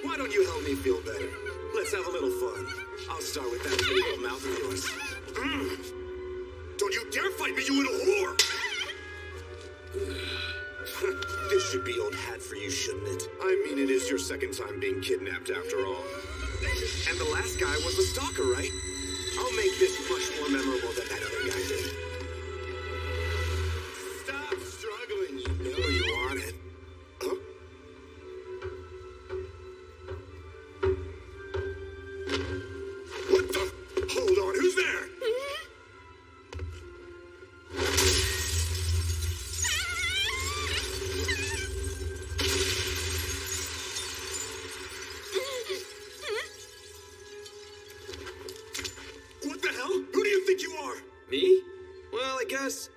Why don't you help me feel better? Let's have a little fun. I'll start with that big old mouth of yours. Don't you dare fight me, you little whore! This should be old hat for you, shouldn't it? I mean, it is your second time being kidnapped after all. And the last guy was a stalker, right? I'll make this much more memorable than that other guy did. Stop struggling, you know you want it. Huh? What the? Hold on, who's there? What the hell? Who do you think you are? Me? Well, I guess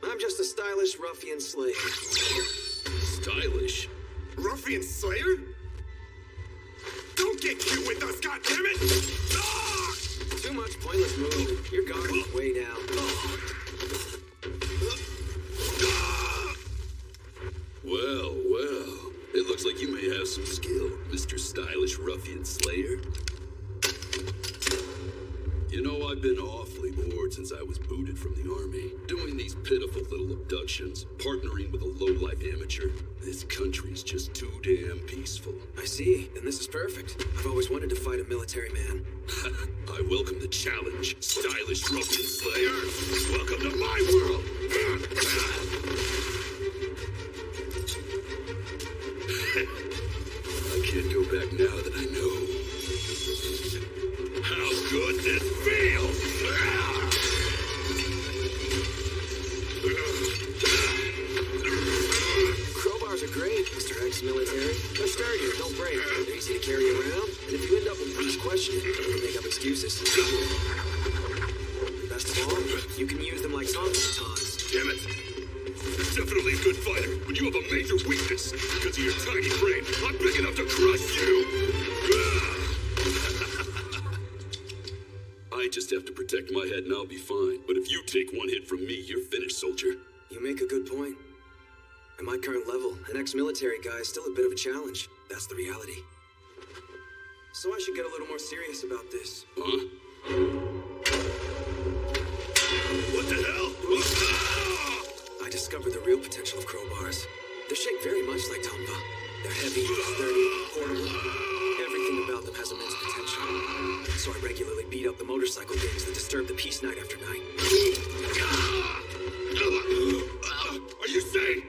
I'm just a stylish ruffian slave. Stylish? Ruffian Slayer? Don't get cute with us, goddammit! Ah! Too much pointless movement. Your guard is way down. Well, well. It looks like you may have some skill, Mr. Stylish Ruffian Slayer. You know, I've been awfully bored since I was booted from the army. Doing these pitiful little abductions, partnering with a low-life amateur. This country's just too damn peaceful. I see. Then this is perfect. I've always wanted to fight a military man. I welcome the challenge, Stylish Ruffian Slayer. Welcome to my world. I can't go back now that I know how good this feels. Crowbars are great, Mr. Ex-Military. They're sturdy, don't break. They're easy to carry around, and if you end up with police questioning, you can make up excuses. Best of all, you can use them like taunting taunts. Damn it. You're definitely a good fighter, but you have a major weakness. Because of your tiny brain, I'm big enough to crush you. I just have to protect my head and I'll be fine. But if you take one hit from me, you're finished, soldier. You make a good point. At my current level, an ex-military guy is still a bit of a challenge. That's the reality. So I should get a little more serious about this. Huh? What the hell? I discovered the real potential of crowbars. They're shaped very much like Tomba. They're heavy, sturdy, portable. Everything about them has immense potential. So I regularly beat up the motorcycle gangs that disturb the peace night after night. Are you sane?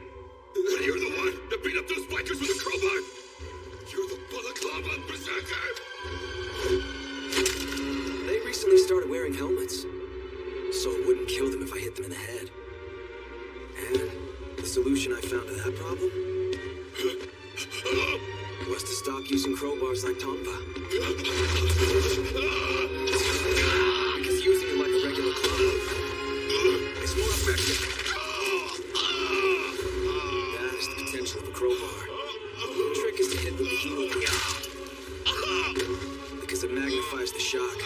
You're the one that beat up those bikers with a crowbar? You're the balaclava berserker? They recently started wearing helmets, so it wouldn't kill them if I hit them in the head. And the solution I found to that problem was to stop using crowbars like Tomba. Because using it like a regular club is more effective. That is the potential of a crowbar. The trick is to hit them repeatedly, because it magnifies the shock.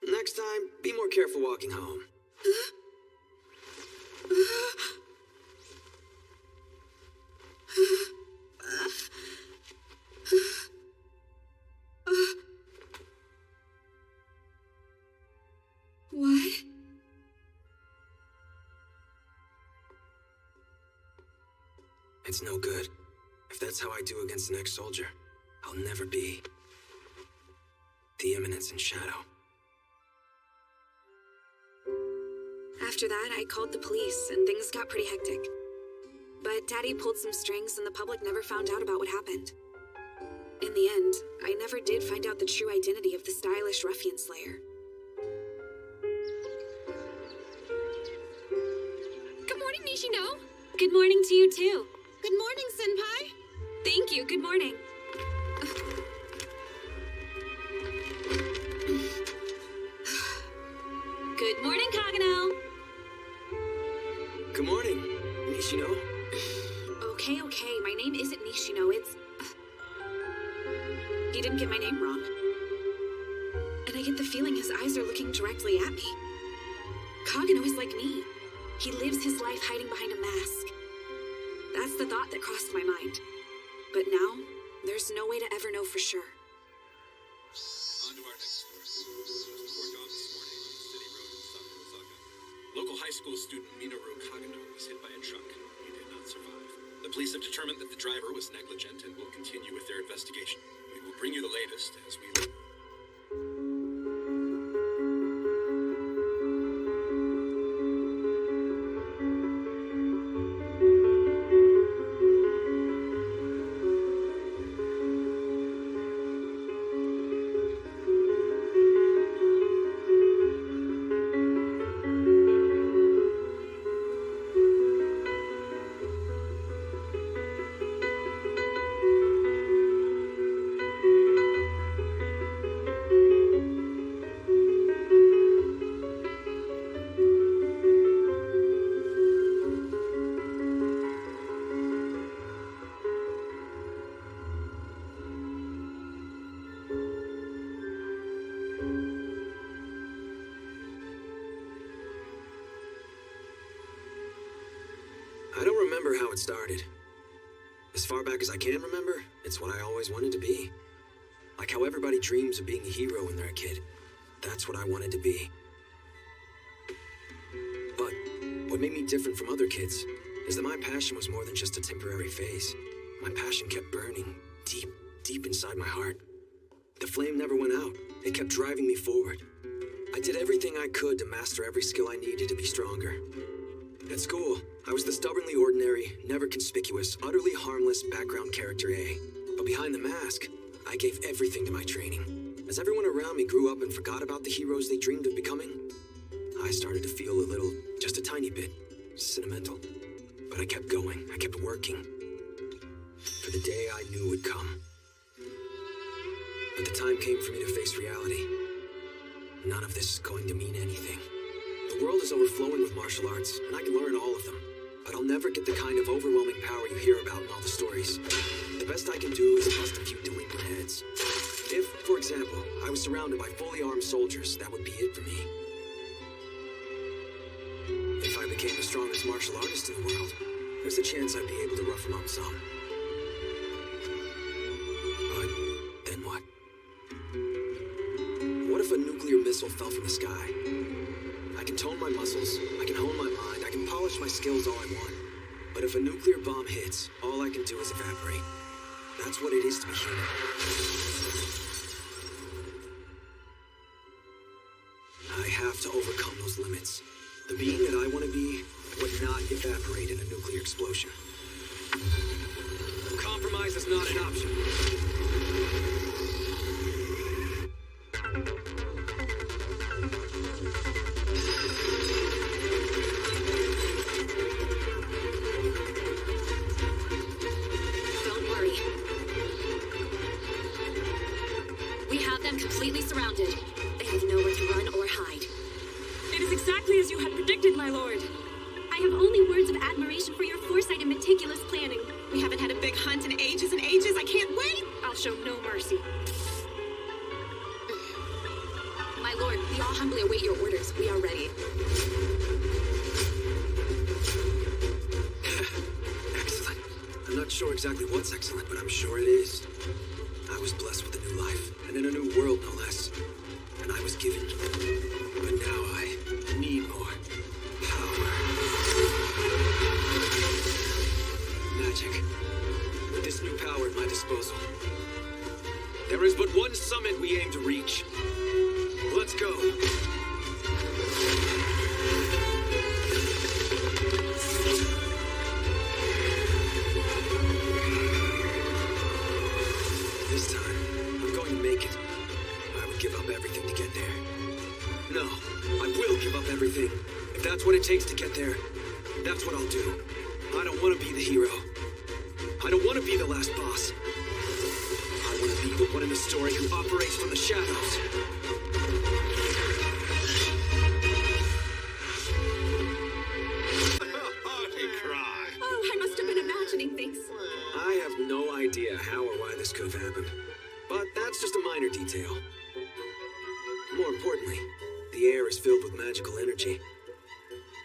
Next time, be more careful walking home. What? It's no good. If that's how I do against an ex-soldier, I'll never be the Eminence in Shadow. After that, I called the police, and things got pretty hectic. But Daddy pulled some strings and the public never found out about what happened. In the end, I never did find out the true identity of the stylish ruffian slayer. Good morning, Nishino. Good morning to you too. Good morning, Senpai. Thank you, good morning. Good morning, Kagano. Good morning, Nishino. Okay, my name isn't Nishino, it's... He didn't get my name wrong. And I get the feeling his eyes are looking directly at me. Kagano is like me. He lives his life hiding behind a mask. That's the thought that crossed my mind. But now, there's no way to ever know for sure. On to our next source. Before dawn this morning on the city road in Sakamosaga, local high school student Minoru Kagano was hit by a truck. He did not survive. The police have determined that the driver was negligent and will continue with their investigation. We will bring you the latest as we... I don't remember how it started. As far back as I can remember, it's what I always wanted to be. Like how everybody dreams of being a hero when they're a kid. That's what I wanted to be. But what made me different from other kids is that my passion was more than just a temporary phase. My passion kept burning deep, deep inside my heart. The flame never went out. It kept driving me forward. I did everything I could to master every skill I needed to be stronger. At school, I was the stubbornly ordinary, never conspicuous, utterly harmless background character A. But behind the mask, I gave everything to my training. As everyone around me grew up and forgot about the heroes they dreamed of becoming, I started to feel a little, just a tiny bit, sentimental. But I kept going, I kept working. For the day I knew would come. But the time came for me to face reality. None of this is going to mean anything. The world is overflowing with martial arts, and I can learn all of them. But I'll never get the kind of overwhelming power you hear about in all the stories. The best I can do is bust a few delinquent heads. If, for example, I was surrounded by fully armed soldiers, that would be it for me. If I became the strongest martial artist in the world, there's a chance I'd be able to rough them up some. But then what? What if a nuclear missile fell from the sky? I can tone my muscles, I can hone my mind, I can polish my skills all I want. But if a nuclear bomb hits, all I can do is evaporate. That's what it is to be human. I have to overcome those limits. The being that I want to be would not evaporate in a nuclear explosion. Compromise is not an option. Completely surrounded. They have nowhere to run or hide. It is exactly as you had predicted, my lord. I have only words of admiration for your foresight and meticulous planning. We haven't had a big hunt in ages and ages. I can't wait. I'll show no mercy. My lord, we all humbly await your orders. We are ready. Excellent. I'm not sure exactly what's excellent, but I'm sure it is. I was blessed with a new life, and in a new world, no less. And I was given. But now I need more power. Magic. With this new power at my disposal, there is but one summit we aim to reach. Let's go. that's what it takes to get there, that's what I'll do. I don't want to be the hero. I don't want to be the last boss. I want to be the one in the story who operates from the shadows. Cry. Oh, I must have been imagining things. I have no idea how or why this could have happened, but that's just a minor detail. More importantly, the air is filled with magical energy.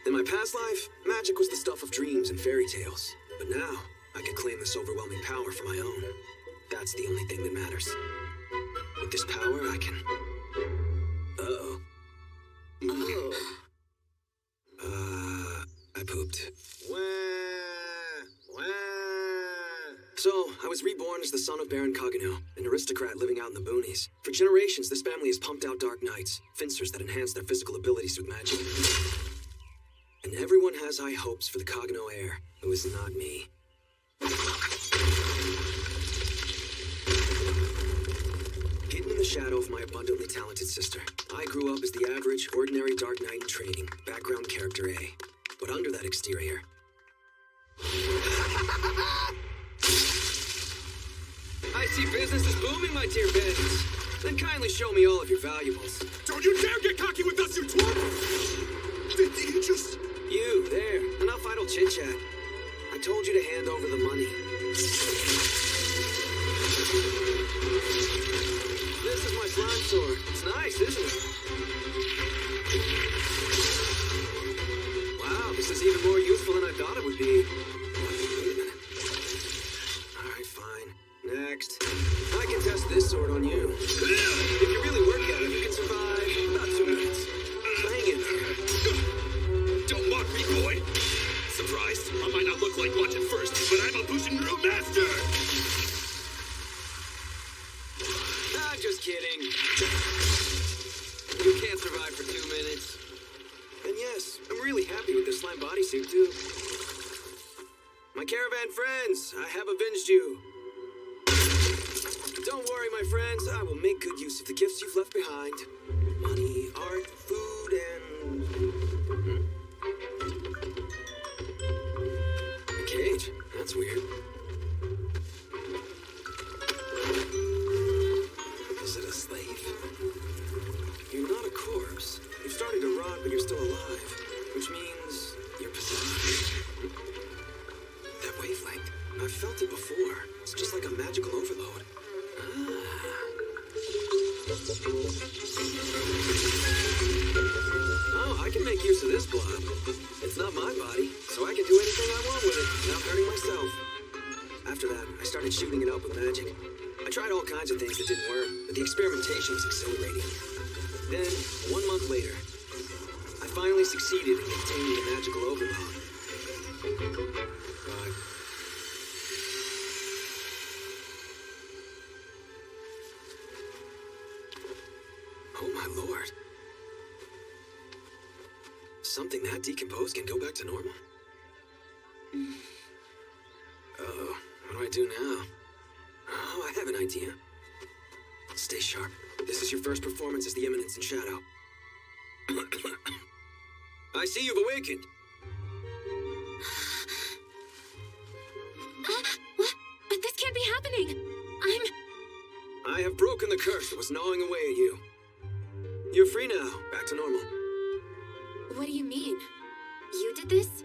In my past life, magic was the stuff of dreams and fairy tales, but now I can claim this overwhelming power for my own. That's the only thing that matters. With this power, I can... Uh-oh. I pooped. So, I was reborn as the son of Baron Kagano, an aristocrat living out in the boonies. For generations, this family has pumped out dark knights, fencers that enhance their physical abilities with magic. And everyone has high hopes for the Kagano heir, who is not me. Hidden in the shadow of my abundantly talented sister, I grew up as the average, ordinary Dark Knight in training, background character A. But under that exterior... I see business is booming, my dear bandits. Then kindly show me all of your valuables. Don't you dare get cocky with us, you twerp! Did you just... You, there. Enough idle chit-chat. I told you to hand over the money. This is my slime sword. It's nice, isn't it? Wow, this is even more useful than I thought it would be. Wait a minute. Alright, fine. Next. I can test this sword on you. If you really work at it, you can survive about 2 minutes. Hang in there. Don't mock me, boy! Surprised? I might not look like much at first, but I'm a Bushinru master! I'm just kidding. You can't survive for 2 minutes. And yes, I'm really happy with this slime bodysuit, too. My caravan friends, I have avenged you. Don't worry, my friends. I will make good use of the gifts you've left behind. Money, art, food, and... A cage? That's weird. Is it a slave? You're not a corpse. You've started to rot, but you're still alive. Which means you're possessed. That wavelength. I've felt it before. It's just like a magical overload. Oh, I can make use of this blob. It's not my body, so I can do anything I want with it without hurting myself. After that, I started shooting it up with magic. I tried all kinds of things that didn't work, but the experimentation was exhilarating. Then, 1 month later, I finally succeeded in containing the magical overload. But... oh my lord. Something that decomposed can go back to normal? Uh-oh, what do I do now? Oh, I have an idea. Stay sharp. This is your first performance as the Eminence in Shadow. I see you've awakened. What? But this can't be happening. I have broken the curse that was gnawing away at you. You're free now, back to normal. What do you mean? You did this?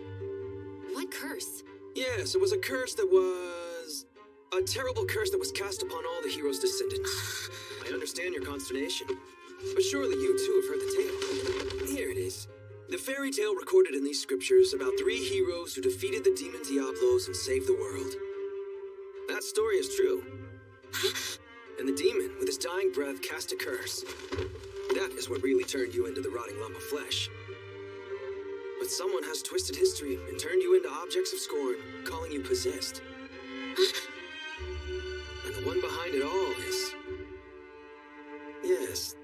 What curse? Yes, it was a curse that was... a terrible curse that was cast upon all the heroes' descendants. I understand your consternation, but surely you too have heard the tale. Here it is. The fairy tale recorded in these scriptures about 3 heroes who defeated the demon Diablos and saved the world. That story is true. And the demon, with his dying breath, cast a curse. That is what really turned you into the rotting lump of flesh. But someone has twisted history and turned you into objects of scorn, calling you possessed. And the one behind it all is... yes,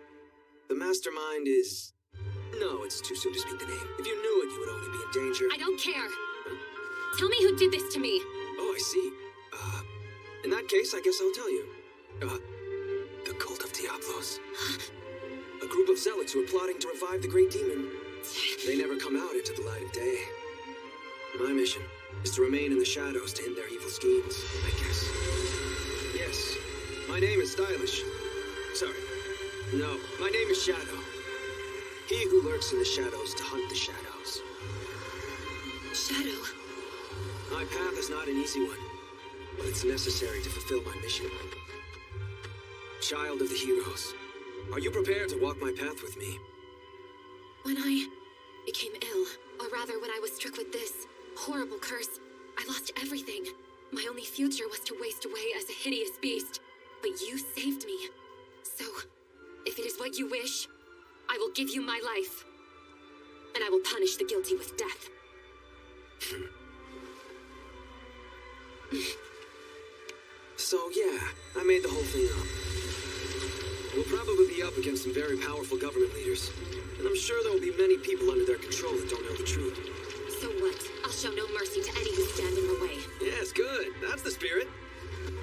the mastermind is... no, it's too soon to speak the name. If you knew it, you would only be in danger. I don't care. Tell me who did this to me. Oh, I see. In that case, I guess I'll tell you. The Cult of Diablos. A group of zealots who are plotting to revive the great demon. they never come out into the light of day. My mission is to remain in the shadows to end their evil schemes, I guess. Yes, my name is Stylish. Sorry. No, my name is Shadow. He who lurks in the shadows to hunt the shadows. Shadow. My path is not an easy one, but it's necessary to fulfill my mission. Child of the heroes, are you prepared to walk my path with me? When I became ill, or rather when I was struck with this horrible curse, I lost everything. My only future was to waste away as a hideous beast. But you saved me. So, if it is what you wish, I will give you my life. And I will punish the guilty with death. So yeah, I made the whole thing up. We'll probably be up against some very powerful government leaders. And I'm sure there will be many people under their control that don't know the truth. So what? I'll show no mercy to any who stand in our way. Yes, good. That's the spirit.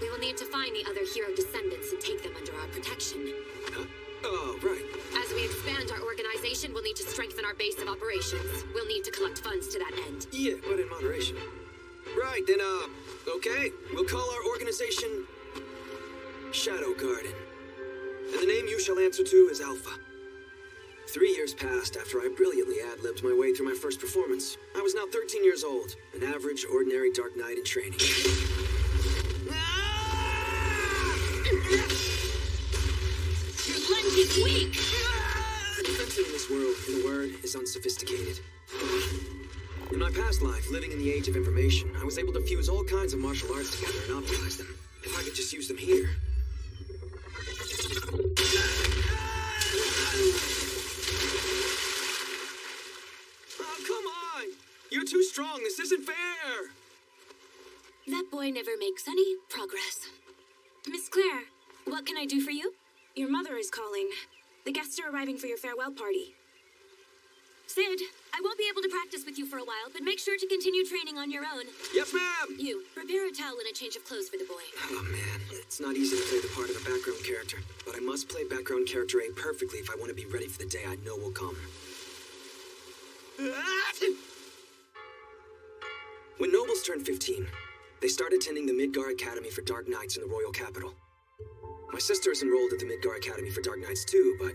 We will need to find the other hero descendants and take them under our protection. Huh? Oh, right. As we expand our organization, we'll need to strengthen our base of operations. We'll need to collect funds to that end. Yeah, but in moderation. Right, then, okay. We'll call our organization Shadow Garden. And the name you shall answer to is Alpha. 3 years passed after I brilliantly ad-libbed my way through my first performance. I was now 13 years old, an average, ordinary Dark Knight in training. Your lens is weak! Defensive in this world, in a word, is unsophisticated. In my past life, living in the age of information, I was able to fuse all kinds of martial arts together and optimize them. If I could just use them here. Oh, come on! You're too strong. This isn't fair! That boy never makes any progress. Miss Claire, what can I do for you? Your mother is calling. The guests are arriving for your farewell party. Sid, I won't be able to practice with you for a while, but make sure to continue training on your own. Yes, ma'am! You, prepare a towel and a change of clothes for the boy. Oh, man. It's not easy to play the part of a background character, but I must play background character A perfectly if I want to be ready for the day I know will come. When nobles turned 15, they started attending the Midgar Academy for Dark Knights in the royal capital. My sister is enrolled at the Midgar Academy for Dark Knights too, but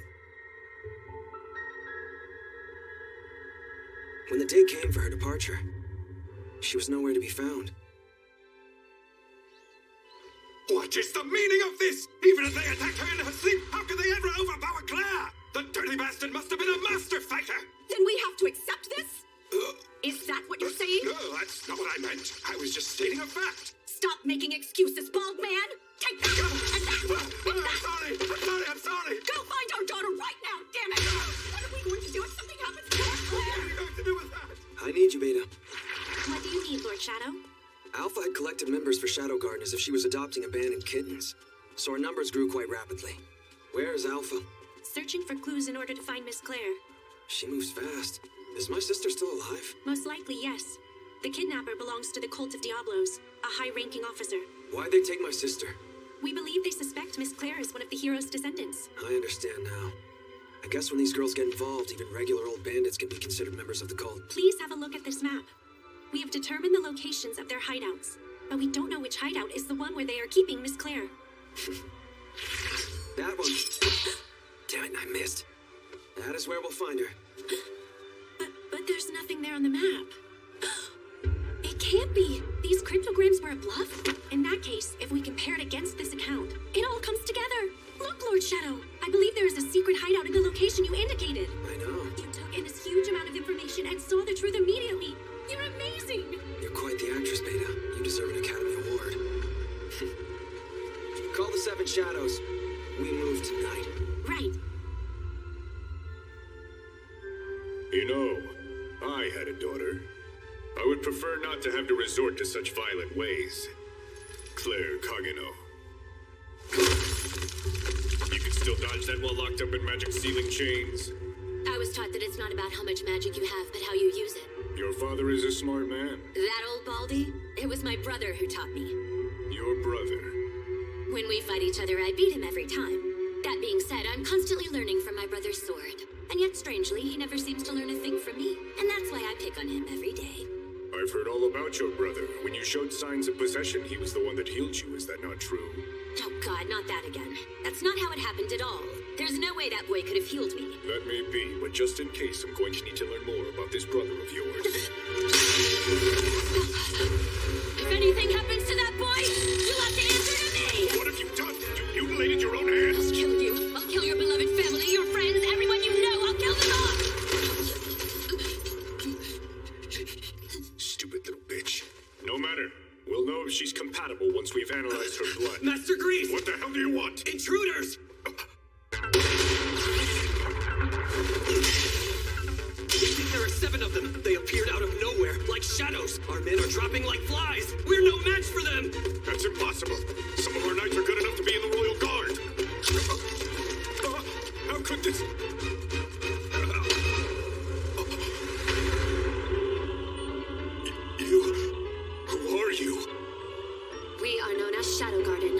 when the day came for her departure, she was nowhere to be found. What is the meaning of this? Even if they attacked her in her sleep, how could they ever overpower Claire? The dirty bastard must have been a master fighter! Then we have to accept this? Is that what you're saying? No, that's not what I meant. I was just stating a fact. Stop making excuses, bald man! Take that! And that! And that! I'm sorry! Go find our daughter right now, damn it! What are we going to do if something happens to her, What Claire? are you going to do with that? I need you, Beta. What do you need, Lord Shadow? Alpha had collected members for Shadow Garden as if she was adopting abandoned kittens, so our numbers grew quite rapidly. Where is Alpha? Searching for clues in order to find Miss Claire. She moves fast. Is my sister still alive? Most likely, yes. The kidnapper belongs to the Cult of Diablos, a high-ranking officer. Why'd they take my sister? We believe they suspect Miss Claire is one of the hero's descendants. I understand now. I guess when these girls get involved, even regular old bandits can be considered members of the cult. Please have a look at this map. We have determined the locations of their hideouts, but we don't know which hideout is the one where they are keeping Miss Claire. That one. Damn it, I missed. That is where we'll find her. But there's nothing there on the map. It can't be. These cryptograms were a bluff. In that case, if we compare it against this account, it all comes together. Look, Lord Shadow. I believe there is a secret hideout in the location you indicated. I know. You took in this huge amount of information and saw the truth immediately. You're amazing. You're quite the actress, Beta. You deserve an Academy Award. Call the Seven Shadows. We move tonight. Right. You know, I had a daughter. I would prefer not to have to resort to such violent ways. Claire Kageno. You can still dodge that while locked up in magic ceiling chains. I was taught that it's not about how much magic you have, but how you use it. Your father is a smart man. That old baldy? It was my brother who taught me. Your brother. When we fight each other, I beat him every time. That being said, I'm constantly learning from my brother's sword. And yet, strangely, he never seems to learn a thing from me. And that's why I pick on him every day. I've heard all about your brother. When you showed signs of possession, he was the one that healed you. Is that not true? Oh God, not that again. That's not how it happened at all. There's no way that boy could have healed me. That may be, but just in case, I'm going to need to learn more about this brother of yours. If anything happens to that boy, you'll have to answer to me! What have you done? You mutilated your own hands? I'll kill you. I'll kill your beloved family, your friends, everyone you know. I'll kill them all! Stupid little bitch. No matter. We'll know if she's compatible once we've analyzed her blood. Master Grease! What the hell do you want? Intruders! There are 7 of them. They appeared out of nowhere, like shadows. Our men are dropping like flies. We're no match for them. That's impossible. Some of our knights are good enough to be in the Royal Guard. How could this... Who are you? We are known as Shadow Garden.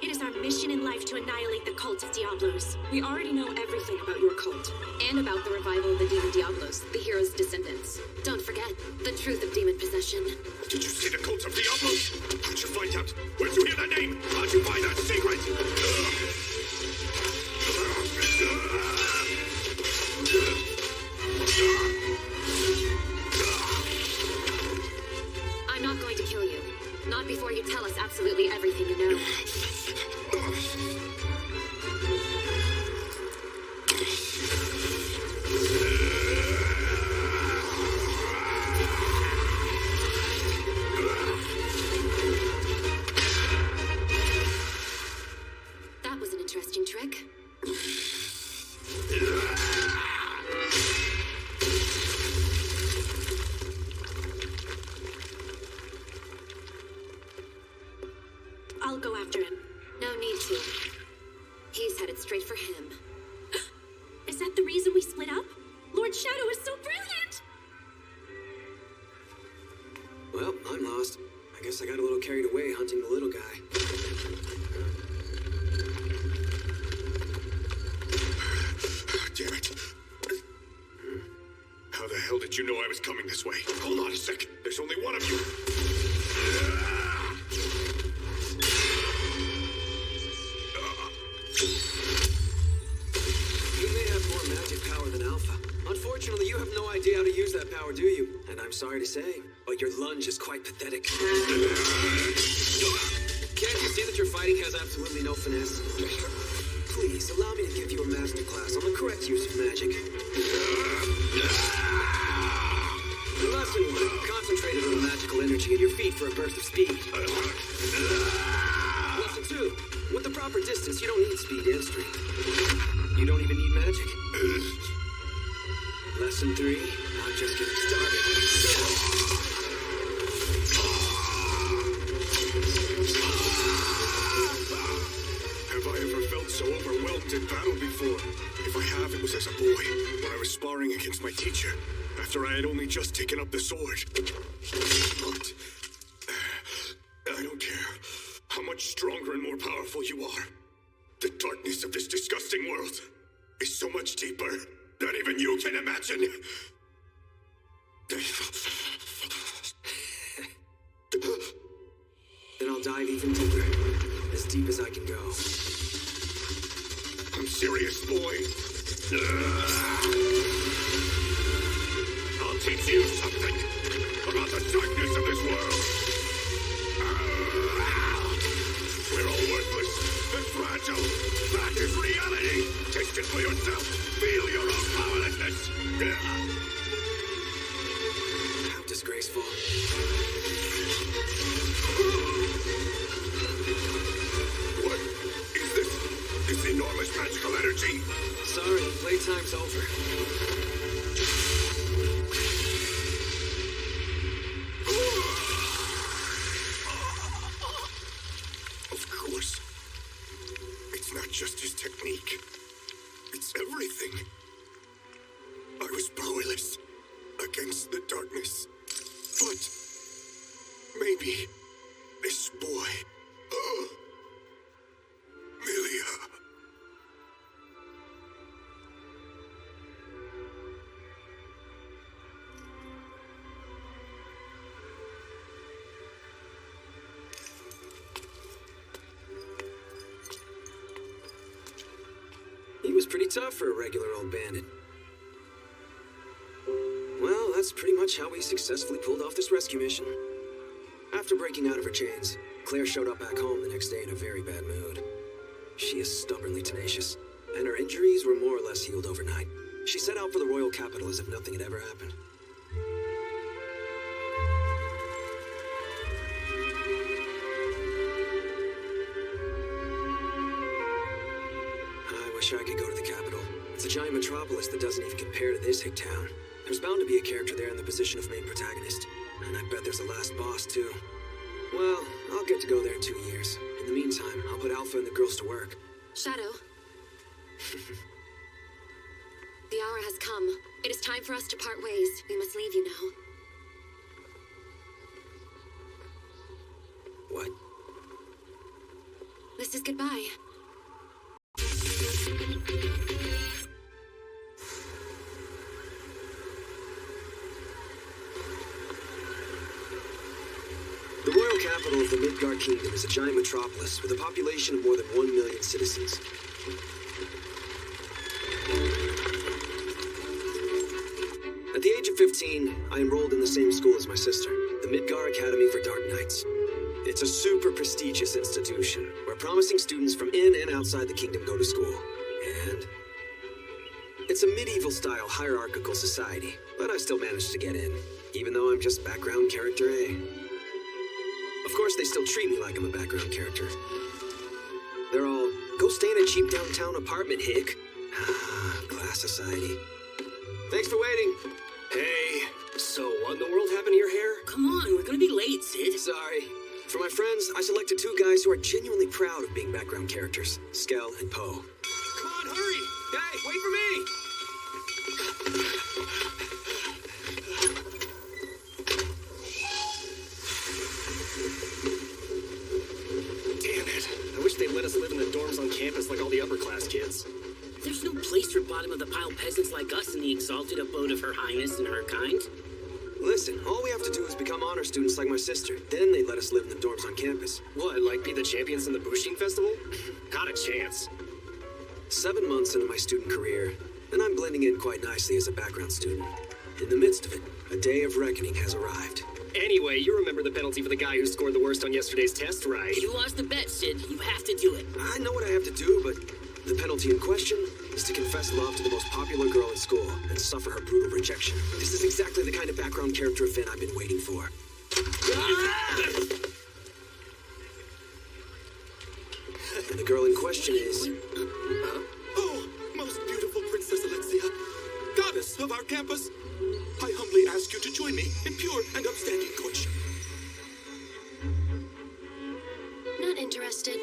It is our mission in life to annihilate the cult of Diablos. We already know everything about your cult, and about the revival of the demon Diablos, the hero's descendants. Don't forget the truth of demon possession. Did you see the cult of Diablos? How'd you find out? Where'd you hear that name? How'd you find that secret? I'm not going to kill you. Not before you tell us absolutely everything you know. That was an interesting trick. I'll go after him. No need to. He's headed straight for him. Is that the reason we split up? Lord Shadow is so brilliant! Well, I'm lost. I guess I got a little carried away hunting the little guy. Damn it. How the hell did you know I was coming this way? Hold on a sec. There's only one of you. You may have more magic power than Alpha. Unfortunately, you have no idea how to use that power, do you? And I'm sorry to say, but your lunge is quite pathetic. Can't you see that your fighting has absolutely no finesse? Please, allow me to give you a masterclass on the correct use of magic. Lesson 1. Concentrate a little magical energy in your feet for a burst of speed. Lesson 2. With the proper distance, you don't need speed and strength. You don't even need magic. Lesson 3. I'm just getting started. Have I ever felt so overwhelmed in battle before? If I have, it was as a boy, when I was sparring against my teacher, after I had only just taken up the sword. But I don't care how much stronger and more powerful you are. The darkness of this disgusting world is so much deeper than even you can imagine. Then I'll dive even deeper. As deep as I can go. I'm serious, boy. I'll teach you something about the darkness of this world. We're all worthless and fragile. That is reality. Taste it for yourself. Feel your own powerlessness. How disgraceful. What is this? This enormous magical energy? Sorry, playtime's over. Of course. It's not just his technique. It's everything. I was powerless against the darkness. But maybe this boy, Milia. Pretty tough for a regular old bandit. Well, that's pretty much how we successfully pulled off this rescue mission. After breaking out of her chains, Claire showed up back home the next day in a very bad mood. She is stubbornly tenacious, and her injuries were more or less healed overnight. She set out for the royal capital as if nothing had ever happened. I wish I could go to the capital. It's a giant metropolis that doesn't even compare to this hick town. There's bound to be a character there in the position of main protagonist. And I bet there's a last boss, too. Well, I'll get to go there in 2 years. In the meantime, I'll put Alpha and the girls to work. Shadow. The hour has come. It is time for us to part ways. We must leave you now. What? This is goodbye. The royal capital of the Midgard Kingdom is a giant metropolis with a population of more than 1 million citizens. At the age of 15, I enrolled in the same school as my sister, the Midgard Academy for Dark Knights. It's a super prestigious institution where promising students from in and outside the kingdom go to school. And it's a medieval-style hierarchical society, but I still managed to get in, even though I'm just background character A. Of course, they still treat me like I'm a background character. They're all, go stay in a cheap downtown apartment, hick. Class society. Thanks for waiting. Hey, so what in the world happened to your hair? Come on, we're gonna be late, Sid. Sorry. For my friends, I selected 2 guys who are genuinely proud of being background characters, Skell and Poe. Come on, hurry! Hey, wait for me! Damn it. I wish they'd let us live in the dorms on campus like all the upper-class kids. There's no place for bottom-of-the-pile peasants like us in the exalted abode of Her Highness and her kind. Listen, all we have to do is become honor students like my sister. Then they let us live in the dorms on campus. What, like be the champions in the Bushing Festival? Not a chance. 7 months into my student career, and I'm blending in quite nicely as a background student. In the midst of it, a day of reckoning has arrived. Anyway, you remember the penalty for the guy who scored the worst on yesterday's test, right? You lost the bet, Sid. You have to do it. I know what I have to do, but the penalty in question is to confess love to the most popular girl in school and suffer her brutal rejection. This is exactly the kind of background character event I've been waiting for. And the girl in question is... Oh, most beautiful Princess Alexia, goddess of our campus, I humbly ask you to join me in pure and upstanding courtship. Not interested.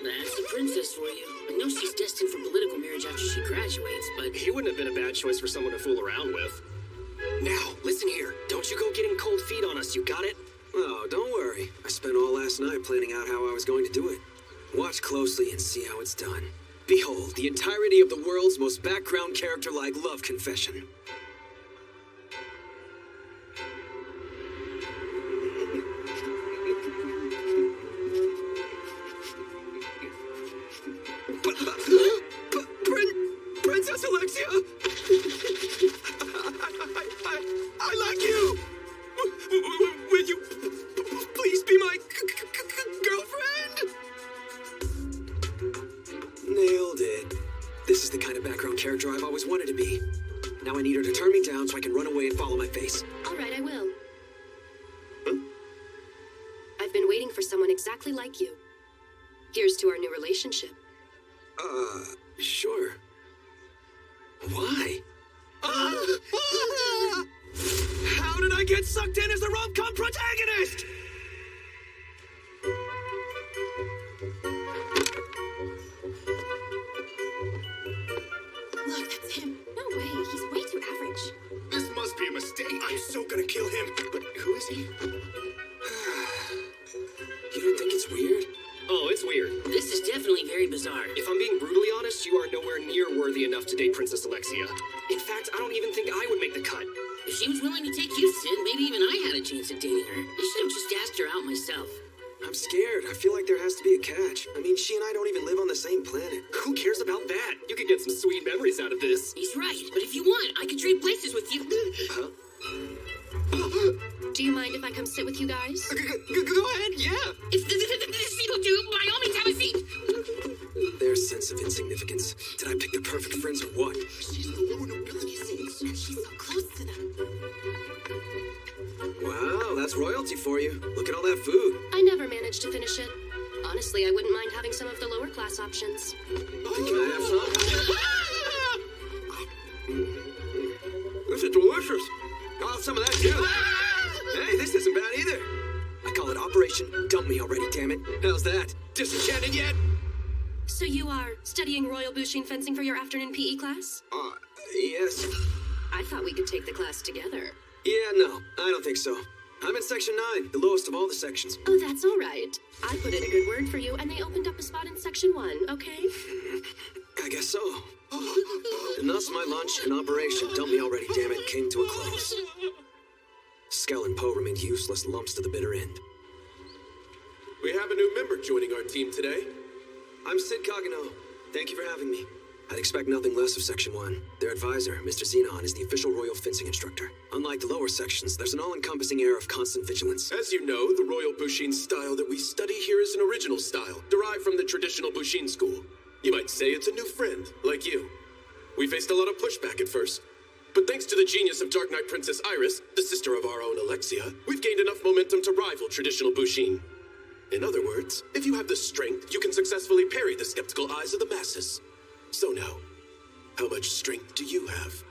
That's the princess for you. I know she's destined for political marriage after she graduates, but... He wouldn't have been a bad choice for someone to fool around with. Now, listen here. Don't you go getting cold feet on us, you got it? Oh, don't worry. I spent all last night planning out how I was going to do it. Watch closely and see how it's done. Behold, the entirety of the world's most background character-like love confession. Princess Alexia! I like you! Will you please be my girlfriend? Nailed it. This is the kind of background character I've always wanted to be. Now I need her to turn me down so I can run away and follow my face. All right, I will. Huh? I've been waiting for someone exactly like you. Here's to our new relationship. Sure. Why? How did I get sucked in as the rom-com protagonist? Look, that's him. No way, he's way too average. This must be a mistake. I'm so gonna kill him. But who is he? You don't think it's weird? Oh, it's weird. This is definitely very bizarre. If I'm being brutally honest, you are nowhere near worthy enough to date Princess Alexia. In fact, I don't even think I would make the cut. If she was willing to take you, Sid, maybe even I had a chance at dating her. I should have just asked her out myself. I'm scared. I feel like there has to be a catch. I mean, she and I don't even live on the same planet. Who cares about that? You could get some sweet memories out of this. He's right, but if you want, I could trade places with you. Huh? Do you mind if I come sit with you guys? Go ahead, yeah. If this seat will do, by all means have a seat. Their sense of insignificance. Did I pick the perfect friends or what? She's the lower nobility seats. And she's so close to them. Wow, that's royalty for you. Look at all that food. I never managed to finish it. Honestly, I wouldn't mind having some of the lower class options. Can I have some? This is delicious. I'll have some of that too. Hey, this isn't bad either. I call it Operation Dump Me Already, damn it. How's that? Disenchanted yet? So you are studying Royal Bushin fencing for your afternoon PE class? Yes. I thought we could take the class together. Yeah, no, I don't think so. I'm in Section 9, the lowest of all the sections. Oh, that's all right. I put in a good word for you, and they opened up a spot in Section 1, okay? I guess so. And thus my lunch and Operation Dump Me Already, damn it, came to a close. Skell and Poe remained useless lumps to the bitter end. We have a new member joining our team today. I'm Sid Kagano. Thank you for having me. I'd expect nothing less of Section 1. Their advisor, Mr. Xenon, is the official royal fencing instructor. Unlike the lower sections, there's an all-encompassing air of constant vigilance. As you know, the Royal Bushin style that we study here is an original style, derived from the traditional Bushin school. You might say it's a new friend, like you. We faced a lot of pushback at first. But thanks to the genius of Dark Knight Princess Iris, the sister of our own Alexia, we've gained enough momentum to rival traditional Bushin. In other words, if you have the strength, you can successfully parry the skeptical eyes of the masses. So now, how much strength do you have?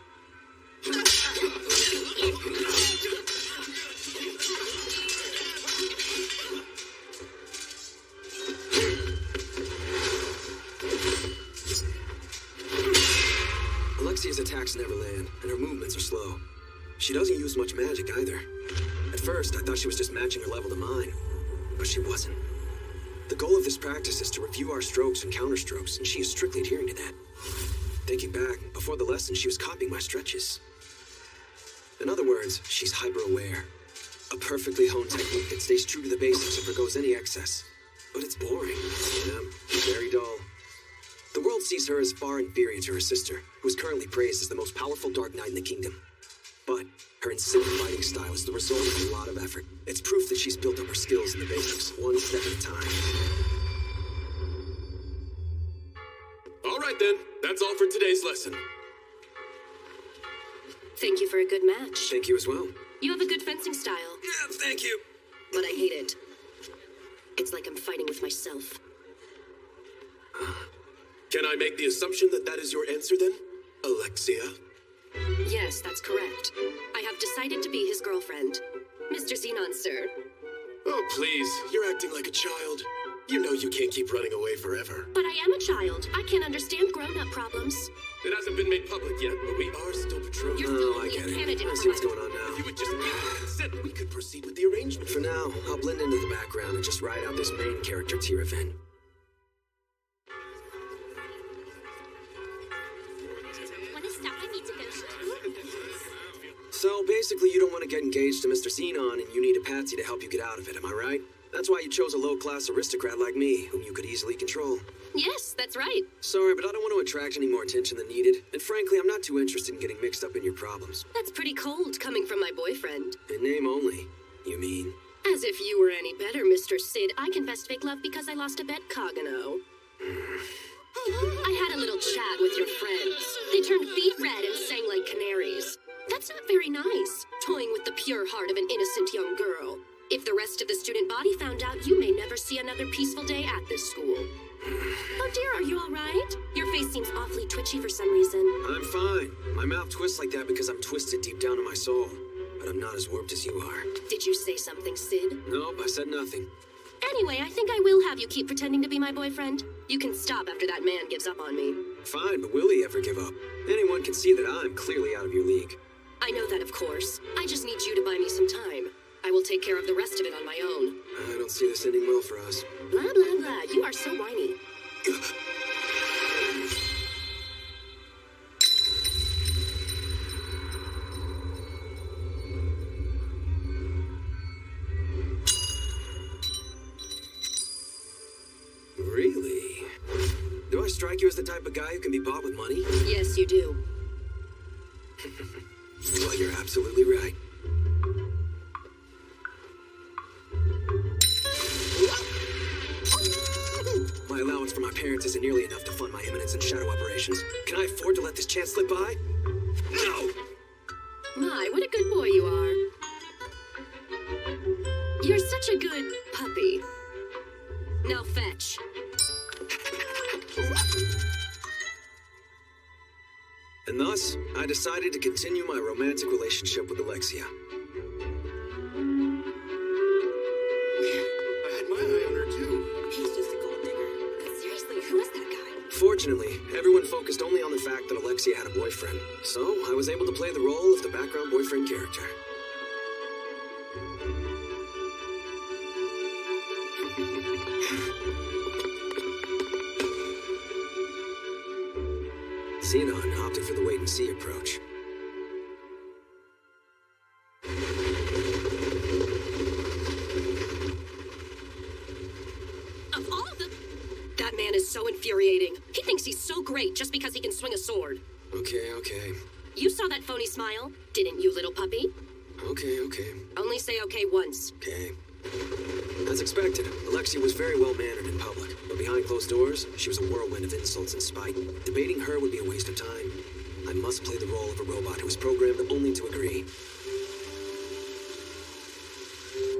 Alexia's attacks never land, and her movements are slow. She doesn't use much magic either. At first, I thought she was just matching her level to mine, but she wasn't. The goal of this practice is to review our strokes and counterstrokes, and she is strictly adhering to that. Thinking back, before the lesson, she was copying my stretches. In other words, she's hyper-aware. A perfectly honed technique that stays true to the basics and forgoes any excess. But it's boring. Yeah, very dull. The world sees her as far inferior to her sister, who is currently praised as the most powerful Dark Knight in the kingdom. But her insipid fighting style is the result of a lot of effort. It's proof that she's built up her skills in the basics, one step at a time. All right then, that's all for today's lesson. Thank you for a good match. Thank you as well. You have a good fencing style, Yeah, thank you. but I hate it. It's like I'm fighting with myself. Can I make the assumption that that is your answer then, Alexia? Yes, that's correct. I have decided to be his girlfriend. Mr. Xenon, sir. Oh, please, you're acting like a child. You know you can't keep running away forever. But I am a child. I can't understand grown-up problems. It hasn't been made public yet, but we are still betrothed. You're Oh, I still get a it. candidate I for see what's my- going on If you now. would just give me consent, we could proceed with the arrangement. For now, I'll blend into the background and just ride out this main character tier event. Wanna stop? I need to go. So basically, you don't want to get engaged to Mr. Xenon, and you need a patsy to help you get out of it, am I right? That's why you chose a low-class aristocrat like me, whom you could easily control. Yes, that's right. Sorry, but I don't want to attract any more attention than needed, and frankly, I'm not too interested in getting mixed up in your problems. That's pretty cold coming from my boyfriend. In name only, you mean? As if you were any better, Mr. Sid. I confessed fake love because I lost a bet, Kagano. I had a little chat with your friends. They turned beet red and sang like canaries. That's not very nice, toying with the pure heart of an innocent young girl. If the rest of the student body found out, you may never see another peaceful day at this school. Oh dear, are you all right? Your face seems awfully twitchy for some reason. I'm fine. My mouth twists like that because I'm twisted deep down in my soul. But I'm not as warped as you are. Did you say something, Sid? Nope, I said nothing. Anyway, I think I will have you keep pretending to be my boyfriend. You can stop after that man gives up on me. Fine, but will he ever give up? Anyone can see that I'm clearly out of your league. I know that, of course. I just need you to buy me some time. I will take care of the rest of it on my own. I don't see this ending well for us. Blah, blah, blah. You are so whiny. I strike you as the type of guy who can be bought with money? Yes, you do. Well, you're absolutely right. My allowance from my parents isn't nearly enough to fund my Eminence and Shadow operations. Can I afford to let this chance slip by? No! My, what a good boy you are. You're such a good puppy. Now fetch. And thus, I decided to continue my romantic relationship with Alexia. I had my eye on her, too. He's just a gold digger. But seriously, who is that guy? Fortunately, everyone focused only on the fact that Alexia had a boyfriend, so I was able to play the role of the background boyfriend character. Xenon opted for the wait-and-see approach. Of all the... That man is so infuriating. He thinks he's so great just because he can swing a sword. Okay. You saw that phony smile, didn't you, little puppy? Okay. Only say okay once. Okay. As expected, Alexia was very well-mannered in public, but behind closed doors, she was a whirlwind of insults and spite. Debating her would be a waste of time. I must play the role of a robot who is programmed only to agree.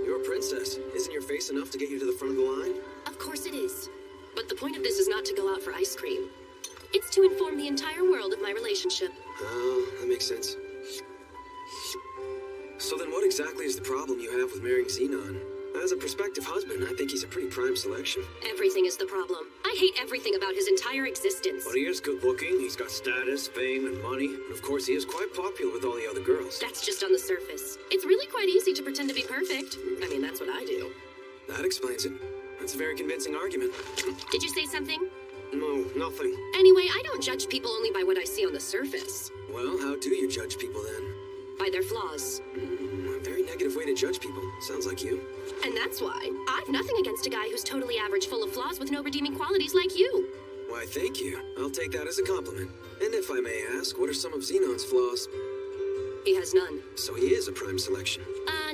You're a princess. Isn't your face enough to get you to the front of the line? Of course it is. But the point of this is not to go out for ice cream. It's to inform the entire world of my relationship. Oh, that makes sense. So then what exactly is the problem you have with marrying Xenon? As a prospective husband, I think he's a pretty prime selection. Everything is the problem. I hate everything about his entire existence. But he is good looking, he's got status, fame, and money, and of course he is quite popular with all the other girls. That's just on the surface. It's really quite easy to pretend to be perfect. I mean, that's what I do. That explains it. That's a very convincing argument. Did you say something? No, nothing. Anyway, I don't judge people only by what I see on the surface. Well, how do you judge people then? By their flaws. A very negative way to judge people. Sounds like you. And that's why I've nothing against a guy who's totally average, full of flaws with no redeeming qualities like you. Why, thank you. I'll take that as a compliment. And if I may ask, what are some of Xenon's flaws? He has none. So he is a prime selection.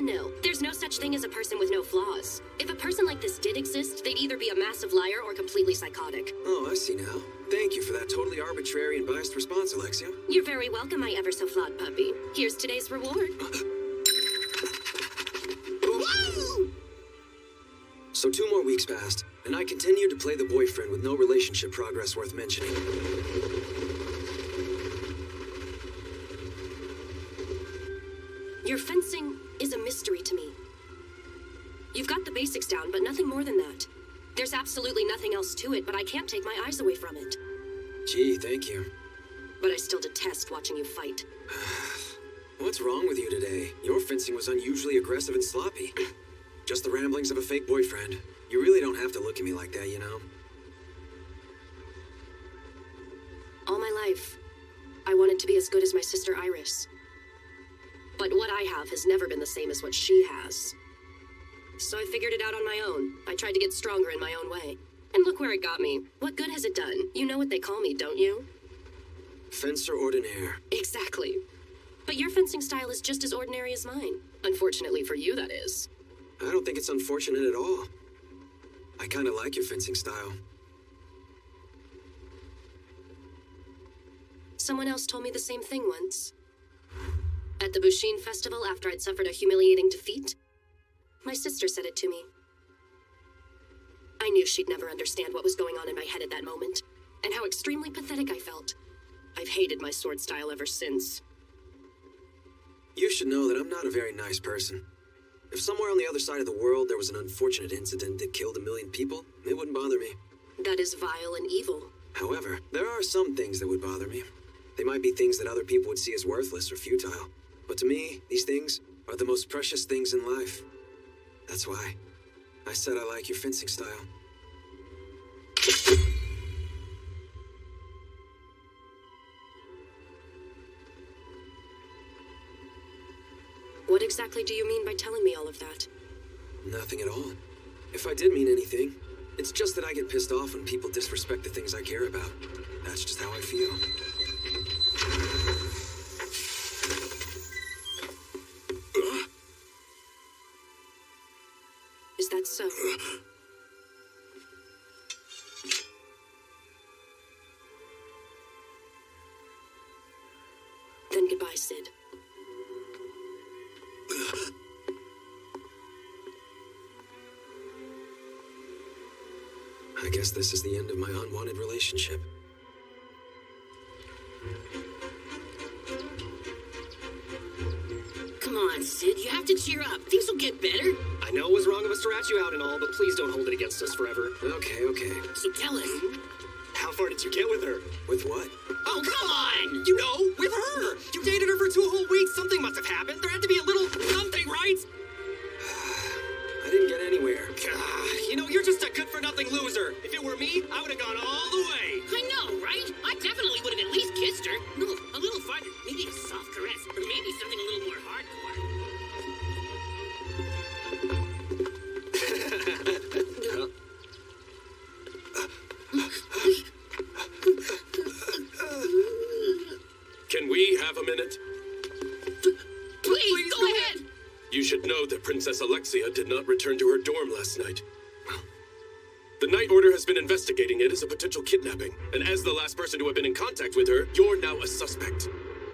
No. There's no such thing as a person with no flaws. If a person like this did exist, they'd either be a massive liar or completely psychotic. Oh, I see now. Thank you for that totally arbitrary and biased response, Alexia. You're very welcome, my ever so flawed puppy. Here's today's reward. So 2 more weeks passed, and I continued to play the boyfriend with no relationship progress worth mentioning. Your fencing is a mystery to me. You've got the basics down, but nothing more than that. There's absolutely nothing else to it, but I can't take my eyes away from it. Gee, thank you. But I still detest watching you fight. What's wrong with you today? Your fencing was unusually aggressive and sloppy. Just the ramblings of a fake boyfriend. You really don't have to look at me like that, you know? All my life, I wanted to be as good as my sister Iris. But what I have has never been the same as what she has. So I figured it out on my own. I tried to get stronger in my own way. And look where it got me. What good has it done? You know what they call me, don't you? Fencer ordinaire. Exactly. But your fencing style is just as ordinary as mine. Unfortunately for you, that is. I don't think it's unfortunate at all. I kinda like your fencing style. Someone else told me the same thing once. At the Bushin Festival, after I'd suffered a humiliating defeat, my sister said it to me. I knew she'd never understand what was going on in my head at that moment, and how extremely pathetic I felt. I've hated my sword style ever since. You should know that I'm not a very nice person. If somewhere on the other side of the world there was an unfortunate incident that killed 1 million people, it wouldn't bother me. That is vile and evil. However, there are some things that would bother me. They might be things that other people would see as worthless or futile. But to me, these things are the most precious things in life. That's why I said I like your fencing style. What exactly do you mean by telling me all of that? Nothing at all. If I did mean anything, It's just that I get pissed off when people disrespect the things I care about. That's just how I feel. Is that so? Then goodbye, Sid. I guess this is the end of my unwanted relationship. Come on, Sid, you have to cheer up. Things will get better. I know it was wrong of us to rat you out and all, but please don't hold it against us forever. Okay. So tell us. How far did you get with her? With what? Oh, come on! You know, with her! You dated her for 2 whole weeks. Something must have happened. There had to be a little something, right? I didn't get anywhere. You know, you're just a good-for-nothing loser. If it were me, I would have gone all the way. I know, right? I definitely would have at least kissed her. No, a little farther. Maybe a soft caress. Or maybe something a little more hardcore. Can we have a minute? Please, go ahead! You should know that Princess Alexia did not return to her dorm last night. The Night Order has been investigating it as a potential kidnapping, and as the last person to have been in contact with her, you're now a suspect.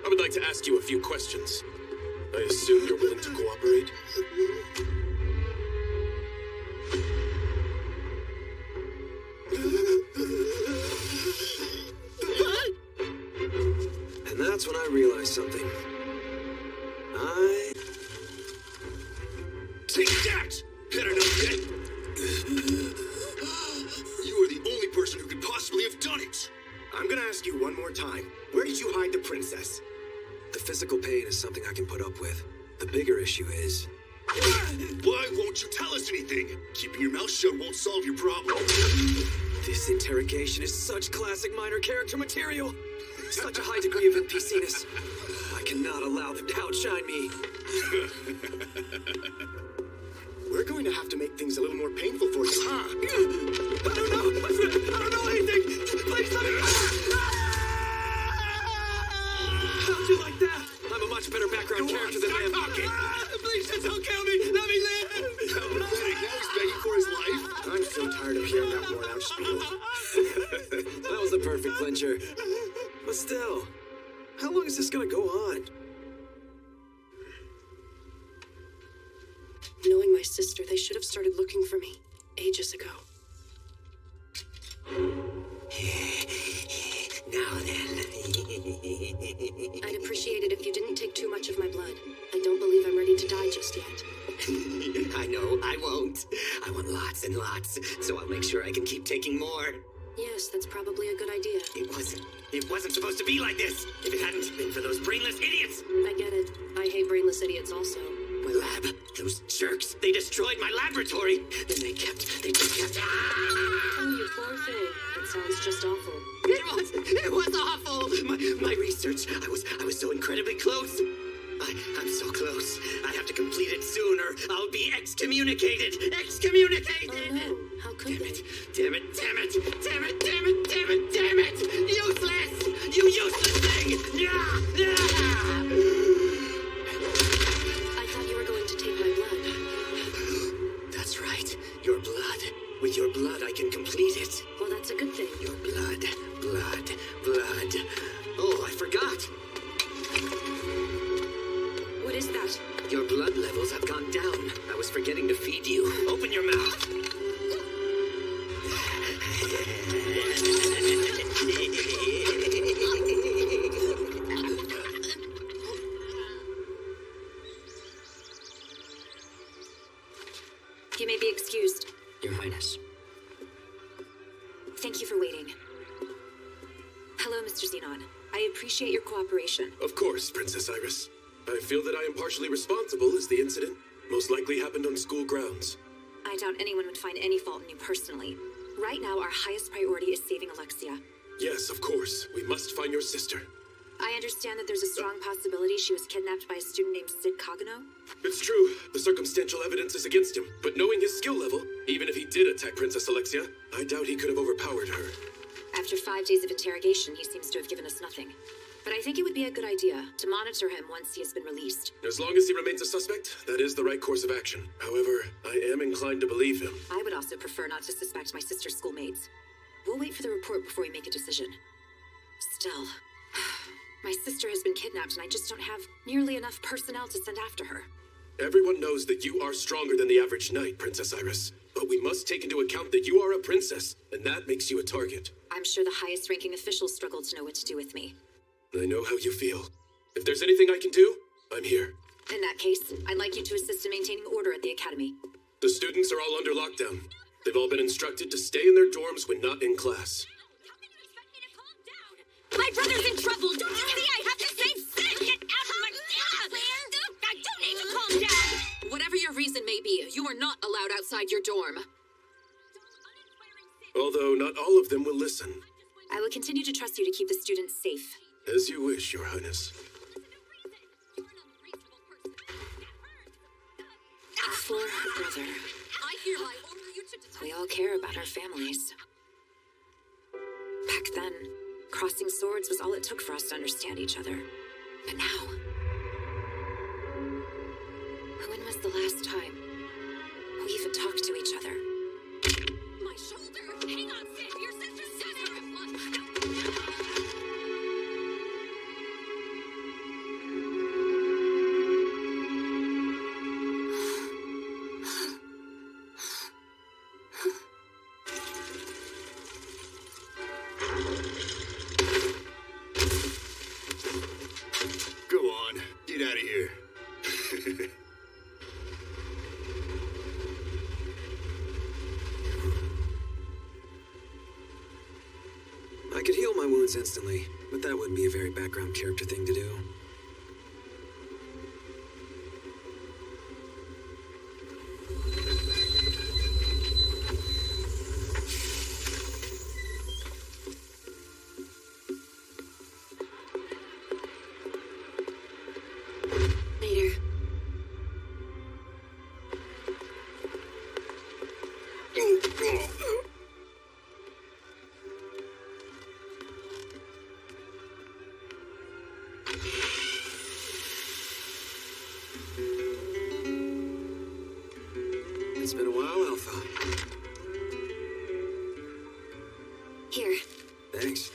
I would like to ask you a few questions. I assume you're willing to cooperate? And that's when I realized something. Take that! Better not yet! You are the only person who could possibly have done it! I'm gonna ask you one more time. Where did you hide the princess? The physical pain is something I can put up with. The bigger issue is... Why won't you tell us anything? Keeping your mouth shut won't solve your problem. This interrogation is such classic minor character material. Such a high degree of NPC-ness. I cannot allow them to outshine me. We're going to have to make things a little more painful for you, huh? I don't know anything! Please let me go! How'd you like that? I'm a much better background character than him. Please just don't kill me! Let me live! Now he's begging for his life. I'm so tired of hearing that worn-out spiel. That was a perfect clincher. But still, how long is this gonna go on? Knowing my sister, they should have started looking for me ages ago. Now then. I'd appreciate it if you didn't take too much of my blood. I don't believe I'm ready to die just yet. I know, I won't. I want lots and lots, so I'll make sure I can keep taking more. Yes, that's probably a good idea. It wasn't supposed to be like this. If it hadn't been for those brainless idiots. I get it. I hate brainless idiots also. My lab, those jerks, they destroyed my laboratory. Then they just kept. Oh, you poor thing. That sounds just awful. It was awful. My research, I was so incredibly close. I'm so close. I have to complete it soon or I'll be excommunicated. Excommunicated! Oh no, how could they? Damn it. Useless! You useless thing! I thought you were going to take my blood. That's right. Your blood. With your blood, I can complete it. Well, that's a good thing. Your blood. Oh, I forgot. What is that? Your blood levels have gone down. I was forgetting to feed you. Open your mouth. You may be excused. Your Highness. Thank you for waiting. Hello, Mr. Xenon. I appreciate your cooperation. Of course, Princess Iris. I feel that I am partially responsible as the incident most likely happened on school grounds. I doubt anyone would find any fault in you personally. Right now, our highest priority is saving Alexia. Yes, of course. We must find your sister. I understand that there's a strong possibility she was kidnapped by a student named Sid Kagano. It's true. The circumstantial evidence is against him, but knowing his skill level, Even if he did attack Princess Alexia, I doubt he could have overpowered her. After 5 days of interrogation, he seems to have given us nothing. But I think it would be a good idea to monitor him once he has been released. As long as he remains a suspect, that is the right course of action. However, I am inclined to believe him. I would also prefer not to suspect my sister's schoolmates. We'll wait for the report before we make a decision. Still, my sister has been kidnapped and I just don't have nearly enough personnel to send after her. Everyone knows that you are stronger than the average knight, Princess Iris. But we must take into account that you are a princess, and that makes you a target. I'm sure the highest-ranking officials struggle to know what to do with me. I know how you feel. If there's anything I can do, I'm here. In that case, I'd like you to assist in maintaining order at the academy. The students are all under lockdown. They've all been instructed to stay in their dorms when not in class. My brother's in trouble! Don't you see I have the same sin? Get out of my... I don't need to calm down! Whatever your reason may be, you are not allowed outside your dorm. Although not all of them will listen. I will continue to trust you to keep the students safe. As you wish, Your Highness. For her brother. I hereby order you to... We all care about our families. Back then, crossing swords was all it took for us to understand each other. But now... When was the last time we even talked to each other? My shoulder! Hang on, Sid! Your sister's sister! Go on, get out of here. I could heal my wounds instantly, but that wouldn't be a very background character thing to do. Later. It's been a while, Alpha. Here. Thanks.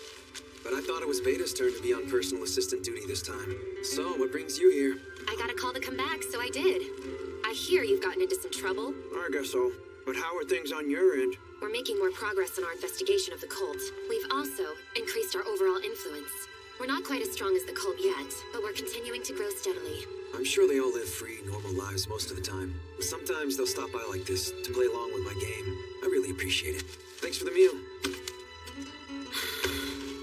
But I thought it was Beta's turn to be on personal assistant duty this time. So, what brings you here? I got a call to come back, so I did. I hear you've gotten into some trouble. I guess so. But how are things on your end? We're making more progress in our investigation of the cult. We've also increased our overall influence. We're not quite as strong as the cult yet, but we're continuing to grow steadily. I'm sure they all live free, normal lives most of the time. But sometimes they'll stop by like this to play along with my game. I really appreciate it. Thanks for the meal.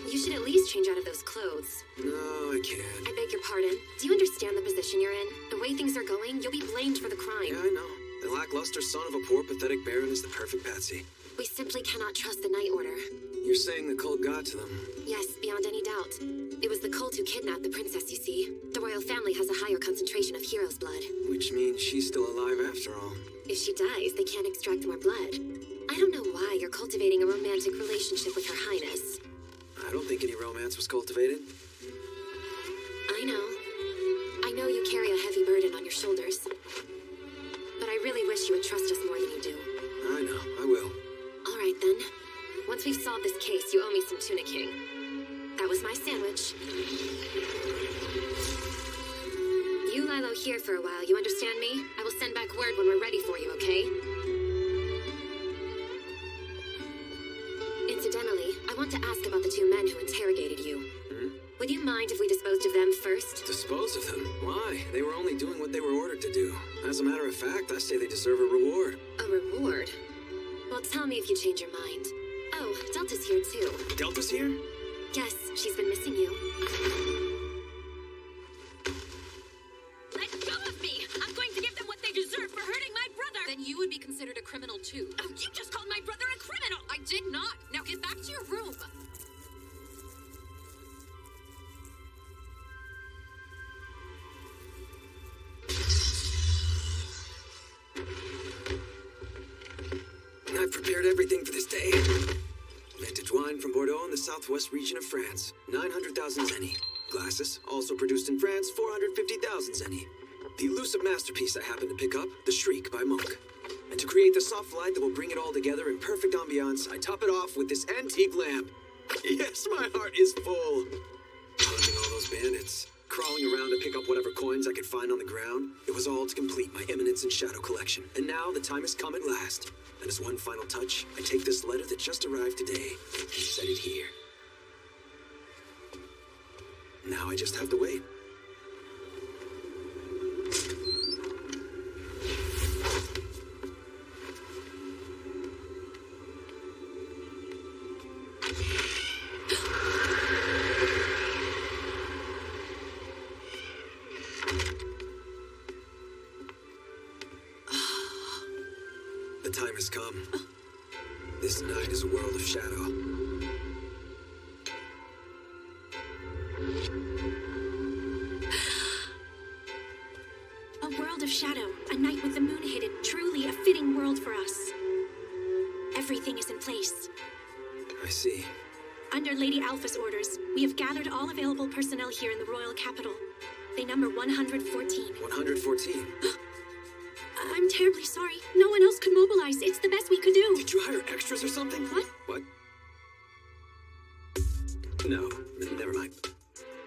You should at least change out of those clothes. No, I can't. I beg your pardon. Do you understand the position you're in? The way things are going, you'll be blamed for the crime. Yeah, I know. The lackluster son of a poor, pathetic baron is the perfect patsy. We simply cannot trust the Night Order. You're saying the cult got to them? Yes, beyond any doubt. It was the cult who kidnapped the princess, you see. The royal family has a higher concentration of hero's blood. Which means she's still alive after all. If she dies, they can't extract more blood. I don't know why you're cultivating a romantic relationship with Her Highness. I don't think any romance was cultivated. I know. I know you carry a heavy burden on your shoulders. But I really wish you would trust us more than you do. I know, I will. All right, then. Once we've solved this case, you owe me some tuna king. That was my sandwich. You lie low here for a while, you understand me? I will send back word when we're ready for you, okay? Incidentally, I want to ask about the two men who interrogated you. Would you mind if we disposed of them first? Dispose of them? Why? They were only doing what they were ordered to do. As a matter of fact, I say they deserve a reward. A reward? Well, tell me if you change your mind. Oh, Delta's here too. Delta's here? Yes, she's been missing you. Let go of me! I'm going to give them what they deserve for hurting my brother! Then you would be considered a criminal too. Oh, you just called my brother a criminal! I did not. Now get back to your room. prepared everything for this day. Vintage wine from Bordeaux in the southwest region of France. 900,000 zenny. Glasses, also produced in France, 450,000 zenny. The elusive masterpiece I happened to pick up, The Shriek by Monk. And to create the soft light that will bring it all together in perfect ambiance, I top it off with this antique lamp. Yes, my heart is full. Hunting all those bandits, crawling around to pick up whatever coins I could find on the ground. It was all to complete my Eminence in Shadow collection. And now the time has come at last. And as one final touch, I take this letter that just arrived today and set it here. Now I just have to wait. The time has come. This night is a world of shadow. A world of shadow, a night with the moon hidden, truly a fitting world for us. Everything is in place. I see. Under Lady Alpha's orders, we have gathered all available personnel here in the royal capital. They number 114. 114? I'm terribly sorry. No one else could mobilize. It's the best we could do. Did you hire extras or something? What? What? No, never mind.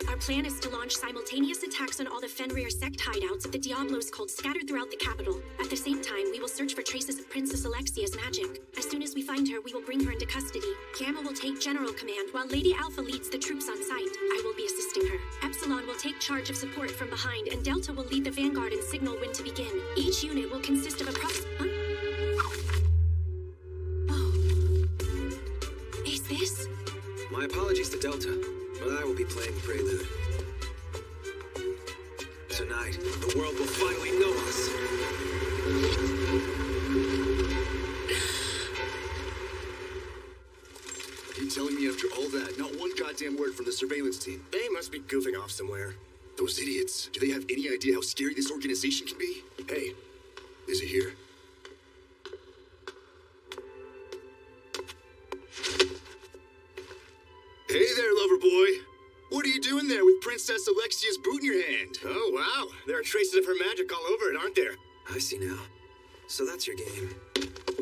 Our plan is to launch simultaneous attacks on all the Fenrir sect hideouts of the Diablos cult scattered throughout the capital. At the same time, we will search for traces of Princess Alexia's magic. As soon as we find her, we will bring her into custody. Gamma will take general command, while Lady Alpha leads the troops on site. I will be assisting her. Epsilon will take charge of support from behind, and Delta will lead the vanguard and signal when to begin. Each unit will consist of approximately... Oh. Is this... My apologies to Delta, but I will be playing Prelude. Tonight, the world will finally know us. You telling me after all that, not one goddamn word from the surveillance team? They must be goofing off somewhere. Those idiots. Do they have any idea how scary this organization can be? Hey, is it here? Hey there, lover boy. What are you doing there with Princess Alexia's boot in your hand? Oh, wow. There are traces of her magic all over it, aren't there? I see now. So that's your game.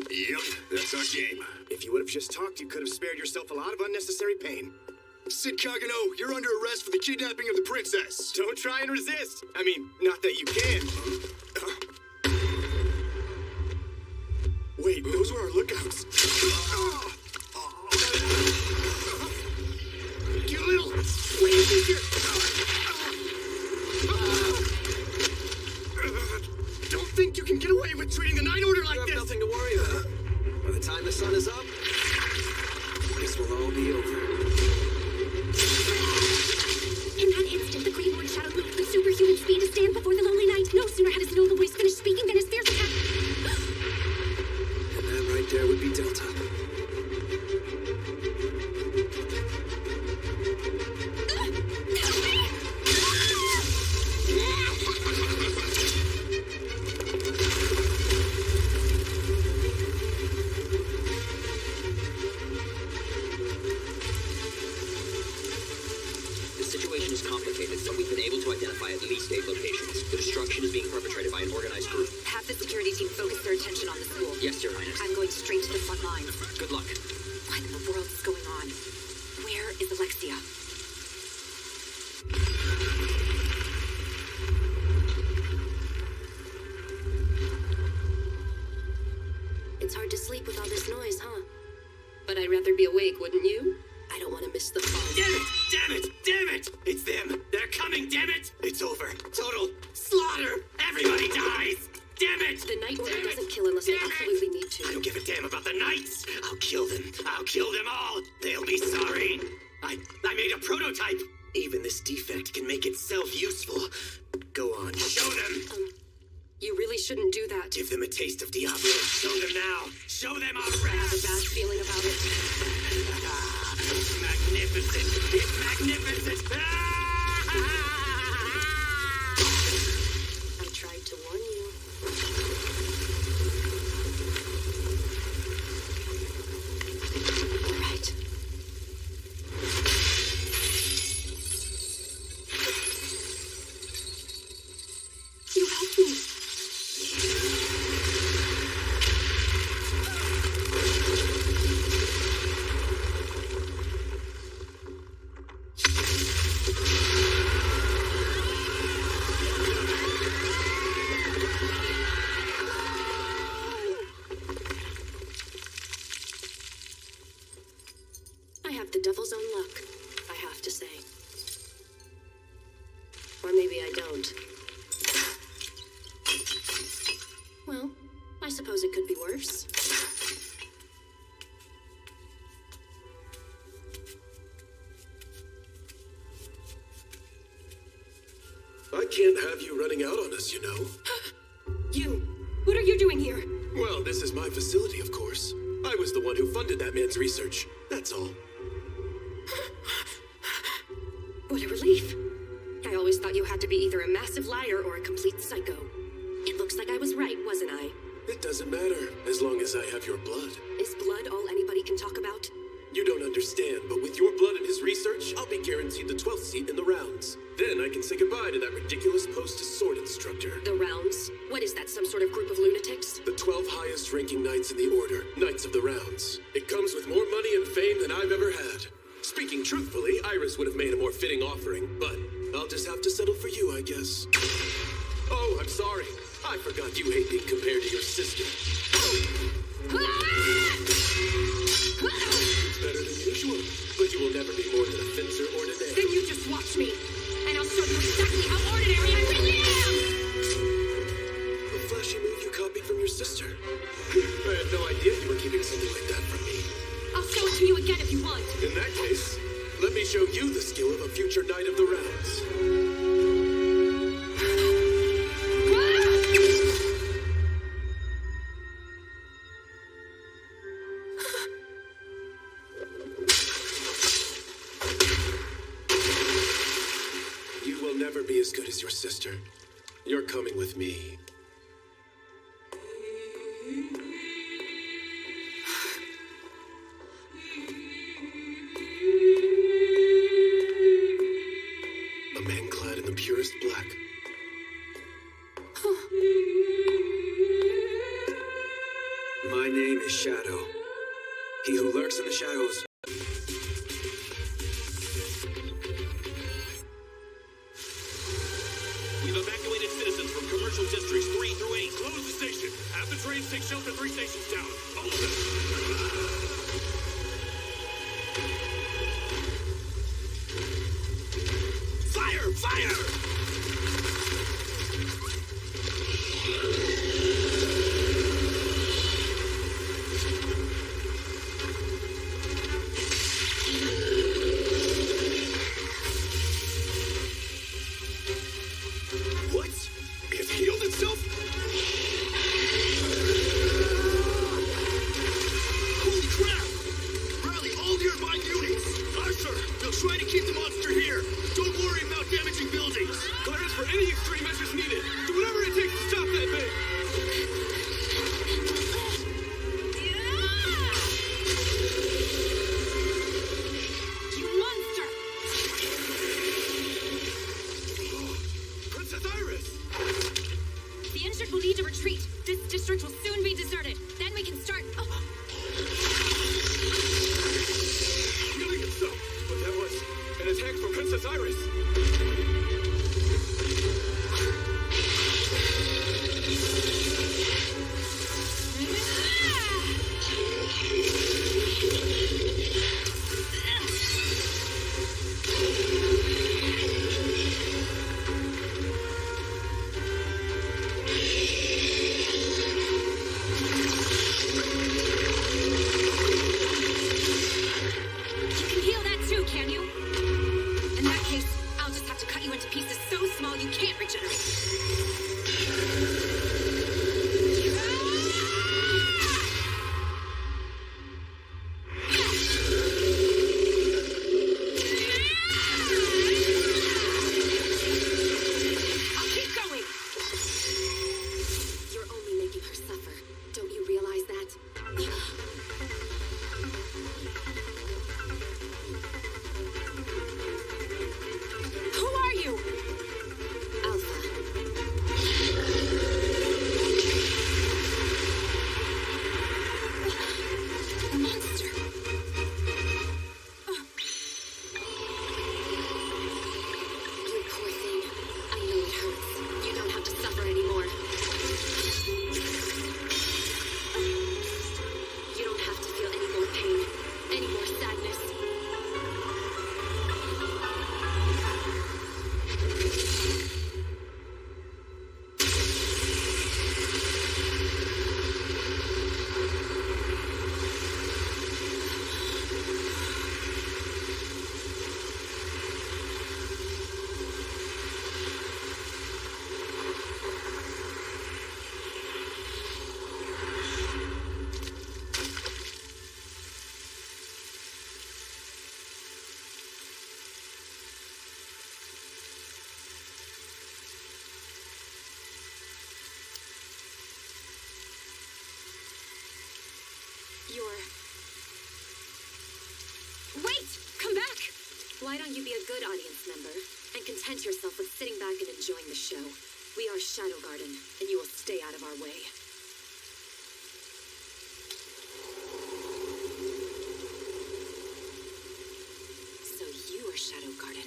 Yep, that's our game. If you would have just talked, you could have spared yourself a lot of unnecessary pain. Sid Kagano, you're under arrest for the kidnapping of the princess. Don't try and resist. I mean, not that you can. Wait, those were our lookouts. You little... What do you think you're... Don't think you can get away with treating the Night Order like this! You have nothing to worry about. By the time the sun is up, this will all be over. In that instant, the Grey Lord Shadow moved with superhuman speed to stand before the lonely knight. No sooner had his noble voice finished speaking than his fierce attack... And that right there would be Delta. Taste of Diablo. Show them now. Show them our wrath. I have a bad feeling about it. It's magnificent. It's magnificent. I tried to warn you. have the devil's own luck, I have to say. Or maybe I don't. Well, I suppose it could be worse. I can't have you running out on us, you know. You! What are you doing here? Well, this is my facility, of course. I was the one who funded that man's research. That's all. What a relief. I always thought you had to be either a massive liar or a complete psycho. It looks like I was right, wasn't I? It doesn't matter, as long as I have your blood. Is blood all anybody can talk about? You don't understand, but with your blood and his research, I'll be guaranteed the 12th seat in the rounds. Then I can say goodbye to that ridiculous post as sword instructor. The rounds? What is that, some sort of group of lunatics? The 12 highest ranking knights in the order, Knights of the Rounds. It comes with more money and fame than I've ever had. Speaking truthfully, Iris would have made a more fitting offering, but I'll just have to settle for you, I guess. Oh, I'm sorry. I forgot you hate being compared to your sister. It's better than usual, but you will never be more than a fencer ordinaire. Then you just watch me, and I'll show you exactly how ordinary I really am! A flashy move you copied from your sister. I had no idea you were keeping something like that from me. I'll show it to you again if you want. In that case, let me show you the skill of a future Knight of the Rounds. You will never be as good as your sister. You're coming with me. A man clad in the purest black. My name is Shadow. He who lurks in the shadows. We've evacuated citizens from commercial districts 3 through 8. Close the station. Have the trains take shelter 3 stations down. All of them. Fire! Fire! What? It healed itself? Holy crap! Rally all nearby units! Arthur, they'll try to keep the monster here. Don't worry about damaging buildings. Clearance for any extreme measures needed. Do whatever it takes to stop that thing. You monster! Princess Iris! The injured will need to retreat. This district will soon be deserted. Then we can start. Healing itself. But that was an attack from Princess Iris. You can heal that too, can you? In that case, I'll just have to cut you Why don't you be a good audience member and content yourself with sitting back and enjoying the show? We are Shadow Garden, and you will stay out of our way. So you are Shadow Garden.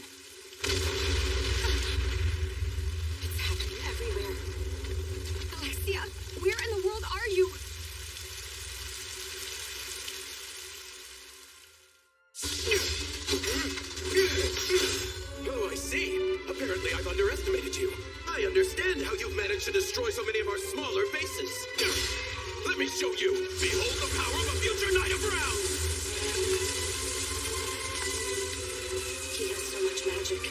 It's happening everywhere. Alexia, where in the world are you? Oh, I see. Apparently I've underestimated you. I understand how you've managed to destroy so many of our smaller bases. Let me show you. Behold the power of a future Knight of Rounds! He has so much magic.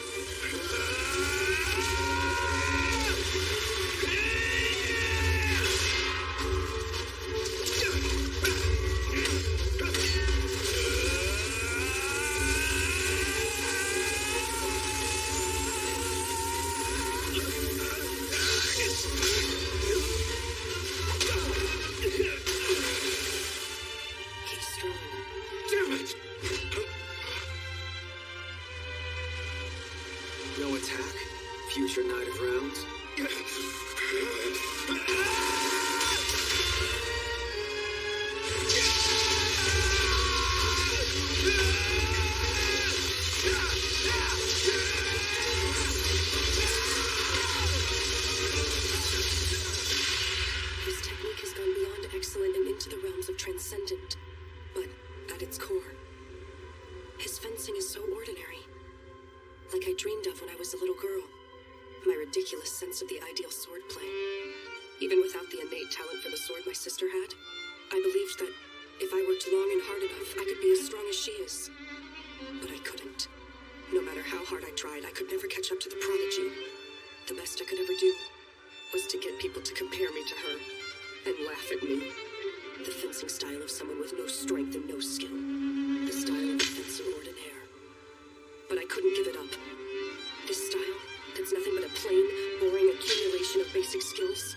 He's strong. Damn it! No attack? Future Knight of Rounds? His technique has gone beyond excellent and into the realms of transcendent. But at its core, his fencing is so ordinary. Like I dreamed of when I was a little girl. My ridiculous sense of the ideal swordplay. Even without the innate talent for the sword my sister had, I believed that if I worked long and hard enough, I could be as strong as she is. But I couldn't. No matter how hard I tried, I could never catch up to the prodigy. The best I could ever do was to get people to compare me to her and laugh at me. The fencing style of someone with no strength and no skill. The style of a fencer ordinaire. But I couldn't give it up. This style, that's nothing but a plain, boring accumulation of basic skills.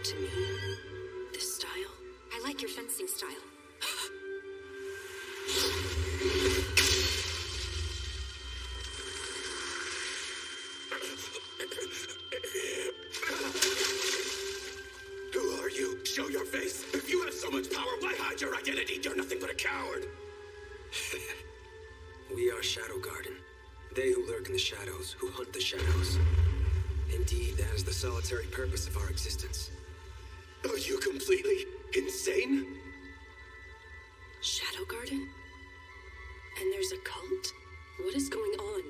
To me, this style... I like your fencing style. Who are you? Show your face. If you have so much power, why hide your identity? You're nothing but a coward. We are Shadow Garden. They who lurk in the shadows, who hunt the shadows. Indeed, that is the solitary purpose of our existence. Are you completely insane? Shadow Garden? And there's a cult? What is going on?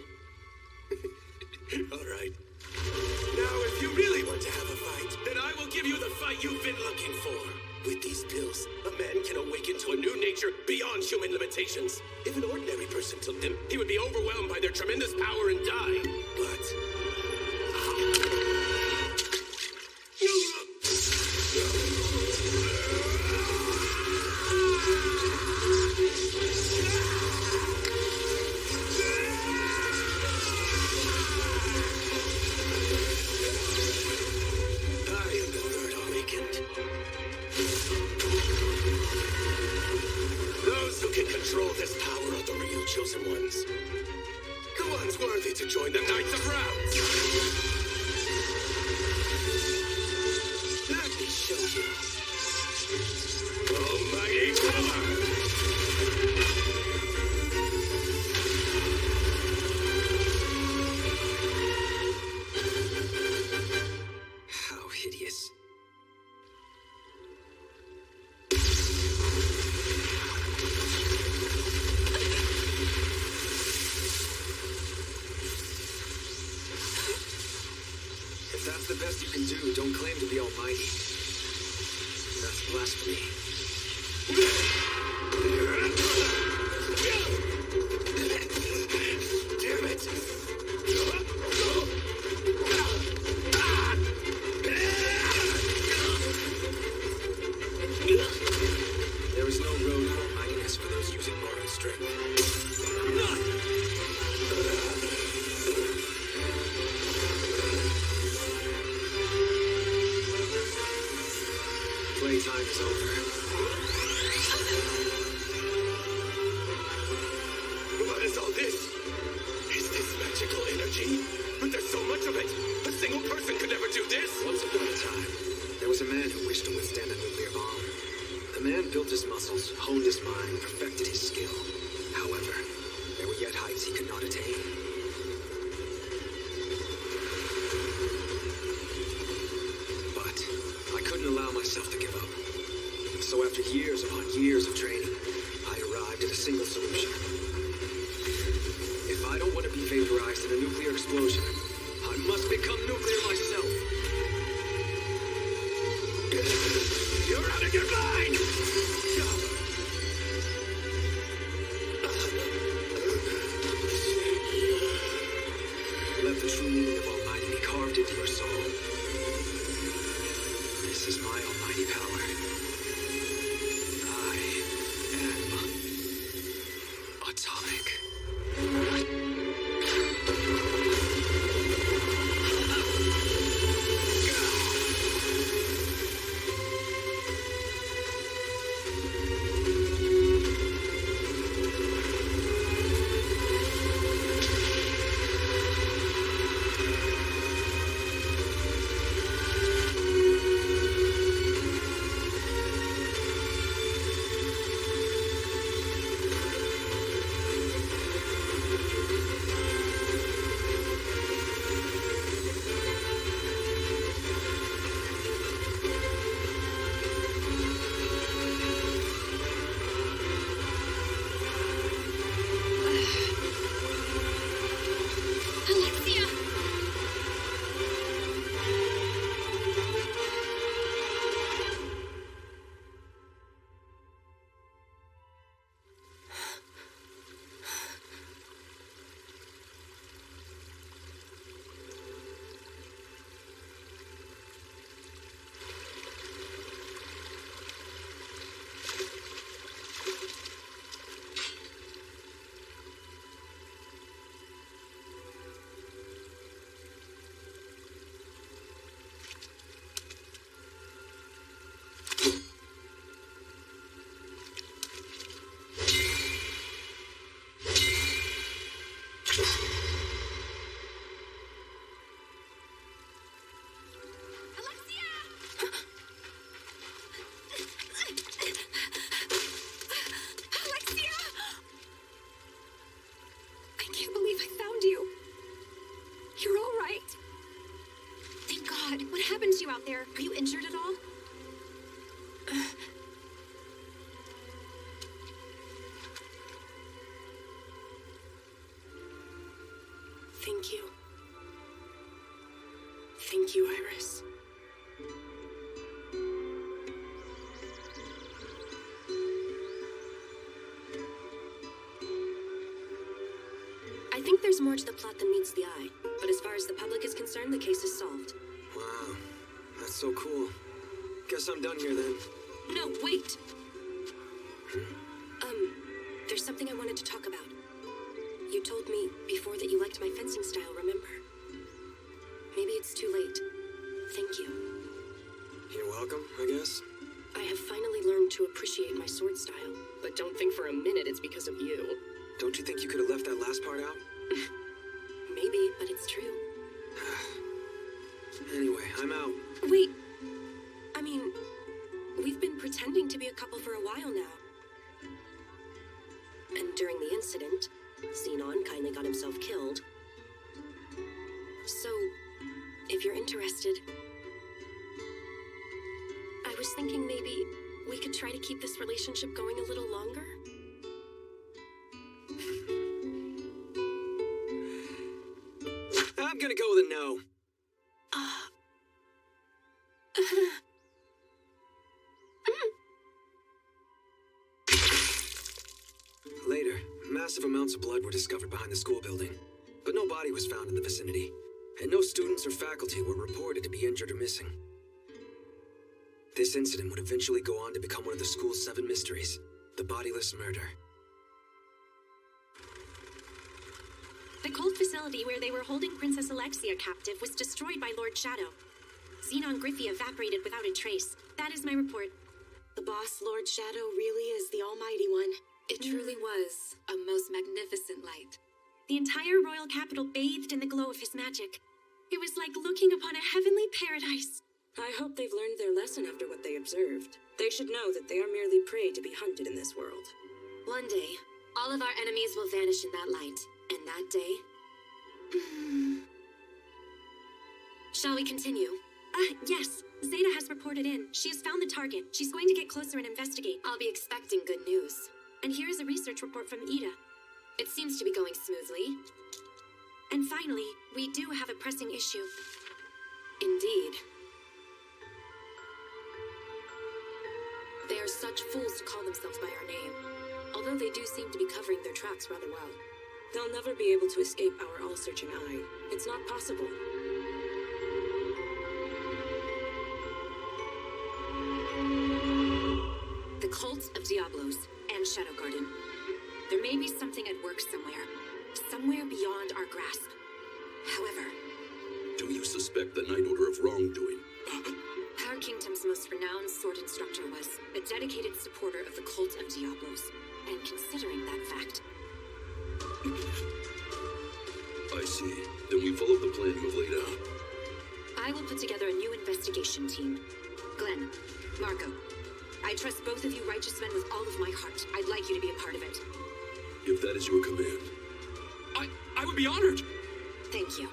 All right. Now, if you really want to have a fight, then I will give you the fight you've been looking for. With these pills, a man can awaken to a new nature beyond human limitations. If an ordinary person took them, he would be overwhelmed by their tremendous power and die. But... Those who can control this power are the real chosen ones. The ones worthy to join the Knights of Rounds. Let me show you. Almighty power! How hideous. If that's the best you can do, don't claim to be almighty. That's blasphemy. Damn it! There is no road to almightiness for those using moral strength. Playtime is over. What is all this? energy, but there's so much of it. A single person could never do this. Once upon a time, there was a man who wished to withstand a nuclear bomb. The man built his muscles, honed his mind, perfected his skill. However, there were yet heights he could not attain. But I couldn't allow myself to give up. So after years upon years of training, I arrived at a single solution. If I don't want to be vaporized in a nuclear explosion, I must become nuclear myself. You're out of your mind! Let the true meaning of Almighty be carved into your soul. This is my almighty power. I am atomic. Alexia! Out there. Are you injured at all? Thank you. Thank you, Iris. I think there's more to the plot than meets the eye, but as far as the public is concerned, the case is solved. Wow, that's so cool. Guess I'm done here then. No, wait! There's something I wanted to talk about. You told me before that you liked my fencing style, remember? Maybe it's too late. Thank you. You're welcome, I guess. I have finally learned to appreciate my sword style, but don't think for a minute it's because of you. Don't you think you could have left that last part out? Maybe, but it's true. Anyway, I'm out. Wait. I mean, we've been pretending to be a couple for a while now. And during the incident, Xenon kindly got himself killed. So, if you're interested, I was thinking maybe we could try to keep this relationship going a little longer. I'm gonna go with a no. Later, massive amounts of blood were discovered behind the school building, but no body was found in the vicinity, and no students or faculty were reported to be injured or missing. This incident would eventually go on to become one of the school's 7 mysteries, the bodiless murder. The cold facility where they were holding Princess Alexia captive was destroyed by Lord Shadow. Xenon Griffey evaporated without a trace. That is my report. The boss, Lord Shadow, really is the Almighty One. It truly was a most magnificent light. The entire royal capital bathed in the glow of his magic. It was like looking upon a heavenly paradise. I hope they've learned their lesson after what they observed. They should know that they are merely prey to be hunted in this world. One day, all of our enemies will vanish in that light. And that day... Shall we continue? Yes. Zeta has reported in. She has found the target. She's going to get closer and investigate. I'll be expecting good news. And here is a research report from Ida. It seems to be going smoothly. And finally, we do have a pressing issue. Indeed. They are such fools to call themselves by our name, although they do seem to be covering their tracks rather well. They'll never be able to escape our all-searching eye. It's not possible. The cult of Diablos and Shadow Garden. There may be something at work somewhere beyond our grasp. However, Do you suspect the Night Order of wrongdoing? our kingdom's most renowned sword instructor was a dedicated supporter of the cult of Diablos. And considering that fact, I see. Then we follow the plan you have laid out. I will put together a new investigation team. Glenn, Marco, I trust both of you righteous men with all of my heart. I'd like you to be a part of it. If that is your command. I would be honored. Thank you.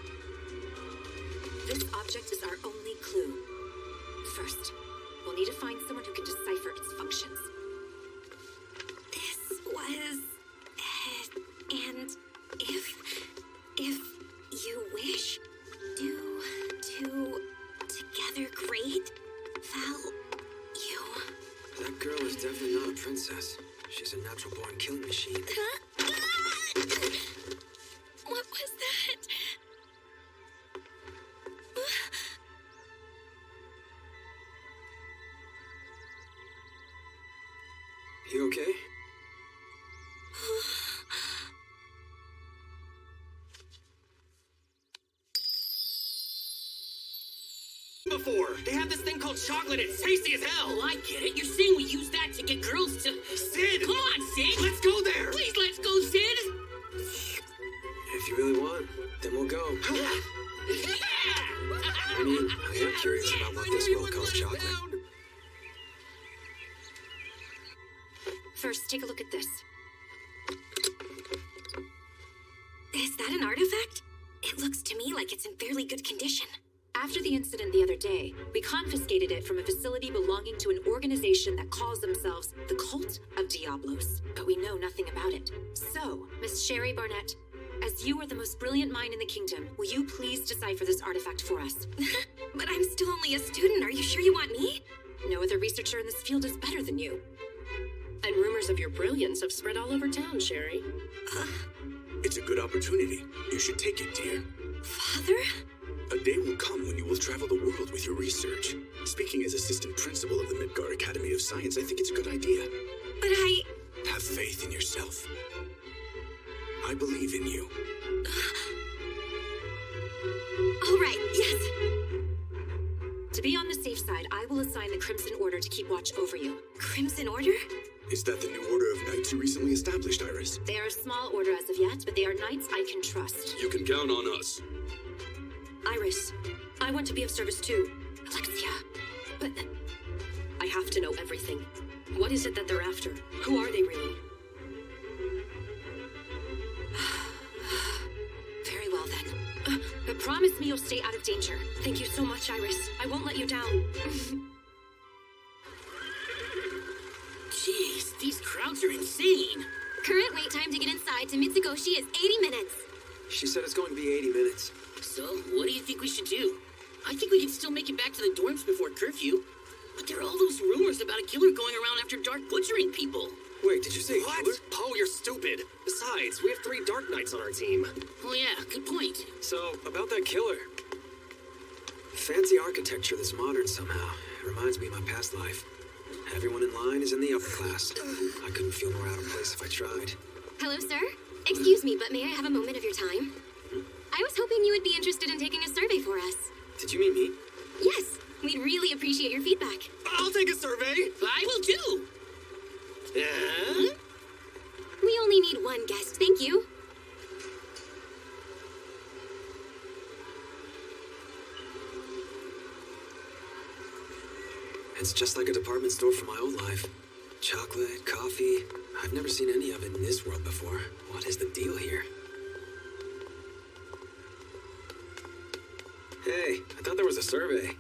This object is our only clue. First, we'll need to find someone who can decipher its functions. This was... and if you wish to together great, you... That girl is definitely not a princess. She's a natural-born killing machine. What was that? You okay? Before, they have this thing called chocolate. It's tasty as hell. Oh, I get it. You're saying we use that to get girls to... Sid! Come on, Sid! Let's go there! Please, let's go, Sid! If you really want, then we'll go. I mean, I am curious about what this world calls chocolate. First, take a look at this. Is that an artifact? It looks to me like it's in fairly good condition. After the incident the other day, we confiscated it from a facility belonging to an organization that calls themselves the Cult of Diablos, but we know nothing about it. So, Miss Sherry Barnett, as you are the most brilliant mind in the kingdom, will you please decipher this artifact for us? But I'm still only a student. Are you sure you want me? No other researcher in this field is better than you. And rumors of your brilliance have spread all over town, Sherry. It's a good opportunity. You should take it, dear. Father? A day will come when you will travel the world with your research. Speaking as assistant principal of the Midgard Academy of Science, I think it's a good idea. But I... Have faith in yourself. I believe in you. All right, yes. To be on the safe side, I will assign the Crimson Order to keep watch over you. Crimson Order? Is that the new order of knights you recently established, Iris? They are a small order as of yet, but they are knights I can trust. You can count on us. Iris, I want to be of service too. Alexia. But I have to know everything. What is it that they're after? Who are they really? Very well then. But promise me you'll stay out of danger. Thank you so much, Iris. I won't let you down. Jeez, these crowds are insane. Current wait time to get inside to Mitsugoshi is 80 minutes. She said it's going to be 80 minutes. So, what do you think we should do? I think we can still make it back to the dorms before curfew. But there are all those rumors about a killer going around after dark butchering people. Wait, did you say What? killer? Oh, you're stupid. Besides, we have 3 Dark Knights on our team. Oh yeah, good point. So, about that killer. Fancy architecture that's modern somehow. It reminds me of my past life. Everyone in line is in the upper class. I couldn't feel more out of place if I tried. Hello, sir. Excuse me, but may I have a moment of your time? I was hoping you would be interested in taking a survey for us. Did you mean me? Yes, we'd really appreciate your feedback. I'll take a survey. I will too. We only need one guest, thank you. It's just like a department store from my old life. Chocolate, coffee. I've never seen any of it in this world before. What is the deal here? Hey, I thought there was a survey.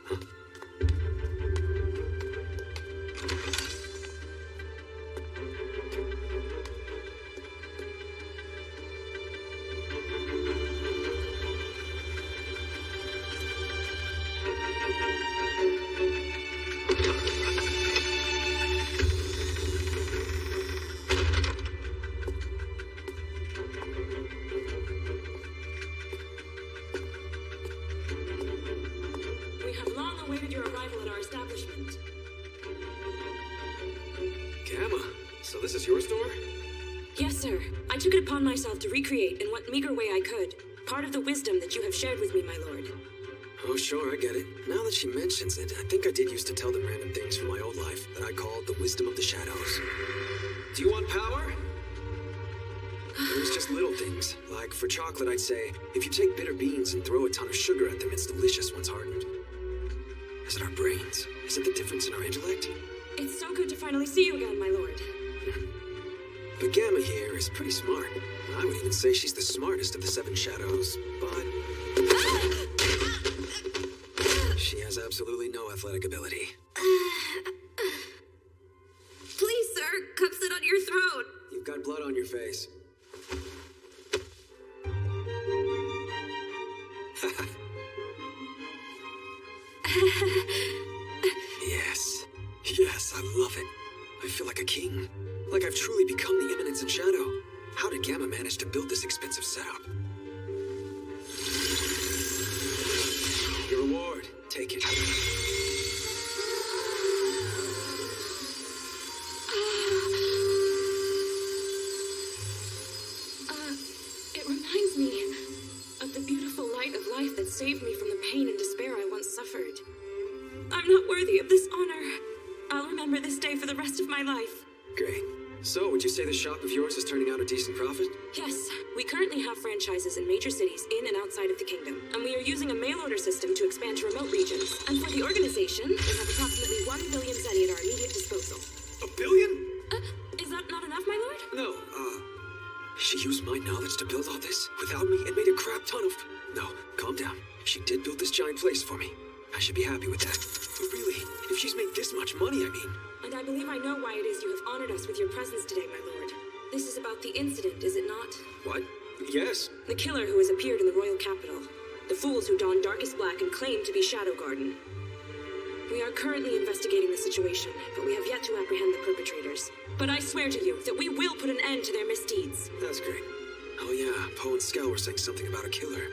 Huh? We have long awaited your arrival at our establishment. Gamma, so this is your store? Yes, sir. I took it upon myself to recreate in what meager way I could. Part of the wisdom that you have shared with me, my lord. Oh, sure, I get it. Now that she mentions it, I think I did used to tell them random things from my old life that I called the wisdom of the shadows. Do you want power? It was just little things. Like, for chocolate, I'd say, if you take bitter beans and throw a ton of sugar at them, it's delicious once hardened. Is it our brains? Is it the difference in our intellect? It's so good to finally see you again, my lord. But Gamma here is pretty smart. I would even say she's the smartest of the seven shadows, but she has absolutely no athletic ability. Please, sir, come sit on your throne. You've got blood on your face. Yes. Yes, I love it. I feel like a king. Like I've truly become the Eminence in Shadow. How did Gamma manage to build this expensive setup? Your reward. Take it. It reminds me of the beautiful light of life that saved me from the pain and despair I once suffered. I'm not worthy of this honor. I'll remember this day for the rest of my life. Great. So, would you say this shop of yours is turning out a decent profit? Yes, we currently have franchises in major cities in and outside of the kingdom, and we are using a mail-order system to expand to remote regions. And for the organization, we have approximately 1 billion zeni at our immediate disposal. A billion? Is that not enough, my lord? No, she used my knowledge to build all this without me and made a crap ton of... No, calm down. She did build this giant place for me. I should be happy with that. But really, if she's made this much money, I mean... And I believe I know why it is you have honored us with your presence today, my lord. This is about the incident, is it not? What? Yes. The killer who has appeared in the royal capital. The fools who don darkest black and claim to be Shadow Garden. We are currently investigating the situation, but we have yet to apprehend the perpetrators. But I swear to you that we will put an end to their misdeeds. That's great. Oh yeah, Poe and Skel were saying something about a killer.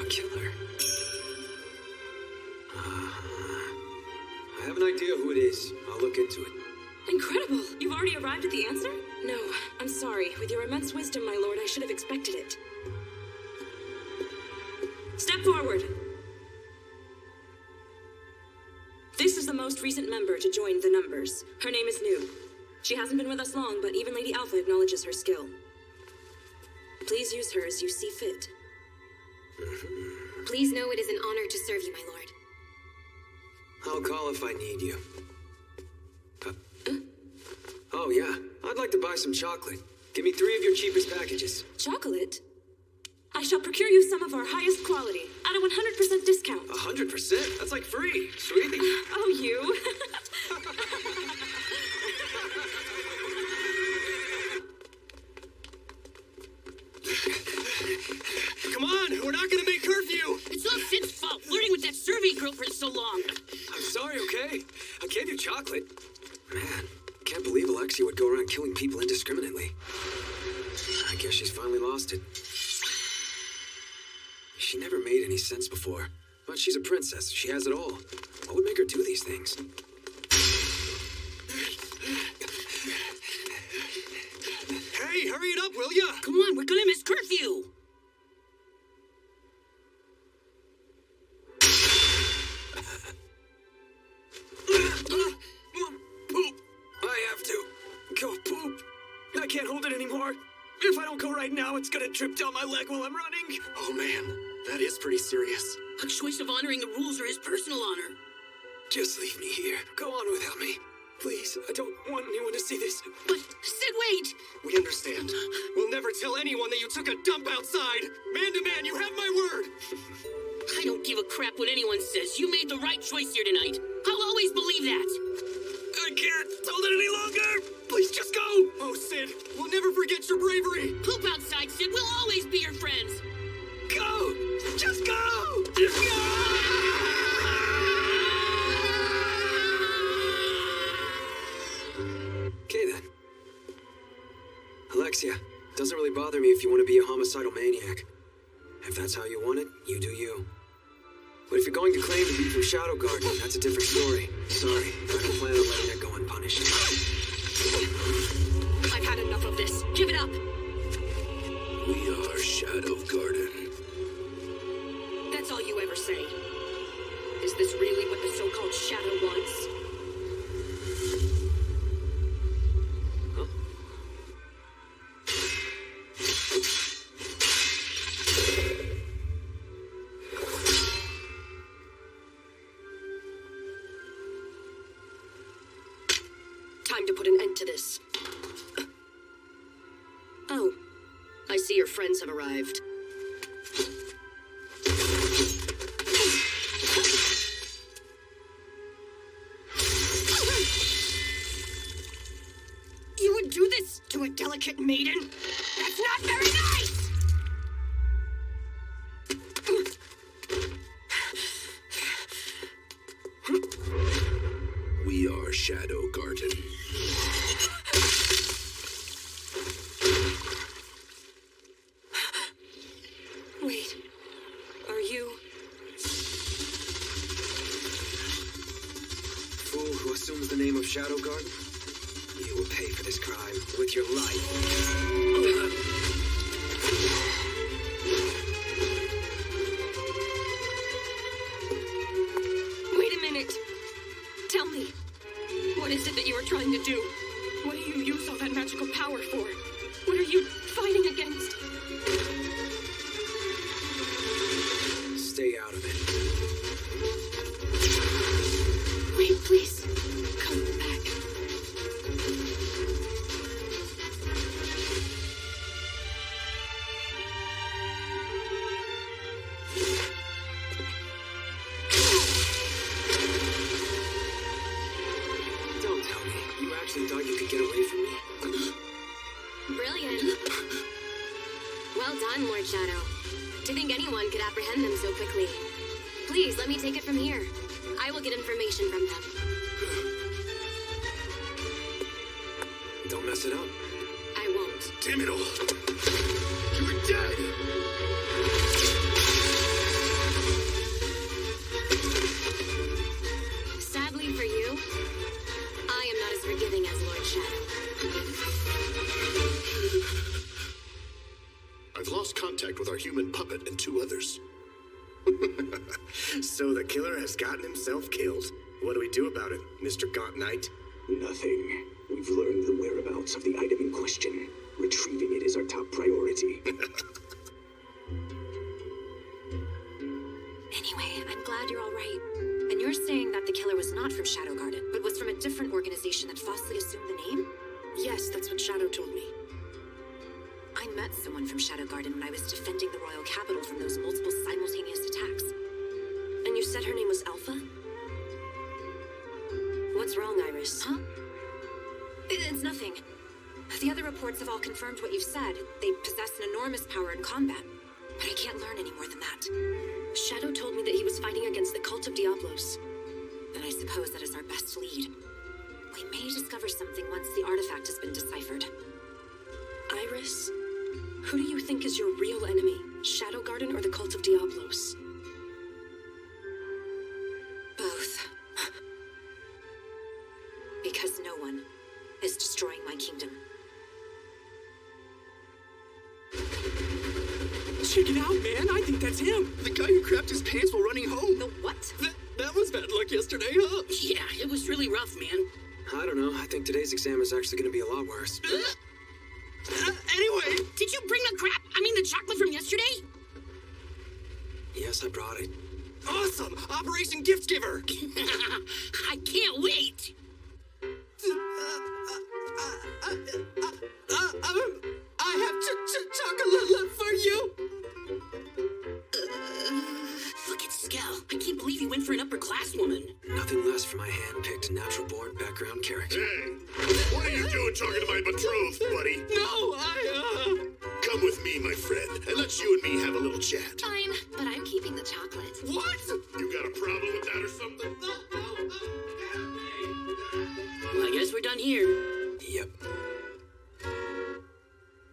A killer? I have an idea who it is. I'll look into it. Incredible! You've already arrived at the answer? No, I'm sorry. With your immense wisdom, my lord, I should have expected it. Step forward. This is the most recent member to join the Numbers. Her name is New. She hasn't been with us long, but even Lady Alpha acknowledges her skill. Please use her as you see fit. Please know it is an honor to serve you, my lord. I'll call if I need you. Oh, yeah. I'd like to buy some chocolate. Give me 3 of your cheapest packages. Chocolate? I shall procure you some of our highest quality at a 100% discount. 100%? That's like free. Sweet. Oh, you. Come on, we're not gonna make curfew! It's not Sid's fault, flirting with that survey girl for so long. I'm sorry, okay? I gave you chocolate. Man, can't believe Alexia would go around killing people indiscriminately. I guess she's finally lost it. She never made any sense before. But she's a princess. She has it all. What would make her do these things? Hey, hurry it up, will ya? Come on, we're gonna miss curfew. Poop. I have to. Go poop. I can't hold it anymore. If I don't go right now, it's gonna trip down my leg while I'm running. Oh man, that is pretty serious. A choice of honoring the rules or his personal honor. Just leave me here. Go on without me. Please, I don't want anyone to see this. But, Sid, wait! We understand. We'll never tell anyone that you took a dump outside. Man to man, you have my word. I don't give a crap what anyone says. You made the right choice here tonight. I'll always believe that. I can't hold it any longer. Please just go. Oh, Sid, we'll never forget your bravery. Poop outside, Sid. We'll always be your friends. Go! Just go! Just go! Okay then. Alexia, doesn't really bother me if you want to be a homicidal maniac. If that's how you want it, you do you. But if you're going to claim to be from Shadow Garden, that's a different story. Sorry, I don't plan on letting that go unpunished. I've had enough of this. Give it up. We are Shadow Garden. That's all you ever say. Is this really what the so-called Shadow wants? Time to put an end to this. Oh, I see your friends have arrived. You would do this to a delicate maiden? That's not very nice! We are Shadow Garden. Wait, are you... Fool who assumes the name of Shadow Garden? You will pay for this crime with your life. Wait a minute. Tell me, what is it that you are trying to do? What do you use all that magical power for? What are you fighting against? Stay out of it. Wait, please. Come back. Don't tell me. You actually thought you could get away from me? Brilliant. Well done, Lord Shadow. To think anyone could apprehend them so quickly. Please, let me take it from here. I will get information from them. Don't mess it up. I won't. Damn it all. You're dead. Sadly for you, I am not as forgiving as Lord Shadow. I've lost contact with our human puppet and 2 others. So the killer has gotten himself killed. What do we do about it, Mr. Gaunt Knight? Nothing. We've learned the whereabouts of the item in question. Retrieving it is our top priority. Anyway, I'm glad you're all right. And you're saying that the killer was not from Shadow Garden, but was from a different organization that falsely assumed the name? Yes, that's what Shadow told me. I met someone from Shadow Garden when I was defending the royal capital from those multiple simultaneous attacks. And you said her name was Alpha? What's wrong, Iris? Huh? It's nothing. The other reports have all confirmed what you've said. They possess an enormous power in combat. But I can't learn any more than that. Shadow told me that he was fighting against the cult of Diablos. Then I suppose that is our best lead. We may discover something once the artifact has been deciphered. Iris, who do you think is your real enemy? Shadow Garden or the cult of Diablos? Both. Because no one is destroying my kingdom. Check it out, man. I think that's him. The guy who crapped his pants while running home. The what? That was bad luck yesterday, huh? Yeah, it was really rough, man. I don't know. I think today's exam is actually going to be a lot worse. Anyway, bring the crap? I mean, the chocolate from yesterday? Yes, I brought it. Awesome! Operation Gift Giver! I can't wait! I have chocolate left for you! Look at Skell. I can't believe he went for an upperclasswoman. Nothing less for my hand-picked, natural-born background character. Hey, what are you doing talking to my betrothed, buddy? No, Come with me, my friend, and let's you and me have a little chat. Fine, but I'm keeping the chocolate. What? You got a problem with that or something? Well, I guess we're done here. Yep.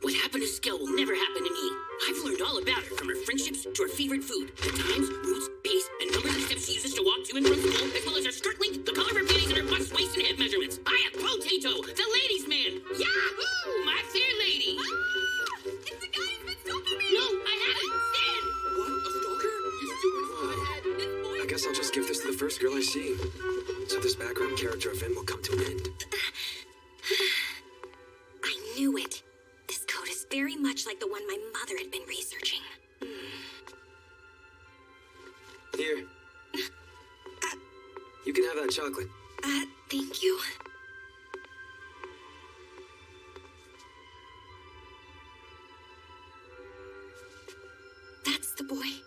What happened to Skell will never happen to me. I've learned all about her, from her friendships to her favorite food, the times, routes, pace, and numbers of steps she uses to walk to and from school, as well as her skirt length, the color of her panties, and her bust, waist, and hip measurements. I am Potato, the ladies' man. Yahoo! My fair lady. It's the guy who's been stalking me! No, I haven't. Stand! What? A stalker? You stupid hothead. I guess I'll just give this to the first girl I see. So this background character event will come to an end. I knew it. This code is very much like the one my mother had been researching. Here. You can have that chocolate. Thank you. That's the boy.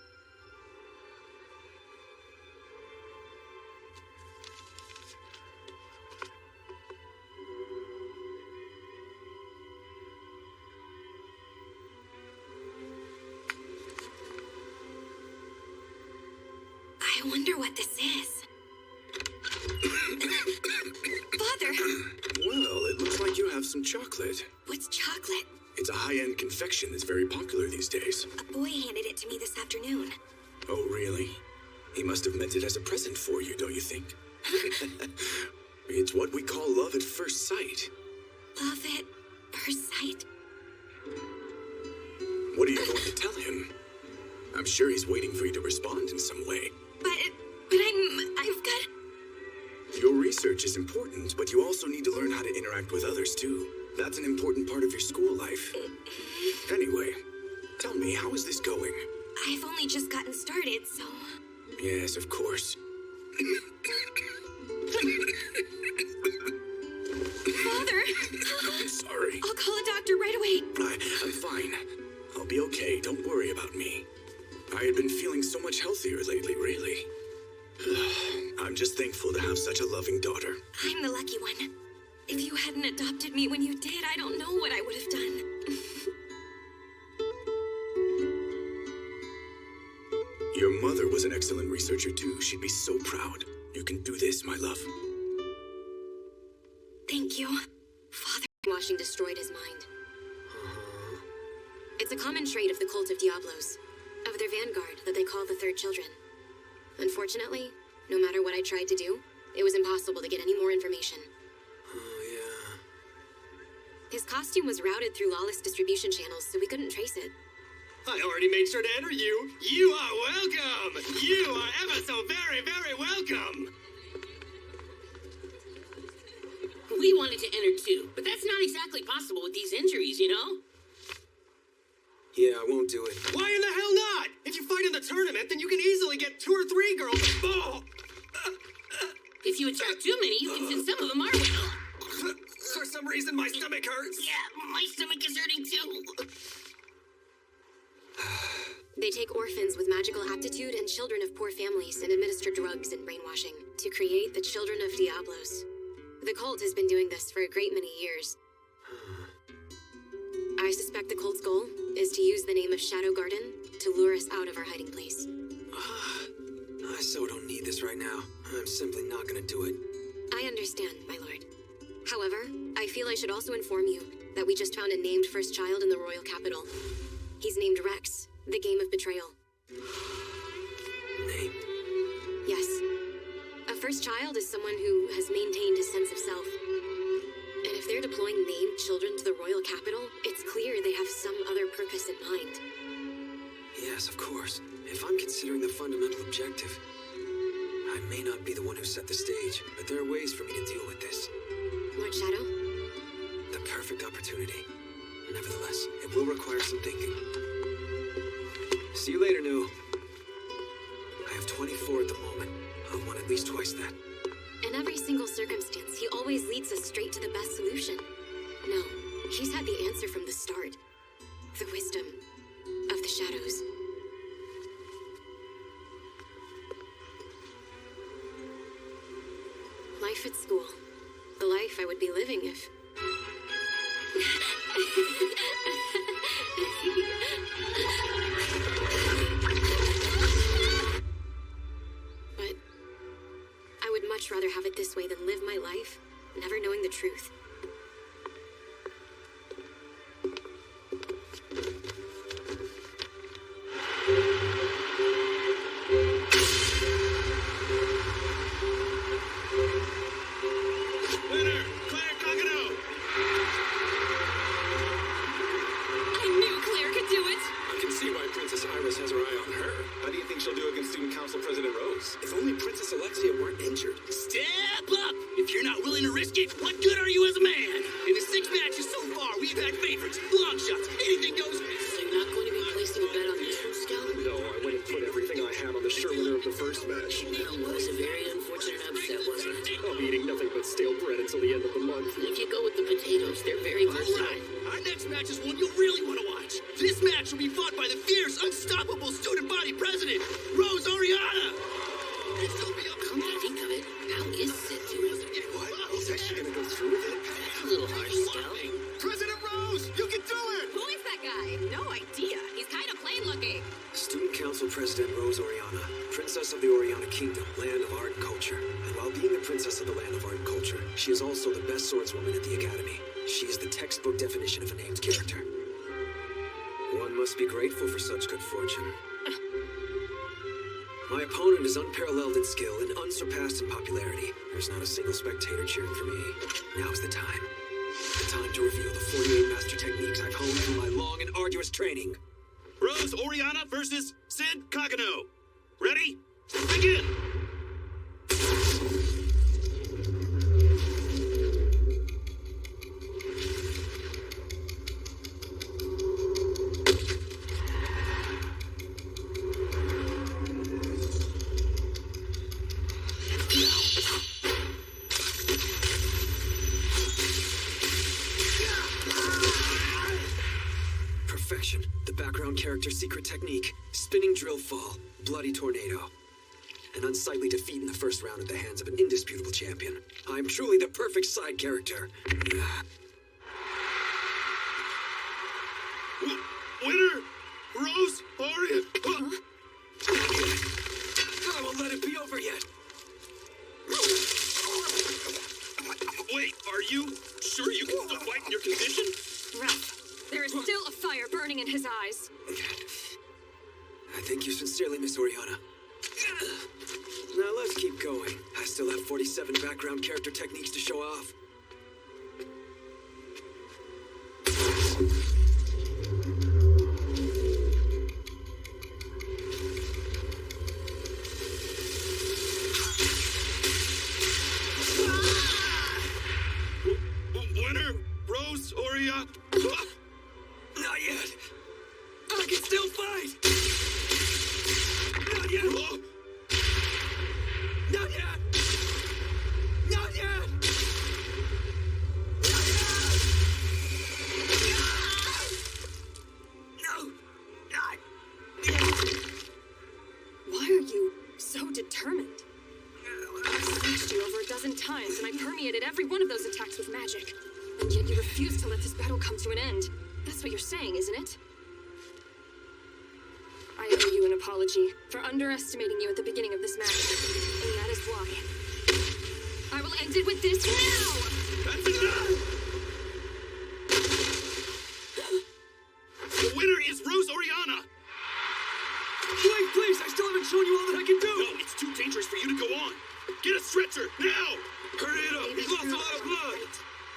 I wonder what this is. Father! Well, it looks like you have some chocolate. What's chocolate? It's a high-end confection that's very popular these days. A boy handed it to me this afternoon. Oh, really? He must have meant it as a present for you, don't you think? It's what we call love at first sight. Love at first sight? What are you going to tell him? I'm sure he's waiting for you to respond in some way. But I've got... Your research is important, but you also need to learn how to interact with others, too. That's an important part of your school life. Anyway, tell me, how is this going? I've only just gotten started, so... Yes, of course. Father! I'm sorry. I'll call a doctor right away. I'm fine. I'll be okay. Don't worry about me. I had been feeling so much healthier lately, really. I'm just thankful to have such a loving daughter. I'm the lucky one. If you hadn't adopted me when you did, I don't know what I would have done. Your mother was an excellent researcher, too. She'd be so proud. You can do this, my love. Thank you, Father. Washing destroyed his mind. It's a common trait of the cult of Diablos, of their vanguard that they call the Third Children. Unfortunately, no matter what I tried to do, it was impossible to get any more information. Oh, yeah. His costume was routed through lawless distribution channels, so we couldn't trace it. I already made sure to enter you. You are welcome. You are ever so very, very welcome. We wanted to enter too, but that's not exactly possible with these injuries, you know? Yeah, I won't do it. Why in the hell not? If you fight in the tournament, then you can easily get 2 or 3 girls. Oh. If you attack too many, you can send some of them our way. For some reason, my stomach hurts. Yeah, my stomach is hurting too. They take orphans with magical aptitude and children of poor families and administer drugs and brainwashing to create the Children of Diablos. The cult has been doing this for a great many years. I suspect the cult's goal is to use the name of Shadow Garden to lure us out of our hiding place. I so don't need this right now. I'm simply not gonna do it. I understand, my lord. However, I feel I should also inform you that we just found a named first child in the royal capital. He's named Rex, the game of betrayal. Named? Yes. A first child is someone who has maintained his sense of self. And if they're deploying named children to the royal capital, it's clear they have some other purpose in mind. Yes, of course. If I'm considering the fundamental objective, I may not be the one who set the stage, but there are ways for me to deal with this. Lord Shadow? The perfect opportunity. nevertheless, it will require some thinking. See you later, New. I have 24 at the moment. I want at least twice that. In every single circumstance, he always leads us straight to the best solution. No, he's had the answer from the start. The wisdom of the shadows. Life at school. The life I would be living if... But I would much rather have it this way than live my life, never knowing the truth. Winner, Claire Cockano! I knew Claire could do it! I can see why Princess Iris has her eye on her. How do you think she'll do against Student Council President Rose? If only Princess Alexia weren't injured. Step up! If you're not willing to risk it, what good are you as a man? In the 6 matches so far, we've had favorites, long shots, anything goes. So you're not going to be placing a bet on this one, Scout? No, I went and put everything I had on the sure winner of the first match. That was a very unfortunate upset, wasn't it? I'll be eating nothing but stale bread until the end of the month. If you go with the potatoes, they're very versatile. Our next match is one you'll really want to watch. This match will be fought by the fierce, unstoppable student body president, Rose Oriana. Come to think of it, how is Sid doing? What? Is actually gonna go through with it? That's a little harsh, Scout. President Rose, you can do it! Who is that guy? No idea. He's kind of plain looking. Student Council President Rose Oriana, Princess of the Oriana Kingdom, land of art and culture. And while being the Princess of the land of art and culture, she is also the best swordswoman at the Academy. She is the textbook definition of a named character. One must be grateful for such good fortune. My opponent is unparalleled in skill and unsurpassed in popularity. There's not a single spectator cheering for me. Now is the time. The time to reveal the 48 master techniques I've honed through my long and arduous training. Rose Oriana versus Sid Cockano. Ready? Begin! Perfection. The background character's secret technique. Spinning drill fall. Bloody tornado. An unsightly defeat in the first round at the hands of an indisputable champion. I'm truly the perfect side character. Winner, Rose Oriana. I won't let it be over yet. Wait, are you sure you can still fight in your condition? Raph, there is still a fire burning in his eyes. I thank you sincerely, Miss Oriana. Now let's keep going. I still have 47 background character techniques to show off. Winner, Rose Oriana. Not yet. I can still fight. Not yet. Not yet. Not yet. Not yet. No. Not yet. Why are you so determined? I've switched you over a dozen times, and I permeated every one of those attacks with magic. And yet you refuse to let this battle come to an end. That's what you're saying, isn't it? I owe you an apology for underestimating you at the beginning of this match. And that is why. I will end it with this now! That's enough! The winner is Rose Oriana! Wait, please! I still haven't shown you all that I can do! No, it's too dangerous for you to go on! Get a stretcher, now! Hurry it up! He's lost a lot of blood!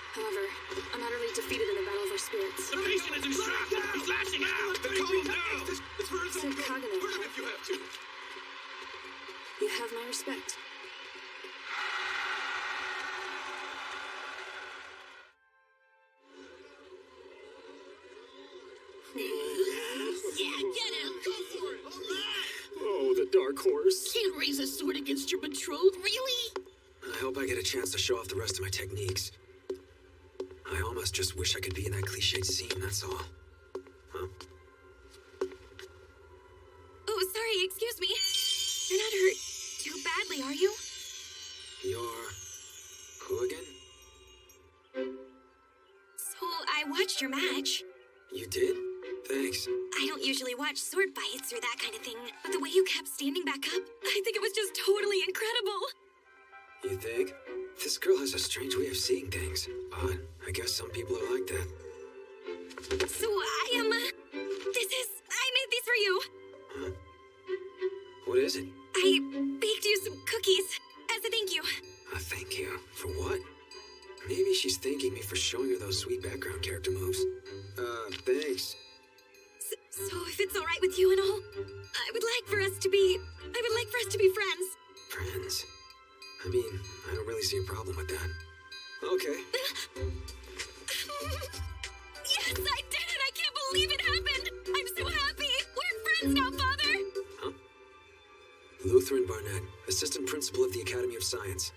However, I'm utterly defeated in the battle of our spirits. The patient is in shock! He's lashing out! Calm down! It's for his own Sid good. Cockano, Hurt him if you have to. you have my respect. Yeah, get him! Go for it! All right! Oh, the dark horse. Can't raise a sword against your betrothed, really? I hope I get a chance to show off the rest of my techniques. I almost just wish I could be in that cliched scene, that's all. Huh? Oh, sorry, excuse me. You're not hurt too badly, are you? You're... who again? So, I watched your match. You did? Thanks. I don't usually watch sword fights or that kind of thing, but the way you kept standing back up, I think it was just totally incredible. You think? This girl has a strange way of seeing things, but I guess some people are like that. So I made these for you. Huh? What is it? I baked you some cookies as a thank you. A thank you? For what? Maybe she's thanking me for showing her those sweet background character moves. Thanks. So if it's all right with you and all, I would like for us to be friends. Friends? I mean, I don't really see a problem with that. Okay. Yes, I did it! I can't believe it happened! I'm so happy! We're friends now, Father! Huh? Lutheran Barnett, Assistant Principal of the Academy of Science.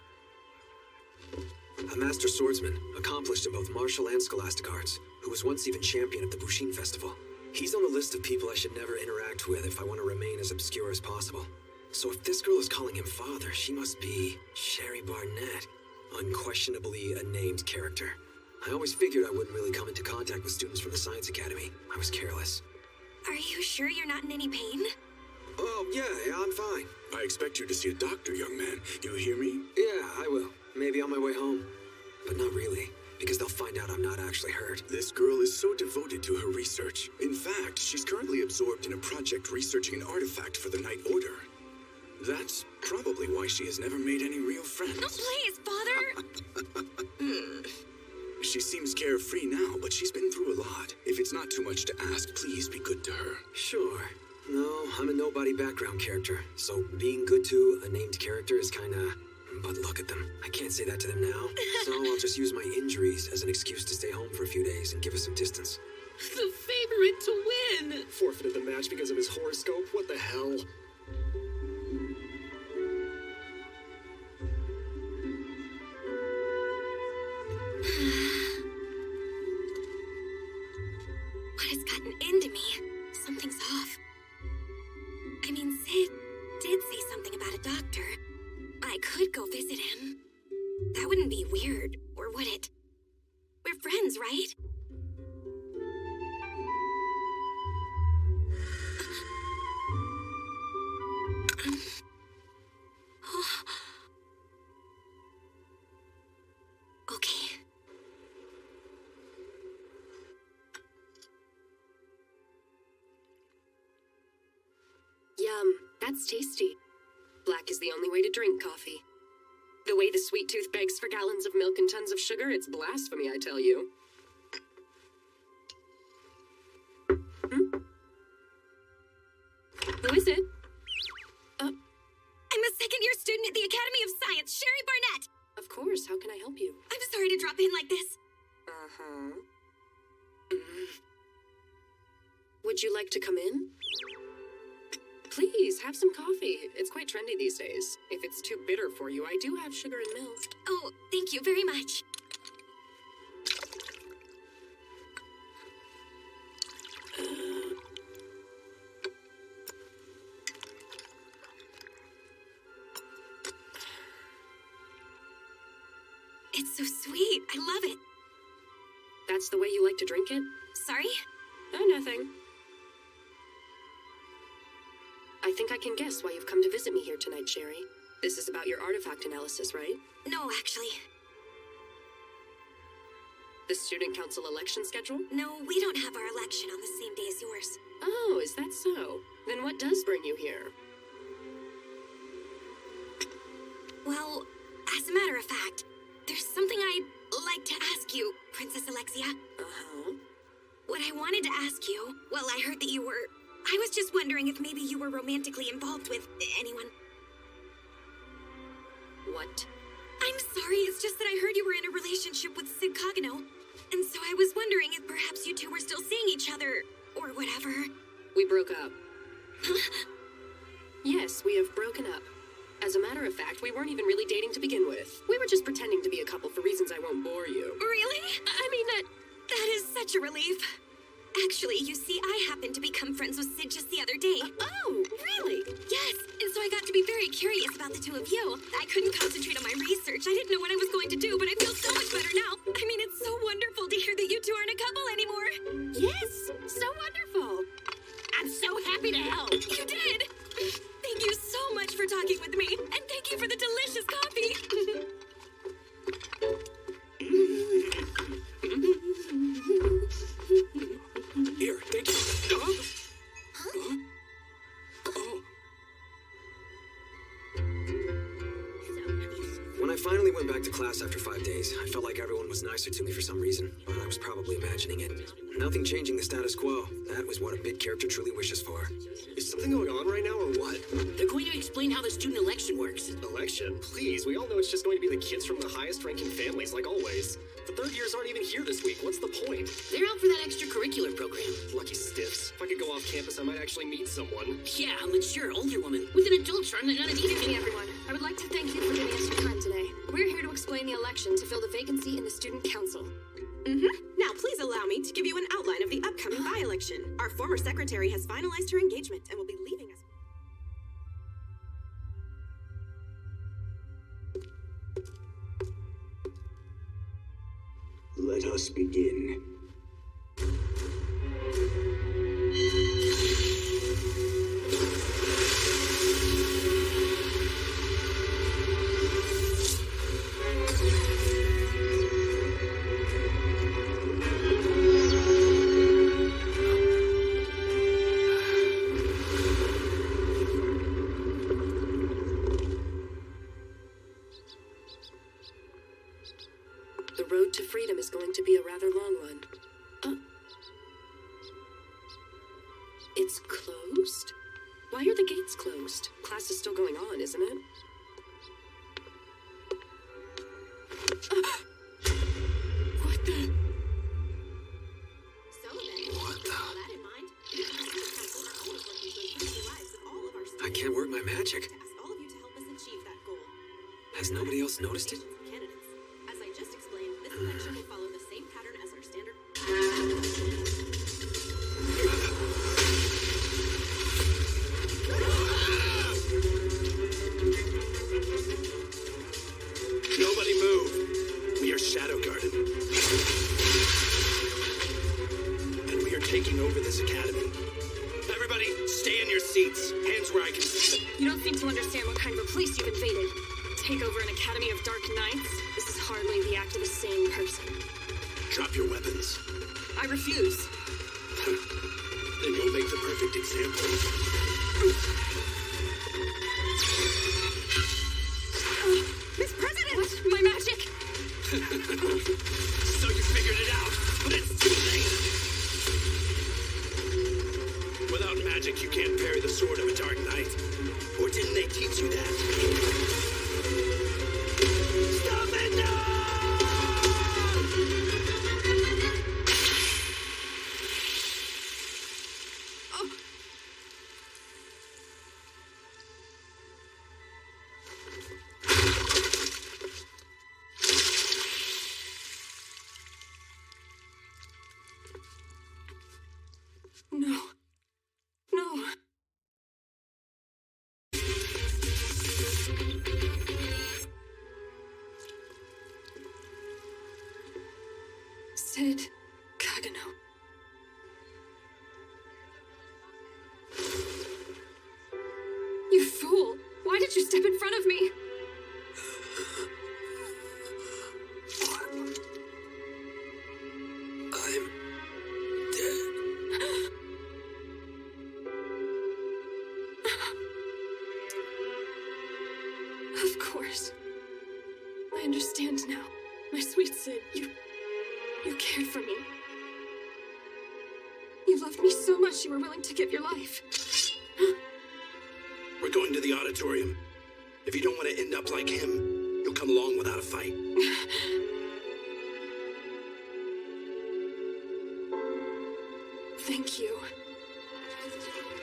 A master swordsman, accomplished in both martial and scholastic arts, who was once even champion at the Bushin Festival. He's on the list of people I should never interact with if I want to remain as obscure as possible. So if this girl is calling him father, she must be Sherry Barnett. Unquestionably a named character. I always figured I wouldn't really come into contact with students from the Science Academy. I was careless. Are you sure you're not in any pain? Oh, yeah, I'm fine. I expect you to see a doctor, young man. You hear me? Yeah, I will. Maybe on my way home. But not really, because they'll find out I'm not actually hurt. This girl is so devoted to her research. In fact, she's currently absorbed in a project researching an artifact for the Night Order. That's probably why she has never made any real friends. No, please, Father! She seems carefree now, but she's been through a lot. If it's not too much to ask, please be good to her. Sure. No, I'm a nobody background character, so being good to a named character is kinda... But look at them. I can't say that to them now. So I'll just use my injuries as an excuse to stay home for a few days and give us some distance. The favorite to win! Forfeited the match because of his horoscope? What the hell? What has gotten into me? Something's off. I mean, Sid did say something about a doctor. I could go visit him. That wouldn't be weird, or would it? We're friends, right? Okay. Yum, that's tasty. Black is the only way to drink coffee. The way the sweet tooth begs for gallons of milk and tons of sugar, it's blasphemy, I tell you. Who is it? I'm a second-year student at the Academy of Science, Sherry Barnett! Of course, how can I help you? I'm sorry to drop in like this. Uh-huh. Would you like to come in? Please, have some coffee. It's quite trendy these days. If it's too bitter for you, I do have sugar and milk. Oh, thank you very much. It's so sweet. I love it. That's the way you like to drink it? Sorry? Oh, nothing. I think I can guess why you've come to visit me here tonight, Sherry. This is about your artifact analysis, right? No, actually. The student council election schedule? No, we don't have our election on the same day as yours. Oh, is that so? Then what does bring you here? Well, as a matter of fact, there's something I'd like to ask you, Princess Alexia. Uh-huh. What I wanted to ask you, well, I heard that you were... I was just wondering if maybe you were romantically involved with anyone. What? I'm sorry, it's just that I heard you were in a relationship with Sid Kagano. And so I was wondering if perhaps you two were still seeing each other, or broke up. Yes, we have broken up. As a matter of fact, we weren't even really dating to begin with. We were just pretending to be a couple for reasons I won't bore you. Really? I mean, that is such a relief. Actually, you see, I happened to become friends with Sid just the other day. Oh, really? Yes, and so I got to be very curious about the two of you. I couldn't concentrate on my research. I didn't know what I was going to do, but I feel so much better now. I mean, it's so wonderful to hear that you two aren't a couple anymore. Yes, so wonderful. I'm so happy to help. You did. Thank you so much for talking with me, and thank you for the delicious coffee. Here, thank you. Huh? Oh. When I finally went back to class after 5 days, I felt like everyone was nicer to me for some reason, but I was probably imagining it. Nothing changing the status quo. That was what a big character truly wishes for. Is something going on right now, or what? They're going to explain how the student election works. Election? Please, we all know it's just going to be the kids from the highest-ranking families, like always. The third years aren't even here this week. What's the point? They're out for that extracurricular program. Lucky stiffs. If I could go off campus, I might actually meet someone. Yeah, a mature, older woman with an adult charm that none of these Hey everyone, I would like to thank you for giving us your time today. We're here to explain the election to fill the vacancy in the student council. Now, please allow me to give you an outline of the upcoming by-election. Our former secretary has finalized her engagement and will be leaving us. Let us begin. The road to freedom is going to be a rather long one. It's closed? Why are the gates closed? Class is still going on, isn't it? What the? So then, with all that in mind, we at the student council are always working to improve the lives of all of our students. I can't work my magic. To ask all of you to help us achieve that goal. Has nobody else noticed it? Candidates. As I just explained, this election will follow the same pattern as our standard. Nobody move. We are Shadow Garden. And we are taking over this academy. Everybody, stay in your seats. Hands where I can see them. You don't seem to understand what kind of a place you've invaded. Take over an academy of dark knights? This is hardly the act of a sane person. Drop your weapons. I refuse. Then you'll make the perfect example. Miss President! What? My magic? So you figured it out, but it's too late. Without magic, you can't parry the sword of a dark knight. Or didn't they teach you that? Stop it now! No. No. Sid Kagano. You fool! Why did you step in front of me? I'm dead. Of course. I understand now. My sweet Sid, you cared for me. You loved me so much you were willing to give your life. We're going to the auditorium. If you don't want to end up like him, you'll come along without a fight. Thank you.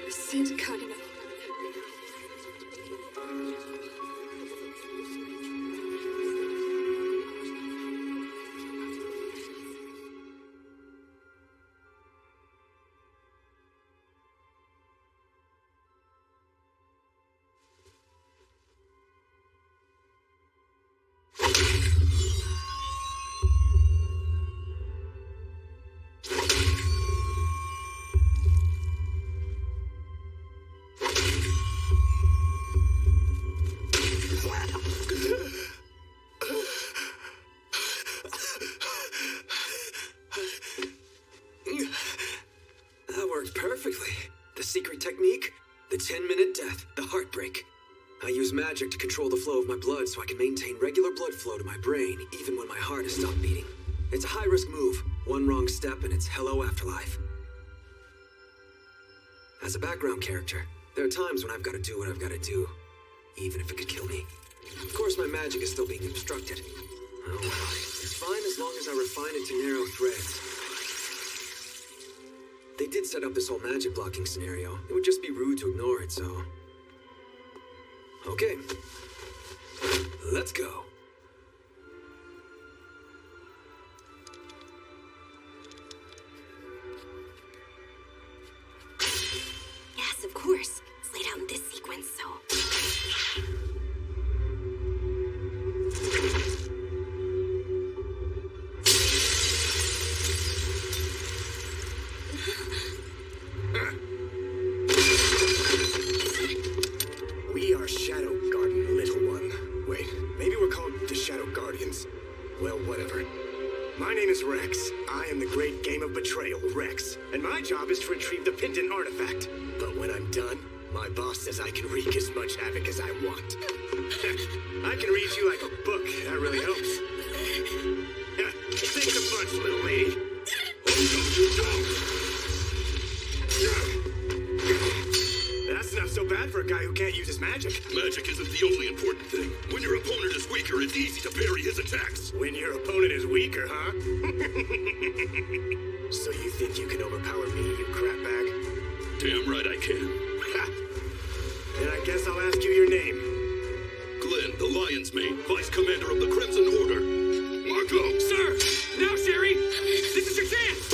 Sid Kagano. Perfectly. The secret technique? The 10-minute death, the heartbreak. I use magic to control the flow of my blood so I can maintain regular blood flow to my brain even when my heart has stopped beating. It's a high-risk move. One wrong step and it's hello afterlife. As a background character, there are times when I've got to do what I've got to do, even if it could kill me. Of course, my magic is still being obstructed. Oh well, it's fine as long as I refine it to narrow threads. They did set up this whole magic blocking scenario. It would just be rude to ignore it, so... Okay. Let's go. Yes, of course. Let's lay down this sequence, so... We are Shadow Garden, little one. Wait, maybe we're called the Shadow Guardians. Well, whatever. My name is Rex. I am the great game of betrayal, Rex. And my job is to retrieve the Pendant artifact. But when I'm done, my boss says I can wreak as much havoc as I want. I can read you like a book. That really helps. Thanks a bunch, little lady. That's not so bad for a guy who can't use his magic. Magic isn't the only important thing. When your opponent is weaker, it's easy to parry his attacks. When your opponent is weaker, huh? So you think you can overpower me, you crapbag? Damn right I can. Then I guess I'll ask you your name. Glenn, the Lion's Mane, Vice Commander of the Crimson Order. Marco! Sir! Now, Sherry! This is your chance!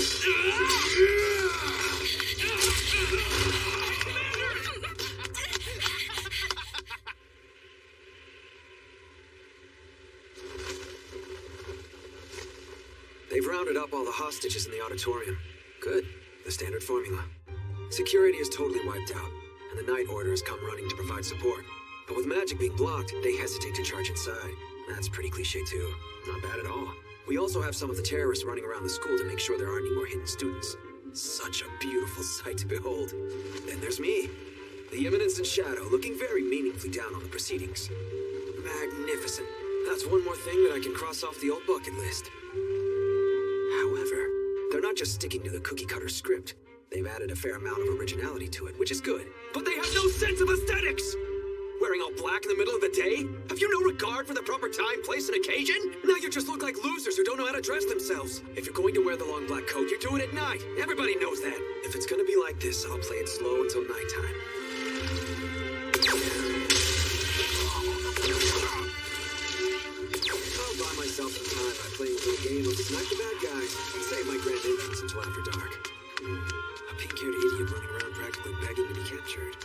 They've rounded up all the hostages in the auditorium. Good. The standard formula. Security is totally wiped out, and the Night Order has come running to provide support. But with magic being blocked, they hesitate to charge inside. That's pretty cliche too. Not bad at all. We also have some of the terrorists running around the school to make sure there aren't any more hidden students. Such a beautiful sight to behold. Then there's me, the Eminence in Shadow, looking very meaningfully down on the proceedings. Magnificent. That's one more thing that I can cross off the old bucket list. However, they're not just sticking to the cookie-cutter script. They've added a fair amount of originality to it, which is good. But they have no sense of aesthetics! Wearing all black in the middle of the day? Have you no regard for the proper time, place, and occasion? Now you just look like losers who don't know how to dress themselves. If you're going to wear the long black coat, you do it at night. Everybody knows that. If it's gonna be like this, I'll play it slow until nighttime. I'll buy myself some time by playing a little game of Snipe the Bad Guys and save my grand entrance until after dark. A pink-haired idiot running around practically begging to be captured.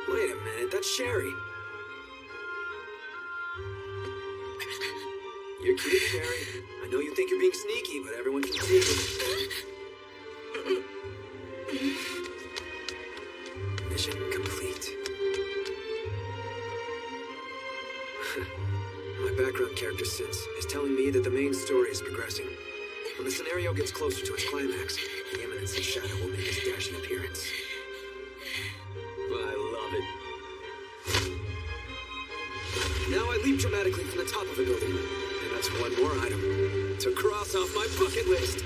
Wait a minute, that's Sherry. You're cute, Sherry. I know you think you're being sneaky, but everyone can see it. Mission complete. My background character, Sins, is telling me that the main story is progressing. When the scenario gets closer to its climax, the Eminence in Shadow will make its dashing appearance. I love it. Now I leap dramatically from the top of a building, and that's one more item to cross off my bucket list.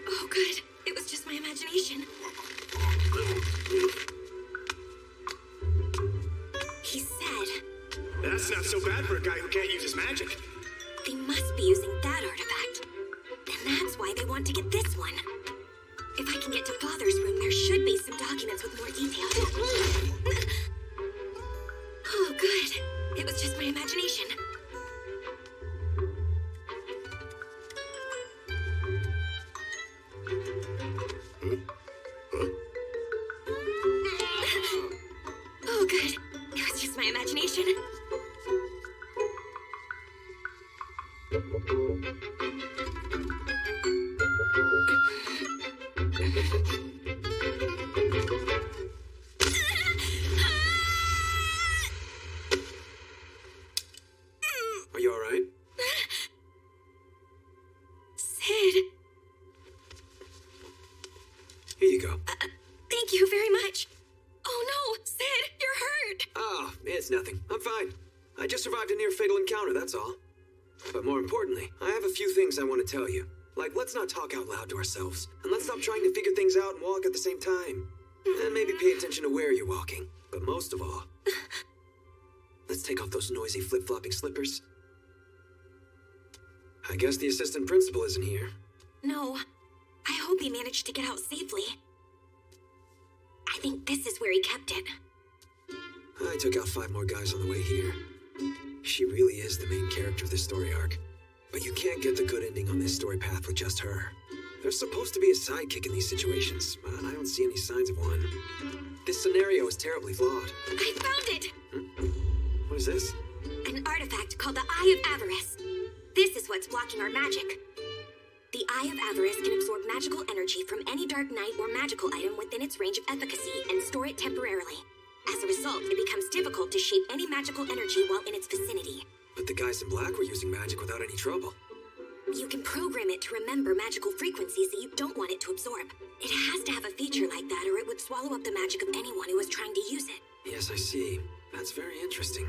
Oh, good. It was just my imagination. He said That's not so bad for a guy who can't use his magic. They must be using that artifact. And that's why they want to get this one. If I can get to Father's room, there should be some documents with more details. Oh, good. It was just my imagination. Oh, good. It was just my imagination. Are you alright? Sid, Here you go. thank you very much. Oh no, Sid, you're hurt. Oh, it's nothing. I'm fine. I just survived a near-fatal encounter, that's all. But more importantly, I have a few things I want to tell you. Like, let's not talk out loud to ourselves. And let's stop trying to figure things out and walk at the same time. And maybe pay attention to where you're walking. But most of all, let's take off those noisy flip-flopping slippers. I guess the assistant principal isn't here. No, I hope he managed to get out safely. I think this is where he kept it. I took out 5 more guys on the way here. She really is the main character of this story arc. But you can't get the good ending on this story path with just her. There's supposed to be a sidekick in these situations, but I don't see any signs of one. This scenario is terribly flawed. I found it! What is this? An artifact called the Eye of Avarice. This is what's blocking our magic. The Eye of Avarice can absorb magical energy from any Dark Knight or magical item within its range of efficacy and store it temporarily. As a result, it becomes difficult to shape any magical energy while in its vicinity. But the guys in black were using magic without any trouble. You can program it to remember magical frequencies that you don't want it to absorb. It has to have a feature like that, or it would swallow up the magic of anyone who was trying to use it. Yes, I see. That's very interesting.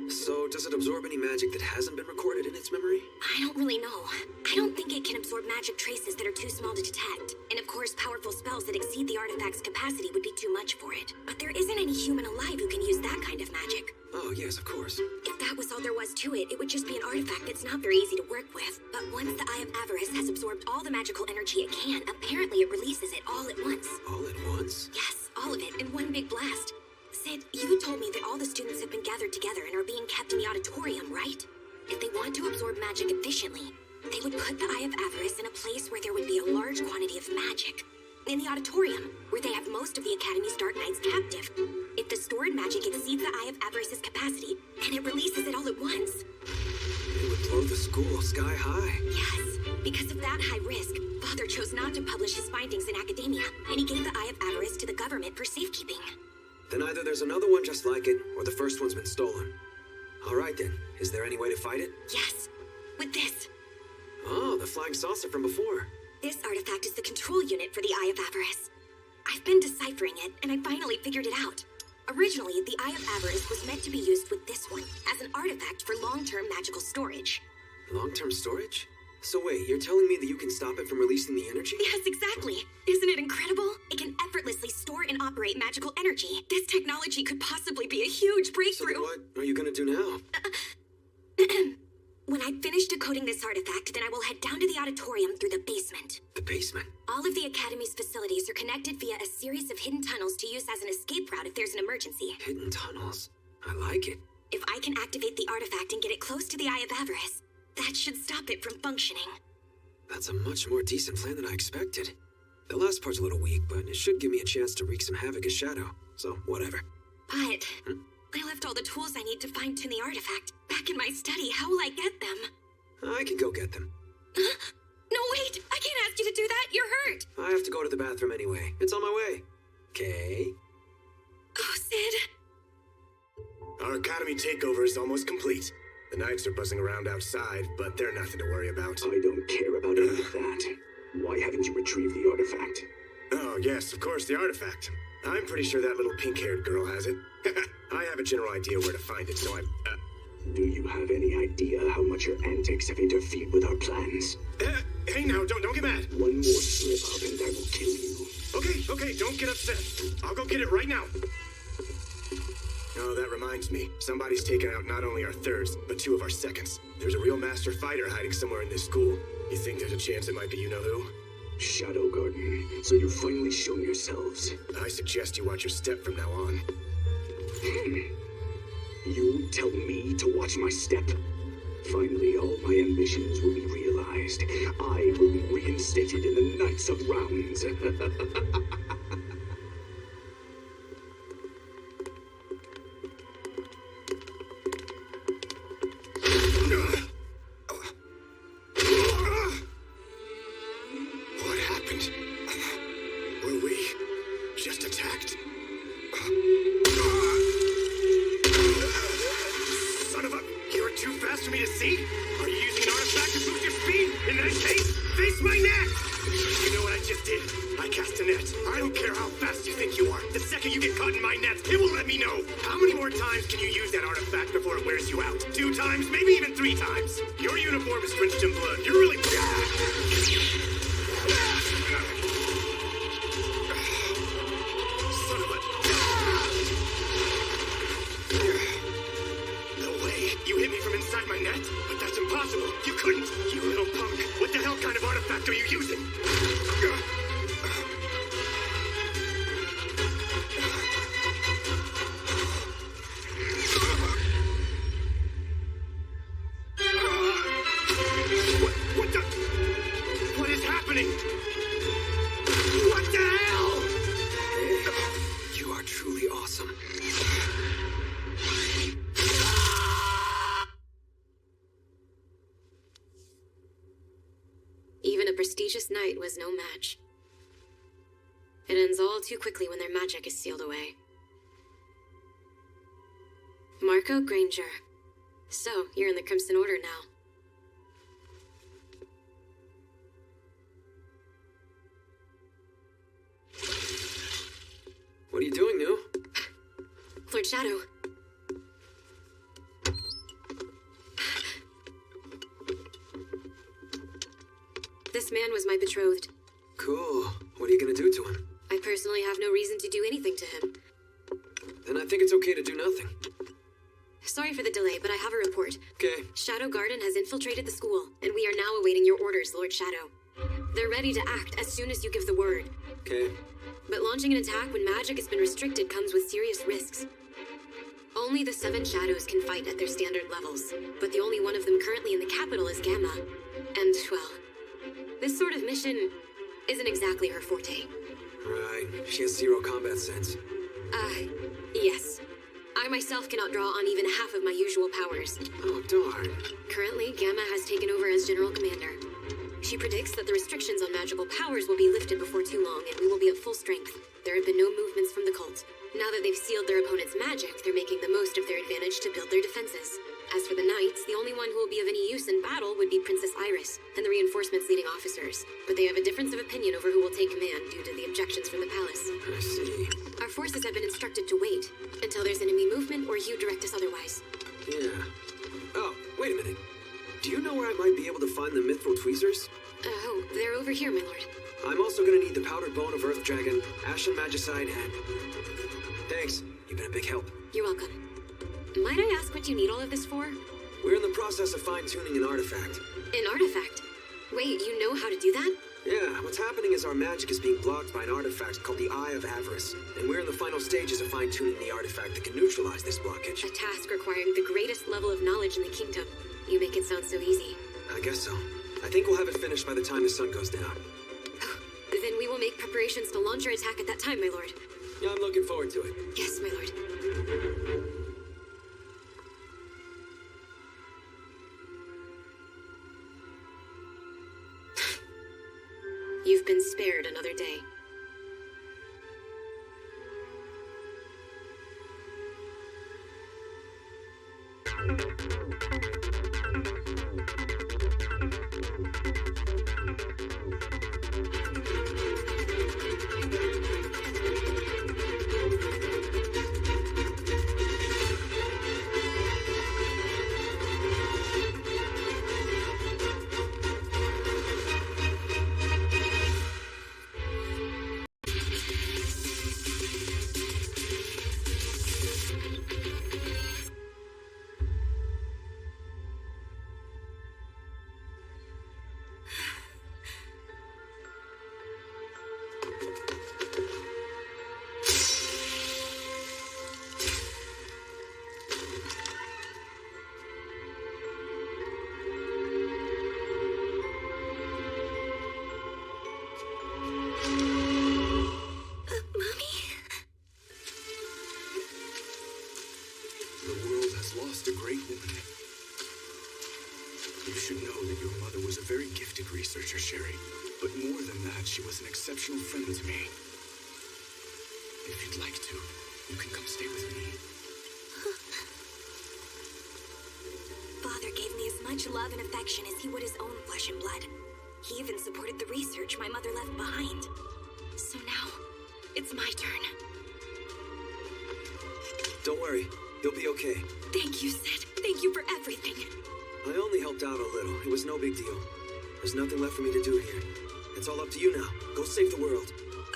So, does it absorb any magic that hasn't been recorded in its memory? I don't really know. I don't think it can absorb magic traces that are too small to detect. And of course, powerful spells that exceed the artifact's capacity would be too much for it. But there isn't any human alive who can use that kind of magic. Oh, yes, of course. If that was all there was to it, it would just be an artifact that's not very easy to work with. But once the Eye of Avarice has absorbed all the magical energy it can, apparently it releases it all at once. All at once? Yes, all of it in one big blast. Sid, you told me that all the students have been gathered together and are being kept in the auditorium, right? If they want to absorb magic efficiently, they would put the Eye of Avarice in a place where there would be a large quantity of magic. In the auditorium, where they have most of the Academy's Dark Knights captive. If the stored magic exceeds the Eye of Avarice's capacity, and it releases it all at once. It would blow the school sky high. Yes, because of that high risk, Father chose not to publish his findings in academia, and he gave the Eye of Avarice to the government for safekeeping. Then either there's another one just like it, or the first one's been stolen. All right then, is there any way to fight it? Yes, with this. Oh, the flying saucer from before. This artifact is the control unit for the Eye of Avarice. I've been deciphering it, and I finally figured it out. Originally, the Eye of Avarice was meant to be used with this one, as an artifact for long-term magical storage. Long-term storage? So wait, you're telling me that you can stop it from releasing the energy? Yes, exactly. Isn't it incredible? It can effortlessly store and operate magical energy. This technology could possibly be a huge breakthrough. So what are you gonna do now? When I finish decoding this artifact, then I will head down to the auditorium through the basement. The basement? All of the Academy's facilities are connected via a series of hidden tunnels to use as an escape route if there's an emergency. Hidden tunnels? I like it. If I can activate the artifact and get it close to the Eye of Avarice, that should stop it from functioning. That's a much more decent plan than I expected. The last part's a little weak, but it should give me a chance to wreak some havoc as Shadow. So, whatever. But I left all the tools I need to fine-tune the artifact back in my study. How will I get them? I can go get them. No, wait! I can't ask you to do that! You're hurt! I have to go to the bathroom anyway. It's on my way. Okay. Oh, Sid. Our Academy takeover is almost complete. The Knights are buzzing around outside, but they're nothing to worry about. I don't care about any of that. Why haven't you retrieved the artifact? Oh, yes, of course, the artifact. I'm pretty sure that little pink-haired girl has it. I have a general idea where to find it, so Do you have any idea how much your antics have interfered with our plans? Hey now, don't get mad. One more slip-up and I will kill you. Okay, don't get upset. I'll go get it right now. Oh, that reminds me. Somebody's taken out not only our thirds, but 2 of our seconds. There's a real master fighter hiding somewhere in this school. You think there's a chance it might be you-know-who? Shadow Garden, so you've finally shown yourselves. I suggest you watch your step from now on. You tell me to watch my step? Finally, all my ambitions will be realized. I will be reinstated in the Knights of Rounds. What happened? Were we just attacked? Son of a... You're too fast for me to see? Are you using an artifact to boost your speed? In that case, face my net! You know what I just did? I cast a net. I don't care how fast you think you are. The second you get caught in my net, it will let me know. How many more times can you use that artifact before it wears you out? 2 times? Maybe even 3 times. Your uniform is drenched in blood. You're really... Son of a... No way. You hit me from inside my net? But that's impossible. You couldn't. You little punk. What the hell kind of artifact are you using? What the... What is happening? What the hell? You are truly awesome. Even a prestigious knight was no match. It ends all too quickly when their magic is sealed away. Marco Granger. So, you're in the Crimson Order now. What are you doing, New? Lord Shadow. This man was my betrothed. Cool. What are you gonna do to him? I personally have no reason to do anything to him. Then I think it's okay to do nothing. Sorry for the delay, but I have a report. Okay. Shadow Garden has infiltrated the school, and we are now awaiting your orders, Lord Shadow. They're ready to act as soon as you give the word. Okay. But launching an attack when magic has been restricted comes with serious risks. Only the 7 Shadows can fight at their standard levels, but the only one of them currently in the capital is Gamma. And, well, this sort of mission isn't exactly her forte. Right. She has 0 combat sense. Yes. I myself cannot draw on even half of my usual powers. Oh, darn. Currently, Gamma has taken over as General Commander. She predicts that the restrictions on magical powers will be lifted before too long, and we will be at full strength. There have been no movements from the cult. Now that they've sealed their opponent's magic, they're making the most of their advantage to build their defenses. As for the knights, the only one who will be of any use in battle would be Princess Iris, and the reinforcement's leading officers. But they have a difference of opinion over who will take command due to the objections from the palace. I see. Our forces have been instructed to wait until there's enemy movement or you direct us otherwise. Yeah. Oh, wait a minute. Do you know where I might be able to find the Mythril Tweezers? Oh, they're over here, my lord. I'm also gonna need the powdered bone of Earth Dragon, Ashen Magicide, and... Thanks. You've been a big help. You're welcome. Might I ask what you need all of this for? We're in the process of fine-tuning an artifact. An artifact? Wait, you know how to do that? Yeah, what's happening is our magic is being blocked by an artifact called the Eye of Avarice, and we're in the final stages of fine-tuning the artifact that can neutralize this blockage. A task requiring the greatest level of knowledge in the kingdom. You make it sound so easy. I guess so. I think we'll have it finished by the time the sun goes down. Then we will make preparations to launch our attack at that time, my lord. Yeah, I'm looking forward to it. Yes, my lord. You've been spared another day. The world has lost a great woman. You should know that your mother was a very gifted researcher, Sherry. But more than that, she was an exceptional friend to me. If you'd like to, you can come stay with me. Father gave me as much love and affection as he would his own flesh and blood. He even supported the research my mother left behind. So now, it's my turn. Don't worry, you'll be okay. Thank you, Sid. Thank you for everything. I only helped out a little. It was no big deal. There's nothing left for me to do here. It's all up to you now. Go save the world.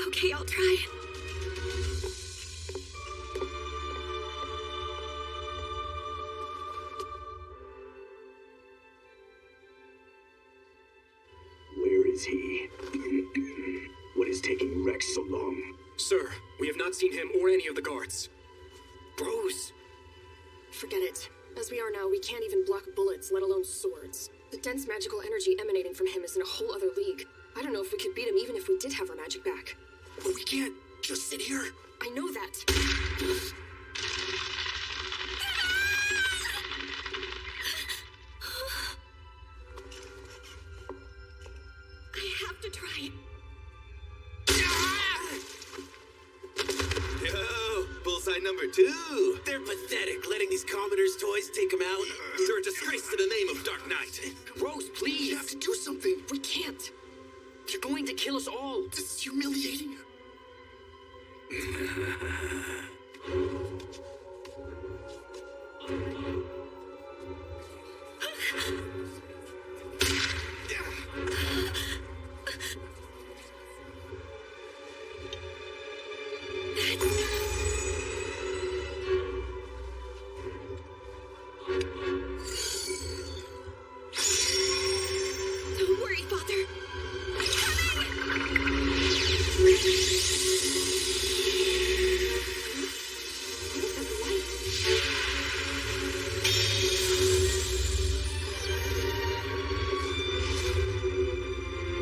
Okay, I'll try. Where is he? What is taking Rex so long? Sir, we have not seen him or any of the guards. Bruce! Forget it. As we are now, we can't even block bullets, let alone swords. The dense magical energy emanating from him is in a whole other league. I don't know if we could beat him even if we did have our magic back. But we can't just sit here. I know that. I have to try. Yo, bullseye number 2. They're pathetic, letting these commoners' toys take them out. They're a disgrace to the name of Dark Knight. Rose, please. You have to do something. We can't. You're going to kill us all. This is humiliating. Don't worry, Father.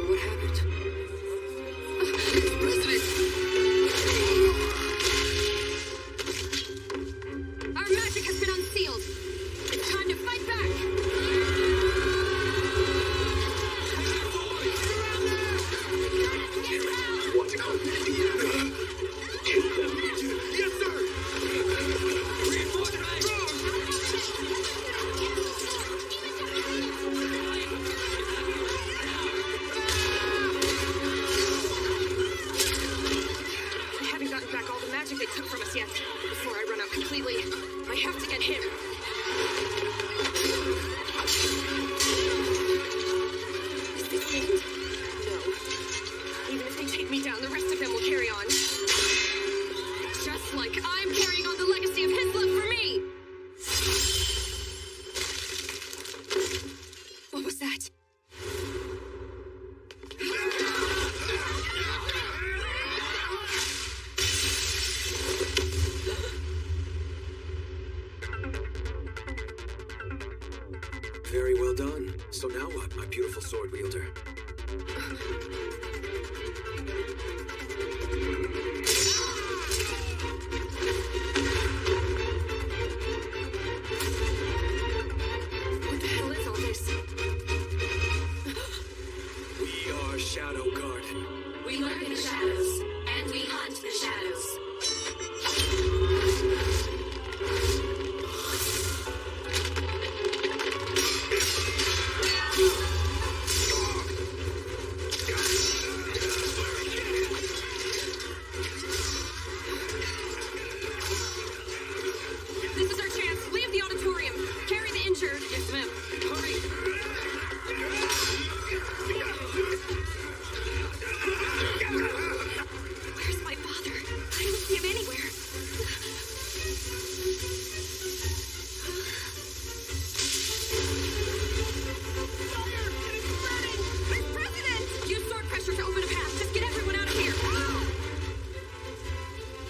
What happened? Our magic has been unsealed. It's time to fight back. What are we doing? Kill them. Yes, sir. I haven't gotten back all the magic they took from us yet. Before I run out completely, I have to get him. Is this the end? No. Even if they take me down, the rest of them will carry on. Just like I'm carrying on the legacy of his love for me! What was that? Very well done. So now what, my beautiful sword wielder? What the hell is all this? We are Shadow Garden. We lurk in the shadows, and we hunt the shadows. This is our chance. Leave the auditorium. Carry the injured. Yes, ma'am. Hurry. Where's my father? I don't see him anywhere. Miss President! Use sword pressure to open a path. Just get everyone out of here.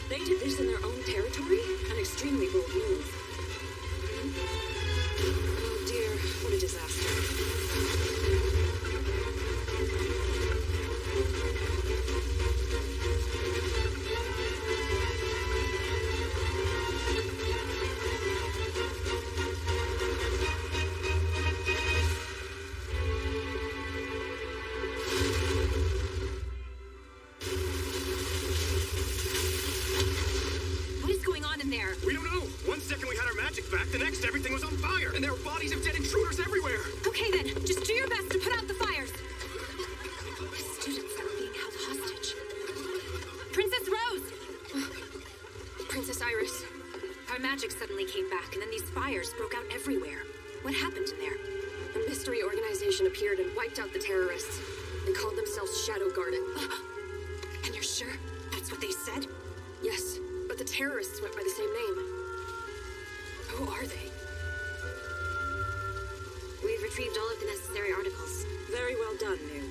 They did this in their own territory? An extremely bold move. Oh dear, what a disaster. in there? We don't know. One second we had our magic back, the next everything was on fire. And there are bodies of dead intruders everywhere. Okay then, just do your best to put out the fires. The students are being held hostage. Princess Rose! Princess Iris, our magic suddenly came back, and then these fires broke out everywhere. What happened in there? A mystery organization appeared and wiped out the terrorists. They called themselves Shadow Garden. And you're sure that's what they said? Yes, but the terrorists went by the same name. Who are they? We've retrieved all of the necessary articles. Very well done, New.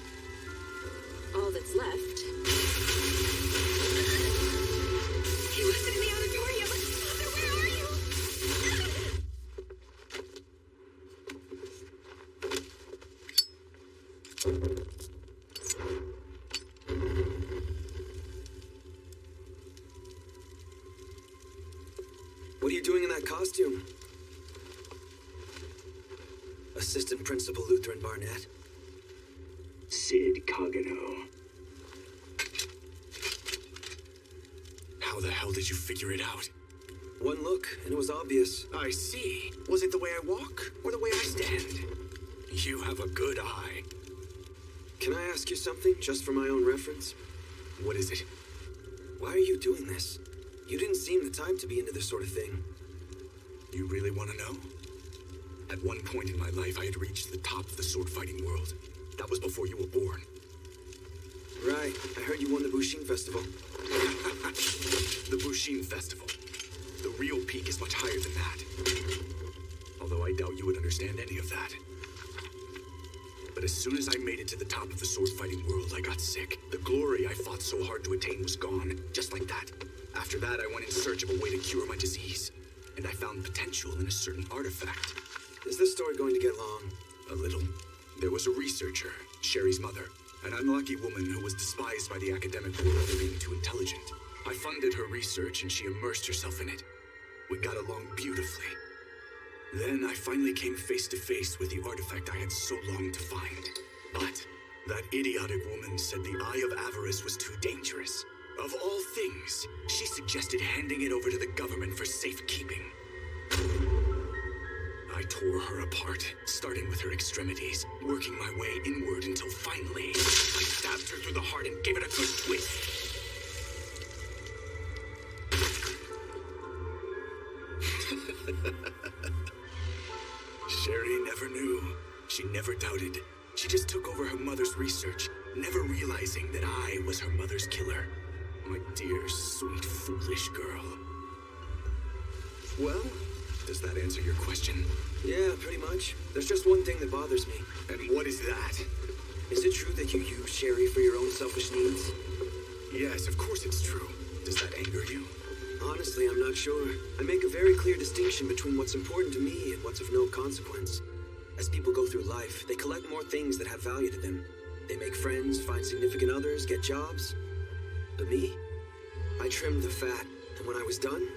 All that's left... He wasn't in the auditorium! Father, where are you? What are you doing in that costume? Assistant Principal Lutheran Barnett. Sid Cogano. How the hell did you figure it out? One look, and it was obvious. I see. Was it the way I walk, or the way I stand? You have a good eye. Can I ask you something, just for my own reference? What is it? Why are you doing this? You didn't seem the type to be into this sort of thing. You really want to know? At one point in my life, I had reached the top of the sword-fighting world. That was before you were born. Right. I heard you won the Bushin Festival. The Bushin Festival. The real peak is much higher than that. Although I doubt you would understand any of that. But as soon as I made it to the top of the sword-fighting world, I got sick. The glory I fought so hard to attain was gone, just like that. After that, I went in search of a way to cure my disease. And I found potential in a certain artifact. Is this story going to get long? A little. There was a researcher, Sherry's mother, an unlucky woman who was despised by the academic world for being too intelligent. I funded her research and she immersed herself in it. We got along beautifully. Then I finally came face to face with the artifact I had so longed to find. But that idiotic woman said the Eye of Avarice was too dangerous. Of all things, she suggested handing it over to the government for safekeeping. I tore her apart, starting with her extremities, working my way inward until finally, I stabbed her through the heart and gave it a good twist. Sherry never knew. She never doubted. She just took over her mother's research, never realizing that I was her mother's killer. My dear, sweet, foolish girl. Well, does that answer your question? Yeah, pretty much. There's just one thing that bothers me. And what is that? Is it true that you use Sherry for your own selfish needs? Yes, of course it's true. Does that anger you? Honestly, I'm not sure. I make a very clear distinction between what's important to me and what's of no consequence. As people go through life, they collect more things that have value to them. They make friends, find significant others, get jobs. But me? I trimmed the fat, and when I was done,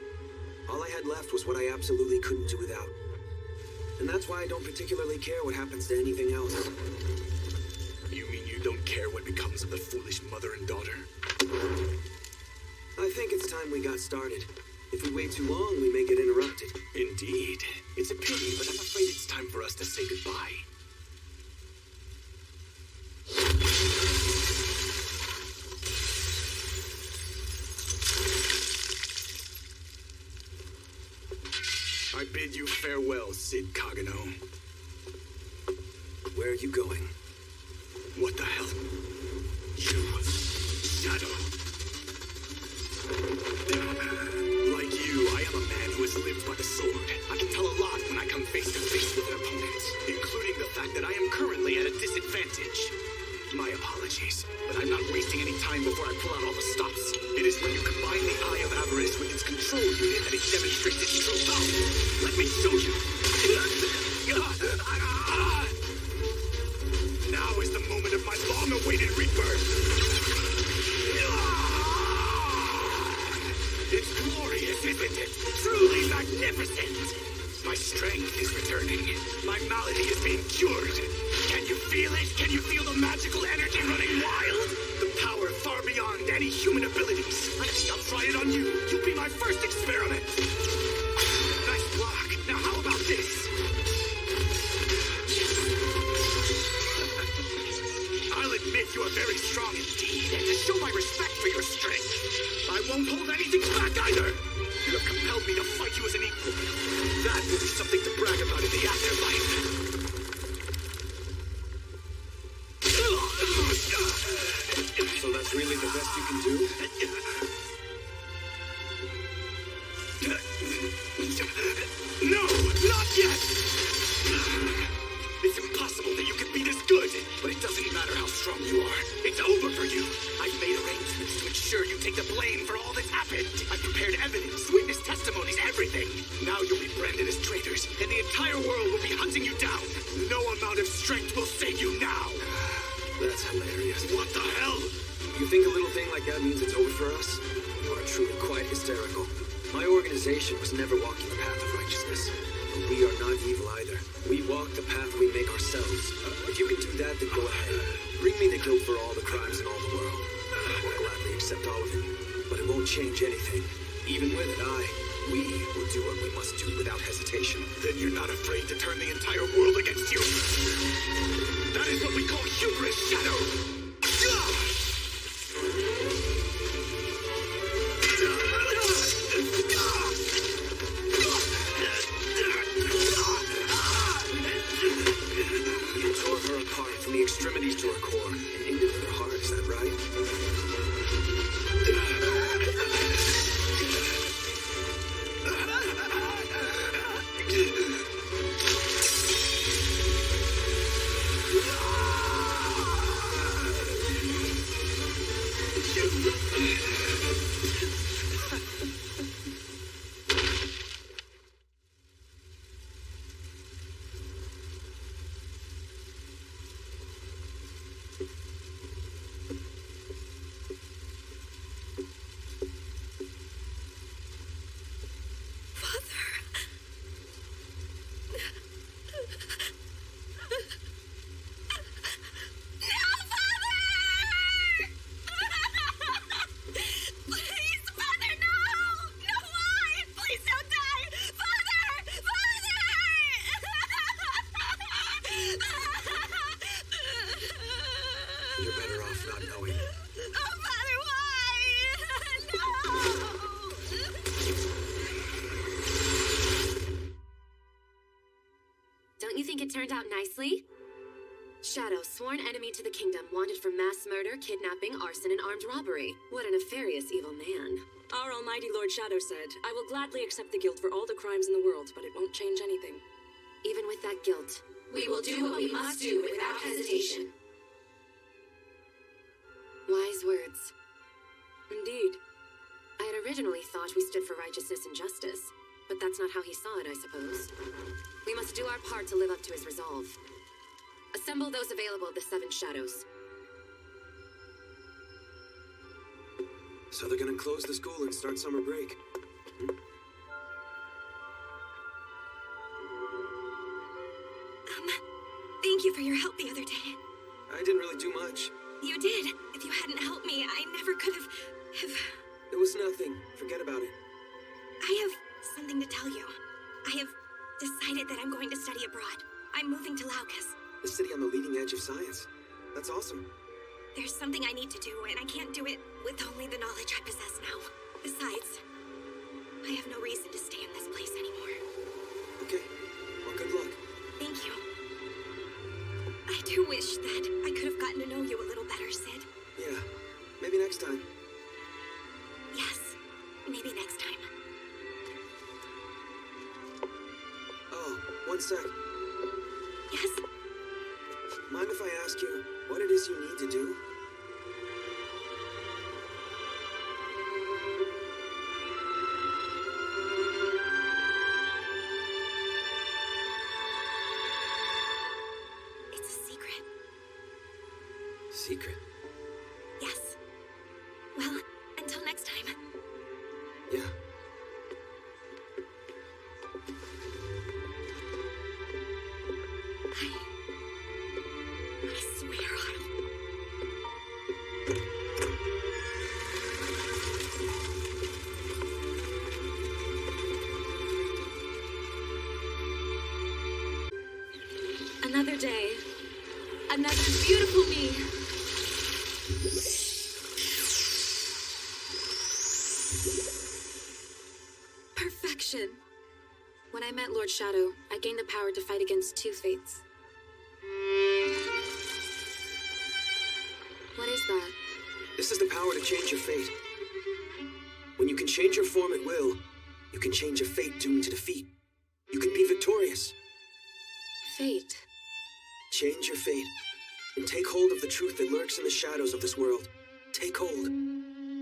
all I had left was what I absolutely couldn't do without. And that's why I don't particularly care what happens to anything else. You mean you don't care what becomes of the foolish mother and daughter? I think it's time we got started. If we wait too long, we may get interrupted. Indeed. It's a pity, but I'm afraid it's time for us to say goodbye. I bid you farewell, Sid Cogano. Where are you going? What the hell? You, Shadow. Like you, I am a man who has lived by the sword. I can tell a lot when I come face to face with an opponent, including the fact that I am currently at a disadvantage. My apologies, but I'm not wasting any time before I pull out all the stops. It is when you combine the Eye of Avarice with its control unit that it demonstrates its true power. Let me show you. Now is the moment of my long-awaited rebirth. It's glorious, isn't it? Truly magnificent. My strength is returning. My malady is being cured. Can you feel it? Can you feel the magical energy running wild? The power far beyond any human abilities. I'll try it on you. You'll be my first experiment. something to brag about in the afterlife. So that's really the best you can do? No, not yet! It's impossible that you can be this good, but it doesn't matter how strong you are. It's over for you. I've made arrangements to ensure you take the blame for all that's happened. I've prepared evidence, witness testimonies, everything. Now you'll be branded as traitors, and the entire world will be hunting you down. No amount of strength will save you now. That's hilarious. What the hell? You think a little thing like that means it's over for us? You are truly quite hysterical. My organization was never walking the path of righteousness. But we are not evil either. We walk the path we make ourselves. If you can do that, then go ahead. Bring me the guilt for all the crimes in all the world. I will gladly accept all of it. But it won't change anything. Even with it, we will do what we must do without hesitation. Then you're not afraid to turn the entire world against you. That is what we call hubris, Shadow. You tore her apart from the extremities to her core and into her heart, is that right? You're better off not knowing. Oh, Father, why? No! Don't you think it turned out nicely? Shadow, sworn enemy to the kingdom, wanted for mass murder, kidnapping, arson, and armed robbery. What a nefarious evil man. Our almighty Lord Shadow said, I will gladly accept the guilt for all the crimes in the world, but it won't change anything. Even with that guilt, We will do what we must do without hesitation. wise words. Indeed. I had originally thought we stood for righteousness and justice, but that's not how he saw it, I suppose. We must do our part to live up to his resolve. Assemble those available at the Seven Shadows. So they're gonna close the school and start summer break. Thank you for your help the other day. I didn't really do much. You did. If you hadn't helped me, I never could have... It was nothing. Forget about it. I have something to tell you. I have decided that I'm going to study abroad. I'm moving to Laucus. The city on the leading edge of science. That's awesome. There's something I need to do, and I can't do it with only the knowledge I possess now. Besides, I have no reason to stay in this place anymore. Okay. Well, good luck. Thank you. I do wish that I could have gotten to know you a little better, Sid. Yeah. Maybe next time. Yes. Maybe next time. Oh, one sec. Yes? Mind if I ask you what it is you need to do? It's a secret. Secret? Yes. Well, until next time. Yeah. I swear I'll... Another day. Another beautiful me. Perfection. When I met Lord Shadow, I gained the power to fight against two fates. What is that? This is the power to change your fate. When you can change your form at will, you can change a fate doomed to defeat. You can be victorious. Fate. Change your fate, and take hold of the truth that lurks in the shadows of this world. Take hold.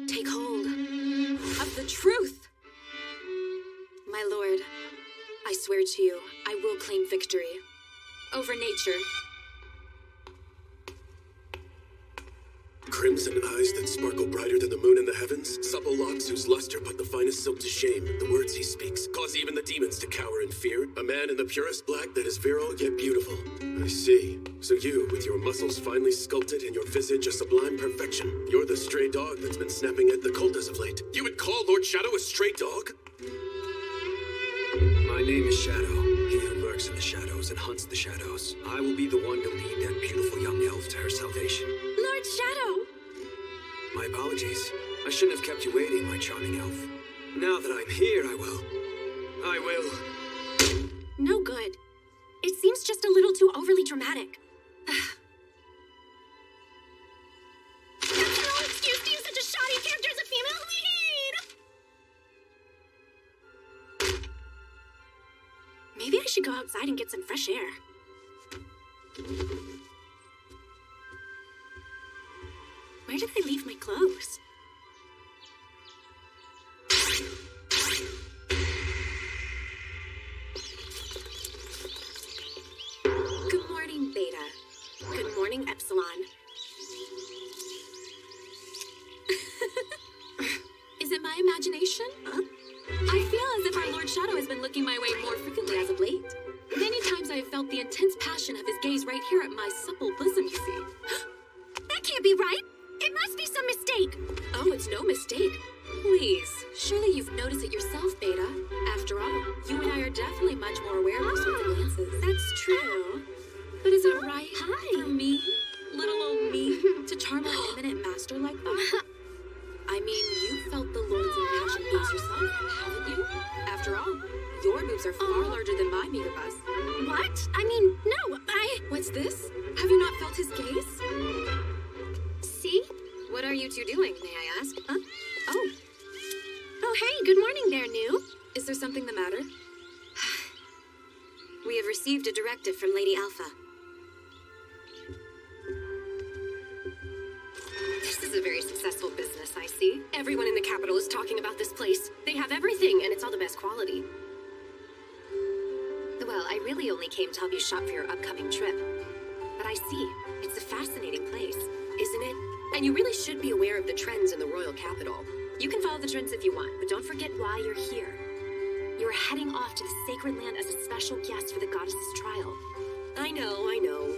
Take hold of the truth. My lord, I swear to you, I will claim victory over nature. Crimson eyes that sparkle brighter than the moon in the heavens, supple locks whose luster put the finest silk to shame. The words he speaks cause even the demons to cower in fear. A man in the purest black that is virile yet beautiful. I see. So you, with your muscles finely sculpted and your visage a sublime perfection, you're the stray dog that's been snapping at the cult as of late. You would call Lord Shadow a stray dog? My name is Shadow, he who lurks in the shadows and hunts the shadows. I will be the one to lead that beautiful young elf to her salvation. Lord Shadow! My apologies. I shouldn't have kept you waiting, my charming elf. Now that I'm here, I will. No good. It seems just a little too overly dramatic. That's no excuse to use such a shoddy character as a female lead! Maybe I should go outside and get some fresh air. Where did I leave my clothes? Good morning, Beta. Good morning, Epsilon. Is it my imagination? Huh? I feel as if our Lord Shadow has been looking my way more frequently as of late. Many times I have felt the intense passion of his gaze right here at my supple bosom, you see. That can't be right! It must be some mistake! Oh, it's no mistake. Please, surely you've noticed it yourself, Beta. After all, you and I are definitely much more aware of those sorts of glances. That's true. But is it right for me, little old me, to charm an eminent master like that? I mean, you felt the Lord's impassioned gaze yourself, haven't you? After all, your boobs are far larger than my meager bust. What? I mean, no, What's this? Have you not felt his gaze? See? What are you two doing, may I ask? Huh? Oh. Oh, hey, good morning there, New. Is there something the matter? We have received a directive from Lady Alpha. This is a very successful business, I see. Everyone in the capital is talking about this place. They have everything, and it's all the best quality. Well, I really only came to help you shop for your upcoming trip. But I see. It's a fascinating place, isn't it? And you really should be aware of the trends in the royal capital. You can follow the trends if you want, but don't forget why you're here. You're heading off to the sacred land as a special guest for the goddess's trial. I know.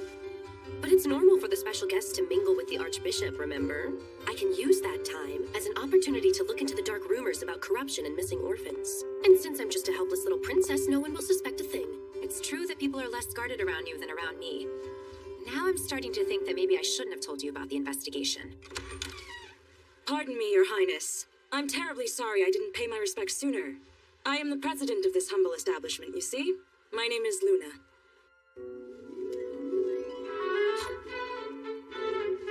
But it's normal for the special guests to mingle with the Archbishop, remember? I can use that time as an opportunity to look into the dark rumors about corruption and missing orphans. And since I'm just a helpless little princess, no one will suspect a thing. It's true that people are less guarded around you than around me. Now I'm starting to think that maybe I shouldn't have told you about the investigation. Pardon me, Your Highness. I'm terribly sorry I didn't pay my respects sooner. I am the president of this humble establishment, you see? My name is Luna.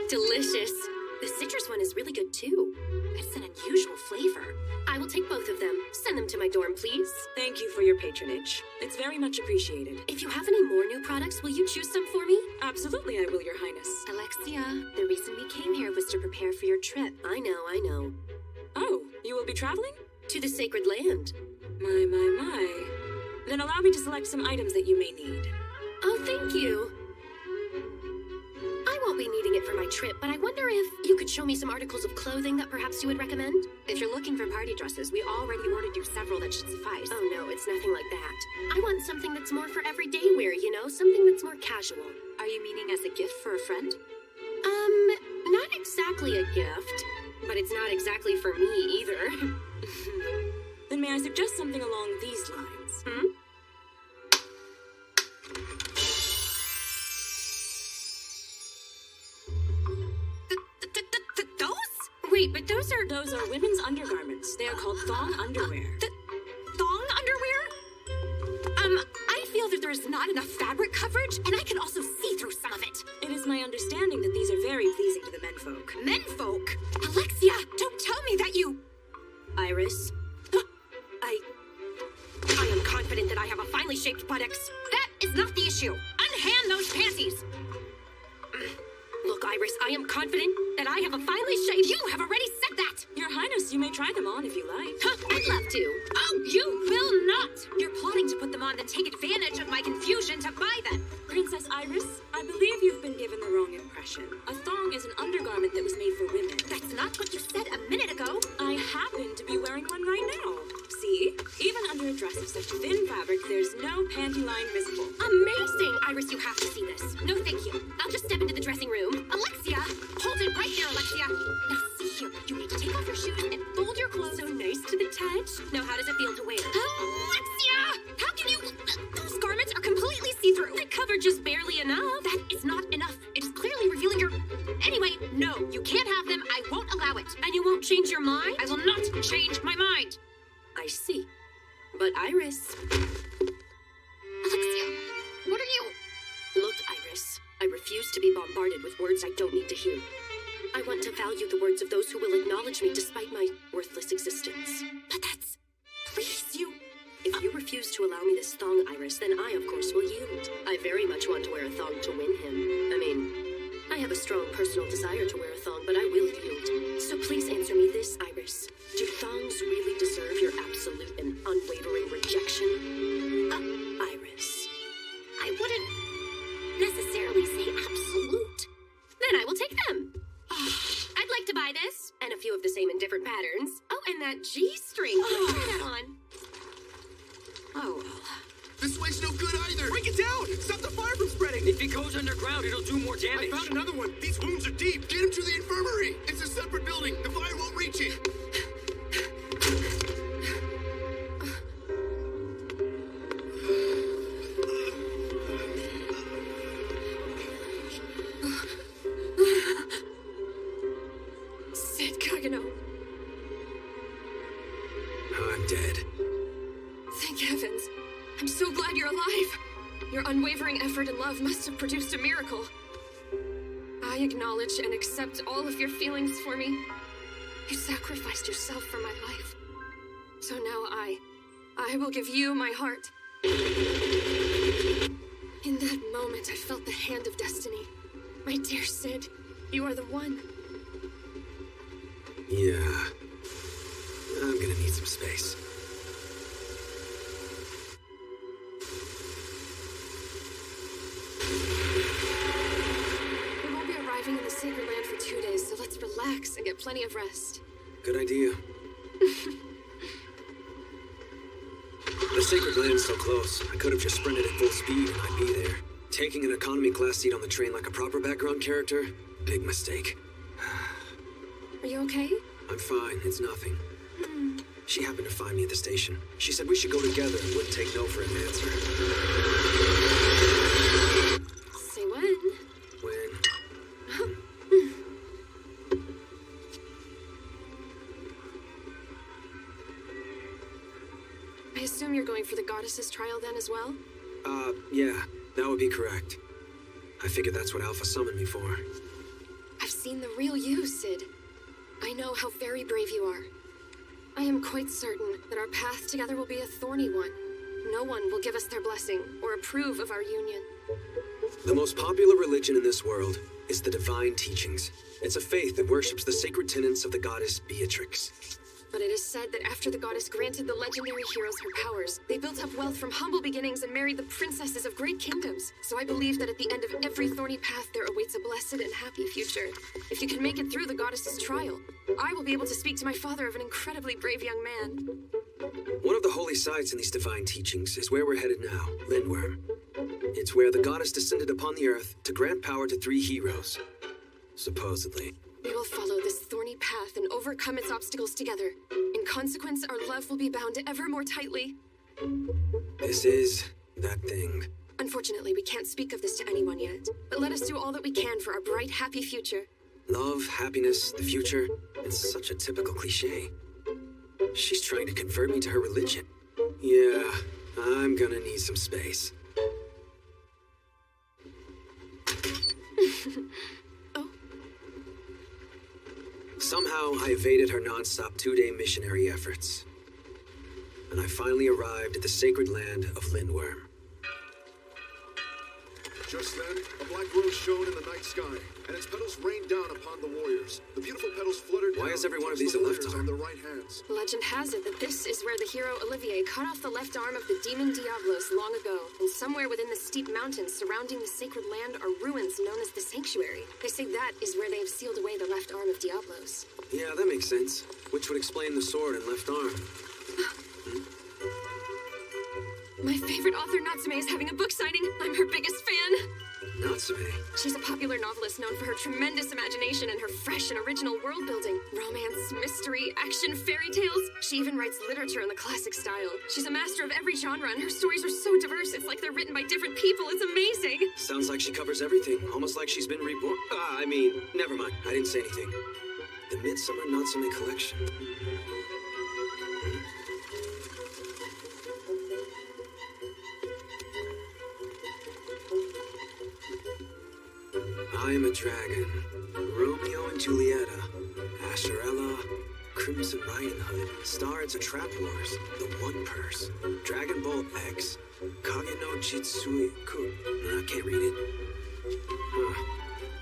Delicious. The citrus one is really good too. It's an unusual flavor. I will take both of them. Send them to my dorm, please. Thank you for your patronage. It's very much appreciated. If you have any more new products, will you choose some for me? Absolutely, I will, Your Highness. Alexia, the reason we came here was to prepare for your trip. I know. Oh, you will be traveling? To the sacred land. My. Then allow me to select some items that you may need. Oh, thank you. I won't be needing it for my trip, but I wonder if you could show me some articles of clothing that perhaps you would recommend? If you're looking for party dresses, we already ordered you several that should suffice. Oh no, it's nothing like that. I want something that's more for everyday wear, you know? Something that's more casual. Are you meaning as a gift for a friend? Not exactly a gift, but it's not exactly for me either. Then may I suggest something along these lines? Wait, but those are women's undergarments. They are called thong underwear. Thong underwear? not enough fabric coverage, and I can also see through some of it. It is my understanding that these are very pleasing to the menfolk. Menfolk? Alexia, don't tell me that you... Iris? I am confident that I have a finely shaped buttocks. That is not the issue. Unhand those panties. Look, Iris, I am confident that I have a finely shaped... You have already said that! Your Highness, you may try them on if you like. I'd love to. Oh, you will not! You're plotting to put them on, then take advantage of my confusion to buy them. Princess Iris, I believe you've been given the wrong impression. A thong is an undergarment that was made for women. That's not what you said a minute ago. I happen to be wearing one right now. See? Even under a dress of such thin fabric, there's no panty line visible. Amazing! Iris, you have to see this. No, thank you. I'll just step into the dressing room. Alexia! Hold it right there, Alexia. Now, see here. You need to take off your shoes and fold your clothes. So nice to the touch. Now, how does it feel to wear? Alexia! How can you... Those garments are completely see-through. They cover just barely enough. That is not enough. It is clearly revealing your... Anyway, no. You can't have them. I won't allow it. And you won't change your mind? I will not change my mind. I see. But Iris... Alexia, what are you... Look, Iris, I refuse to be bombarded with words I don't need to hear. I want to value the words of those who will acknowledge me despite my worthless existence. But that's... Please, you... If you refuse to allow me this thong, Iris, then I, of course, will yield. I very much want to wear a thong to win him. I mean, I have a strong personal desire to wear a thong, but I will yield. So please answer me this, Iris. Do thongs really deserve your absolute and unwavering rejection? Iris. I wouldn't necessarily say absolute. Then I will take them. I'd like to buy this. And a few of the same in different patterns. Oh, and that G-string. Let's try that on. Oh, well. This way's no good either. Break it down. Stop the fire from spreading. If it goes underground, it'll do more damage. I found another one. These wounds are deep. Get him to the infirmary. It's a separate building. The fire won't reach it. Sid Kagano. I'm dead. Thank heavens. I'm so glad you're alive. Your unwavering effort and love must have produced a miracle. I acknowledge and accept all of your feelings for me. You sacrificed yourself for my life. So now I will give you my heart. In that moment, I felt the hand of destiny. My dear Sid, you are the one. Yeah. I'm gonna need some space. We won't be arriving in the Sacred Land for 2 days, so let's relax and get plenty of rest. Good idea. The Sacred Land's so close. I could have just sprinted at full speed and I'd be there. Taking an economy class seat on the train like a proper background character? Big mistake. Are you okay? I'm fine. It's nothing. She happened to find me at the station. She said we should go together and wouldn't take no for an answer. Say when? When? I assume you're going for the goddess's trial then as well? Yeah. That would be correct. I figured that's what Alpha summoned me for. I've seen the real you, Sid. I know how very brave you are. I am quite certain that our path together will be a thorny one. No one will give us their blessing or approve of our union. The most popular religion in this world is the Divine Teachings. It's a faith that worships the sacred tenets of the goddess Beatrix. But it is said that after the goddess granted the legendary heroes her powers, they built up wealth from humble beginnings and married the princesses of great kingdoms. So I believe that at the end of every thorny path there awaits a blessed and happy future. If you can make it through the goddess's trial, I will be able to speak to my father of an incredibly brave young man. One of the holy sites in these divine teachings is where we're headed now, Lindworm. It's where the goddess descended upon the earth to grant power to 3 heroes. Supposedly. We will follow this thorny path and overcome its obstacles together. In consequence, our love will be bound ever more tightly. This is that thing. Unfortunately, we can't speak of this to anyone yet. But let us do all that we can for our bright, happy future. Love, happiness, the future. It's such a typical cliche. She's trying to convert me to her religion. Yeah, I'm gonna need some space. Somehow, I evaded her non-stop 2-day missionary efforts. And I finally arrived at the sacred land of Lindworm. Just then, a black rose shone in the night sky, and its petals rained down upon the warriors. The beautiful petals fluttered down. Why is every one of these a towards left the arm? warriors on their right hands. Legend has it that this is where the hero Olivier cut off the left arm of the demon Diablos long ago. And somewhere within the steep mountains surrounding the sacred land are ruins known as the Sanctuary. They say that is where they have sealed away the left arm of Diablos. Yeah, that makes sense. Which would explain the sword and left arm. My favorite author, Natsume, is having a book signing. I'm her biggest fan. Natsume? She's a popular novelist known for her tremendous imagination and her fresh and original world building. Romance, mystery, action, fairy tales. She even writes literature in the classic style. She's a master of every genre, and her stories are so diverse, it's like they're written by different people. It's amazing. Sounds like she covers everything, almost like she's been reborn. Never mind. I didn't say anything. The Midsummer Natsume Collection. I am a dragon. Romeo and Julieta. Asherella. Crimson Riding Hood. Stars of Trap Wars. The One Purse. Dragon Ball X. Kage no Jitsui Ku. I can't read it.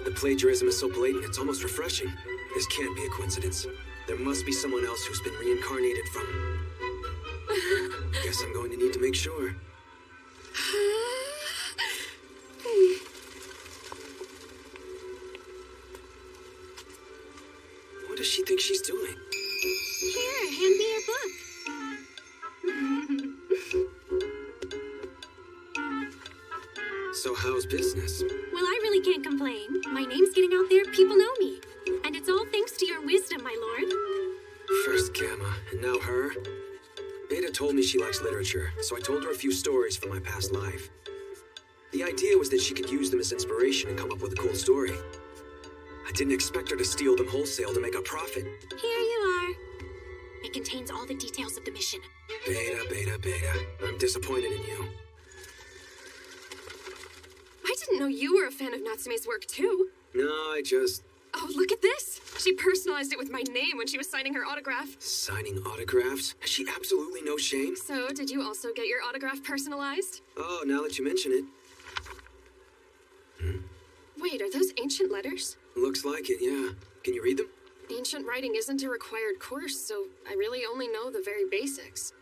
The plagiarism is so blatant, it's almost refreshing. This can't be a coincidence. There must be someone else who's been reincarnated from... Guess I'm going to need to make sure. What does she think she's doing? Here, hand me your book. So how's business? Well, I really can't complain. My name's getting out there, people know me. And it's all thanks to your wisdom, my lord. First Gamma, and now her? Beta told me she likes literature, so I told her a few stories from my past life. The idea was that she could use them as inspiration and come up with a cool story. I didn't expect her to steal them wholesale to make a profit. Here you are. It contains all the details of the mission. Beta. I'm disappointed in you. I didn't know you were a fan of Natsume's work, too. No, I just... Oh, look at this! She personalized it with my name when she was signing her autograph. Signing autographs? Has she absolutely no shame? So, did you also get your autograph personalized? Oh, now that you mention it. Wait, are those ancient letters? Looks like it, yeah. Can you read them? Ancient writing isn't a required course, so I really only know the very basics.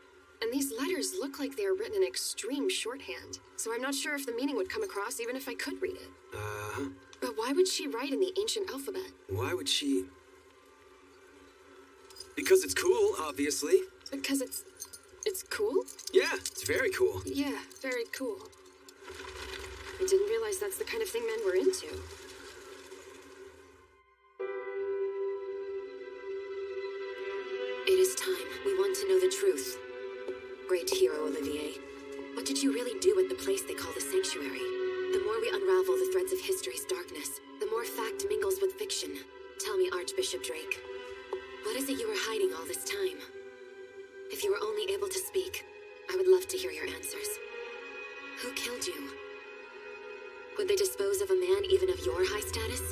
And these letters look like they are written in extreme shorthand, so I'm not sure if the meaning would come across even if I could read it. But why would she write in the ancient alphabet? Why would she... Because it's cool, obviously. Because it's cool? Yeah, it's very cool. Yeah, very cool. I didn't realize that's the kind of thing men were into. It is time. We want to know the truth. Great hero, Olivier. What did you really do at the place they call the Sanctuary? The more we unravel the threads of history's darkness, the more fact mingles with fiction. Tell me, Archbishop Drake, what is it you were hiding all this time? If you were only able to speak, I would love to hear your answers. Who killed you? Would they dispose of a man even of your high status?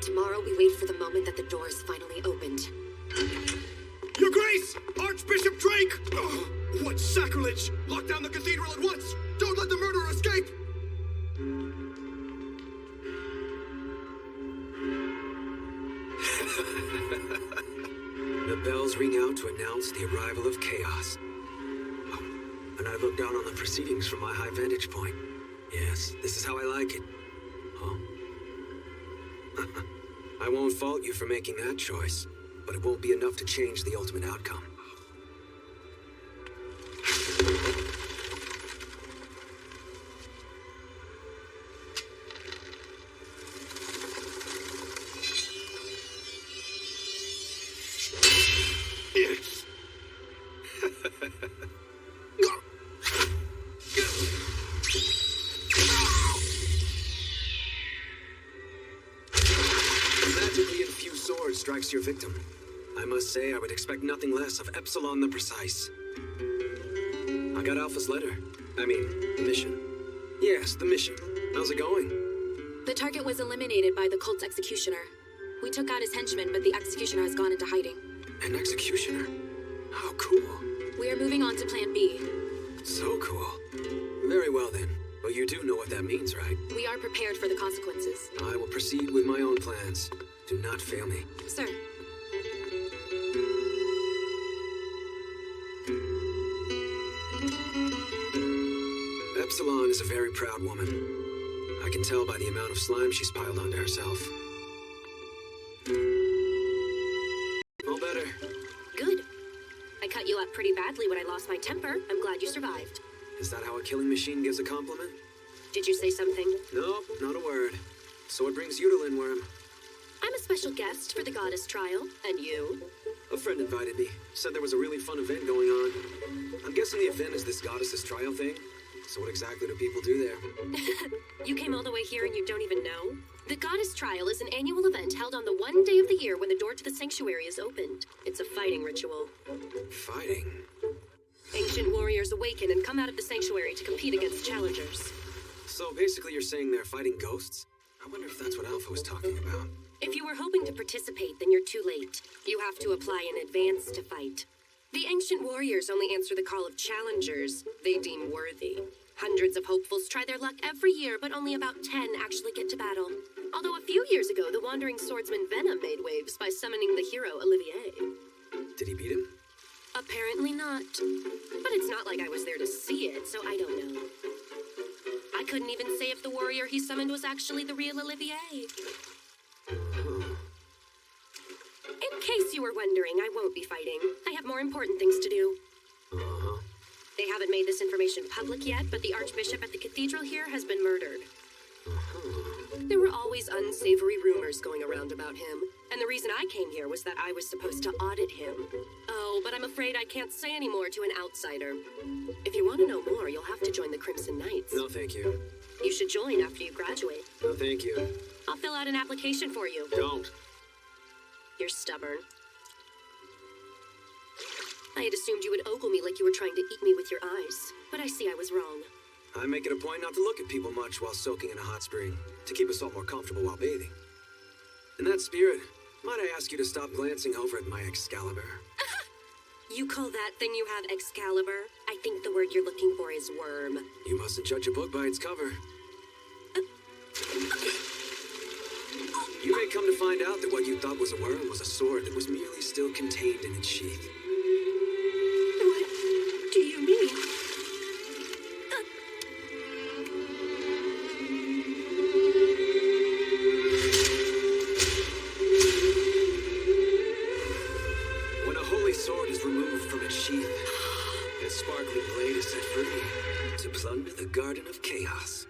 Tomorrow we wait for the moment that the doors finally opened. Your Grace! Archbishop Drake! Oh, what sacrilege! Lock down the cathedral at once! Don't let the murderer escape! The bells ring out to announce the arrival of chaos. Oh, and I look down on the proceedings from my high vantage point. Yes, this is how I like it. Oh. I won't fault you for making that choice, but it won't be enough to change the ultimate outcome. Yes! Magically infused sword strikes your victim. I must say, I would expect nothing less of Epsilon the Precise. I got Alpha's letter. I mean, the mission. Yes, the mission. How's it going? The target was eliminated by the cult's executioner. We took out his henchman, but the executioner has gone into hiding. An executioner? How cool. We are moving on to Plan B. So cool. Very well then. But you do know what that means, right? We are prepared for the consequences. I will proceed with my own plans. Do not fail me. Sir. Epsilon is a very proud woman. I can tell by the amount of slime she's piled onto herself. All better. Good. I cut you up pretty badly when I lost my temper. I'm glad you survived. Is that how a killing machine gives a compliment? Did you say something? Nope, not a word. So what brings you to Lindworm? I'm a special guest for the goddess trial. And you? A friend invited me. Said there was a really fun event going on. I'm guessing the event is this goddess's trial thing? So what exactly do people do there? You came all the way here and you don't even know? The Goddess Trial is an annual event held on the one day of the year when the door to the sanctuary is opened. It's a fighting ritual. Fighting? Ancient warriors awaken and come out of the sanctuary to compete against challengers. So basically you're saying they're fighting ghosts? I wonder if that's what Alpha was talking about. If you were hoping to participate, then you're too late. You have to apply in advance to fight. The ancient warriors only answer the call of challengers they deem worthy. Hundreds of hopefuls try their luck every year, but only about 10 actually get to battle. Although a few years ago, the wandering swordsman Venom made waves by summoning the hero Olivier. Did he beat him? Apparently not. But it's not like I was there to see it, so I don't know. I couldn't even say if the warrior he summoned was actually the real Olivier. In case you were wondering, I won't be fighting. I have more important things to do. They haven't made this information public yet, but the Archbishop at the cathedral here has been murdered. There were always unsavory rumors going around about him, and the reason I came here was that I was supposed to audit him. Oh, but I'm afraid I can't say any more to an outsider. If you want to know more, you'll have to join the Crimson Knights. No, thank you. You should join after you graduate. No, thank you. I'll fill out an application for you. Don't. You're stubborn. I had assumed you would ogle me like you were trying to eat me with your eyes, but I see I was wrong. I make it a point not to look at people much while soaking in a hot spring, to keep us all more comfortable while bathing. In that spirit, might I ask you to stop glancing over at my Excalibur? You call that thing you have Excalibur? I think the word you're looking for is worm. You mustn't judge a book by its cover. You may come to find out that what you thought was a worm was a sword that was merely still contained in its sheath. What do you mean? When a holy sword is removed from its sheath, its sparkling blade is set free to plunder the Garden of Chaos.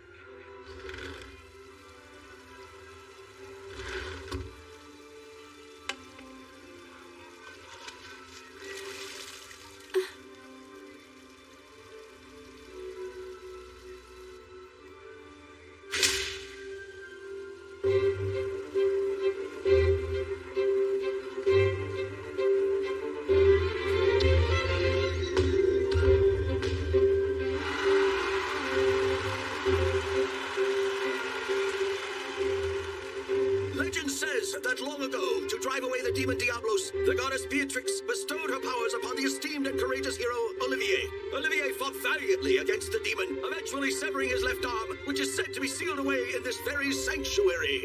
Legend says that long ago, to drive away the demon Diablos, the goddess Beatrix bestowed her powers upon the esteemed and courageous hero Olivier. Olivier fought valiantly against the demon, eventually severing his left arm, which is said to be sealed away in this very sanctuary.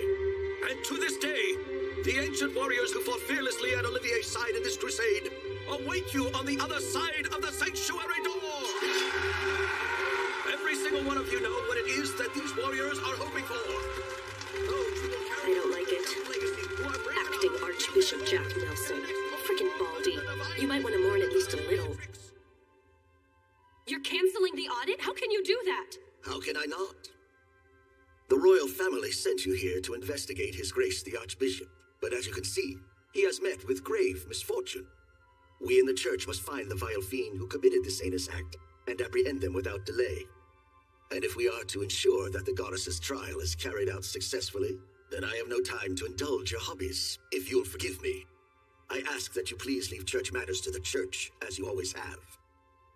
And to this day, the ancient warriors who fought fearlessly at Olivier's side in this crusade await you on the other side of the sanctuary door. Every single one of you know what it is that these warriors are hoping for. I don't like it. Acting Archbishop Jack Nelson. Frickin' Baldy. You might want to mourn at least a little. You're canceling the audit? How can you do that? How can I not? The royal family sent you here to investigate His Grace the Archbishop. But as you can see, he has met with grave misfortune. We in the church must find the vile fiend who committed this heinous act and apprehend them without delay. And if we are to ensure that the goddess's trial is carried out successfully, then I have no time to indulge your hobbies. If you'll forgive me, I ask that you please leave church matters to the church, as you always have.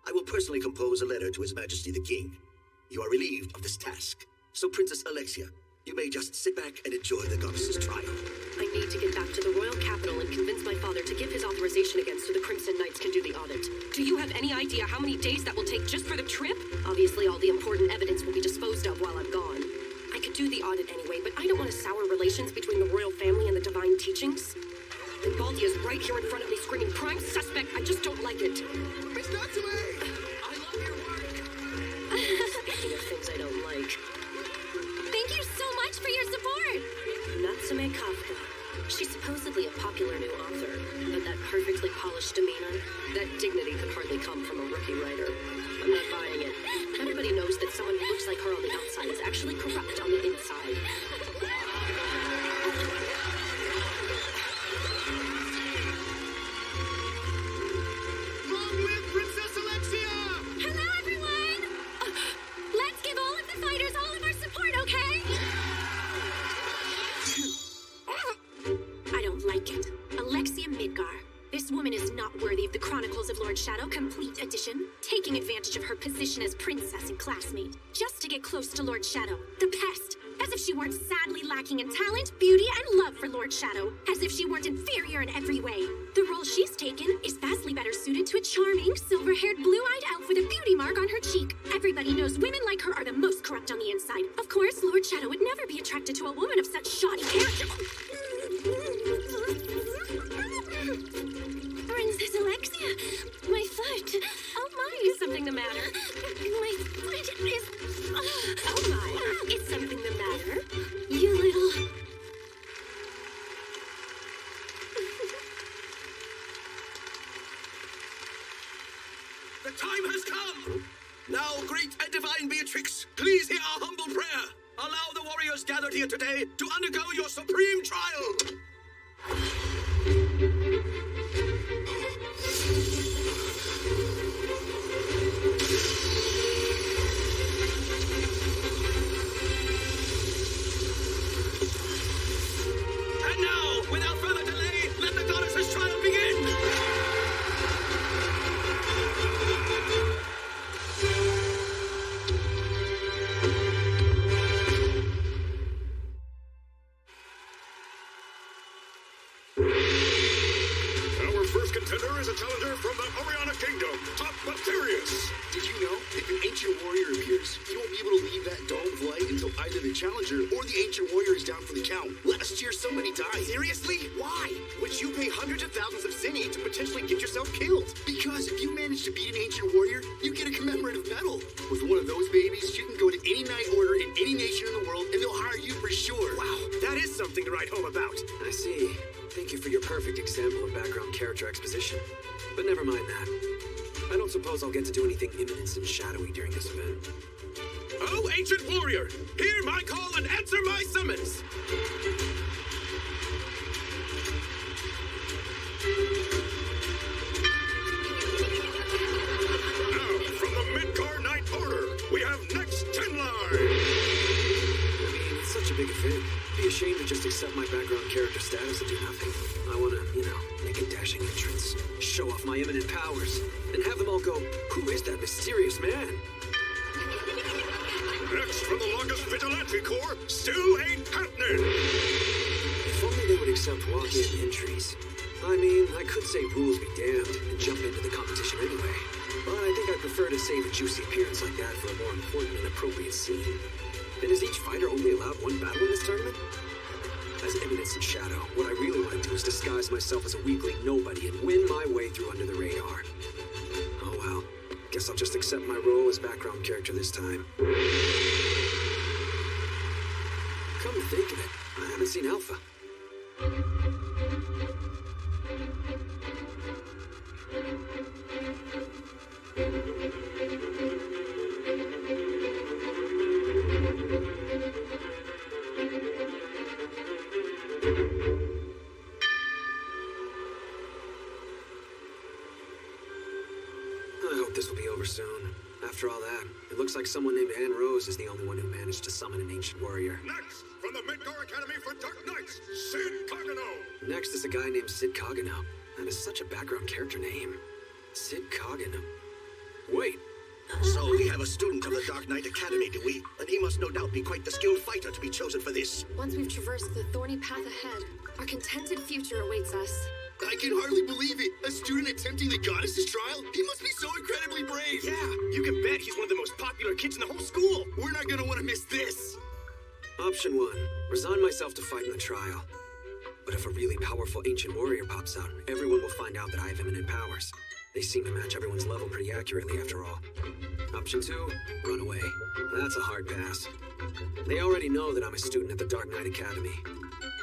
I will personally compose a letter to His Majesty the King. You are relieved of this task. So, Princess Alexia, You may just sit back and enjoy the goddess's trial. I need to get back to the royal capital and convince my father to give his authorization again so the Crimson Knights can do the audit. Do you have any idea how many days that will take just for the trip? Obviously, all the important evidence will be disposed of while I'm gone. I could do the audit anyway, but I don't want to sour relations between the royal family and the divine teachings. And Baldy is right here in front of me screaming, "Prime suspect!" I just don't like it. Miss Natsume! I love your work! Speaking of things I don't like. Thank you so much for your support! Natsume Kafka. She's supposedly a popular new author, but that perfectly polished demeanor, that dignity could hardly come from a rookie writer. I'm not buying it. Everybody knows that someone who looks like her on the outside is actually corrupt on the inside. Long live Princess Alexia! Hello, everyone! Let's give all of the fighters all of our support, okay? I don't like it. Alexia Midgar. This woman is not worthy of the Chronicles of Lord Shadow Complete Edition, taking advantage of her position as princess and classmate, just to get close to Lord Shadow, the pest. As if she weren't sadly lacking in talent, beauty, and love for Lord Shadow. As if she weren't inferior in every way. The role she's taken is vastly better suited to a charming, silver-haired, blue-eyed elf with a beauty mark on her cheek. Everybody knows women like her are the most corrupt on the inside. Of course, Lord Shadow would never be attracted to a woman of such shoddy character. Princess Alexia, my foot. Oh my, is something the matter? My foot is... Oh my, is something the matter? You little... The time has come! Now, great and divine Beatrix, please hear our humble prayer. Allow the warriors gathered here today to undergo your supreme trial. And now, without further delay, let the goddess's trial begin! Our first contender is a challenger from the Oriana Kingdom, Top Materius. Did you know if an ancient warrior appears, he won't be able to leave that dome of light until either the challenger or the ancient warrior is down for the count? Last year, somebody died. Seriously? Why? Would you pay hundreds of thousands of Zinni to potentially get yourself killed? Because if you manage to beat an ancient warrior, you get a commemorative medal. With one of those babies, you can go to any night order in any nation in the world, and they'll hire you for sure. Wow, that is something to write home about. I see. Thank you for your perfect example of background character exposition. But never mind that. I don't suppose I'll get to do anything imminent and shadowy during this event. Oh, ancient warrior! Hear my call and answer my summons! Now, from the Midgar Knight Order, we have next Tenlar. I mean, it's such a big event. Be ashamed to just accept my background character status and do nothing. I wanna, make a dashing entrance, show off my eminent powers, and have them all go, "Who is that mysterious man?" Next from the longest vigilante corps, still ain't happening. If only they would accept walk-in entries. I mean, I could say rules be damned and jump into the competition anyway. But I think I'd prefer to save a juicy appearance like that for a more important and appropriate scene. And is each fighter only allowed one battle in this tournament? As Eminence and Shadow, what I really want to do is disguise myself as a weakling nobody and win my way through under the radar. Oh well, guess I'll just accept my role as background character this time. Come to think of it, I haven't seen Alpha. I hope this will be over soon. After all that, it looks like someone named Anne Rose is the only one who managed to summon an ancient warrior. Next, from the Midgar Academy for Dark Knights, Sid Kagano. Next is a guy named Sid Kagano. That is such a background character name. Sid Kagano. Wait. So we have a student of the Dark Knight Academy, do we? And he must no doubt be quite the skilled fighter to be chosen for this. Once we've traversed the thorny path ahead, our contented future awaits us. I can hardly believe it. A student attempting the goddess's trial? He must be so incredibly brave. Yeah, you can bet he's one of the most popular kids in the whole school. We're not gonna want to miss this. Option 1. Resign myself to fight in the trial. But if a really powerful ancient warrior pops out, everyone will find out that I have eminent powers. They seem to match everyone's level pretty accurately, after all. Option 2, run away. That's a hard pass. They already know that I'm a student at the Dark Knight Academy.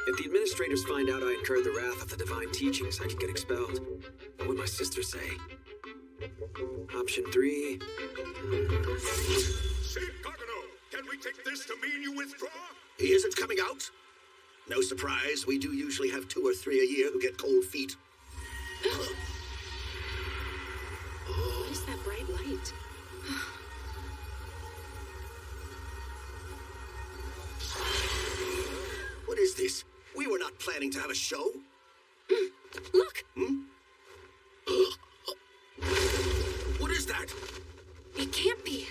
If the administrators find out I incurred the wrath of the divine teachings, I could get expelled. What would my sister say? Option 3... Saint Cogano, can we take this to mean you withdraw? He isn't coming out? No surprise, we do usually have 2 or 3 a year who get cold feet. What is that bright light? What is this? We were not planning to have a show. Look! What is that? It can't be.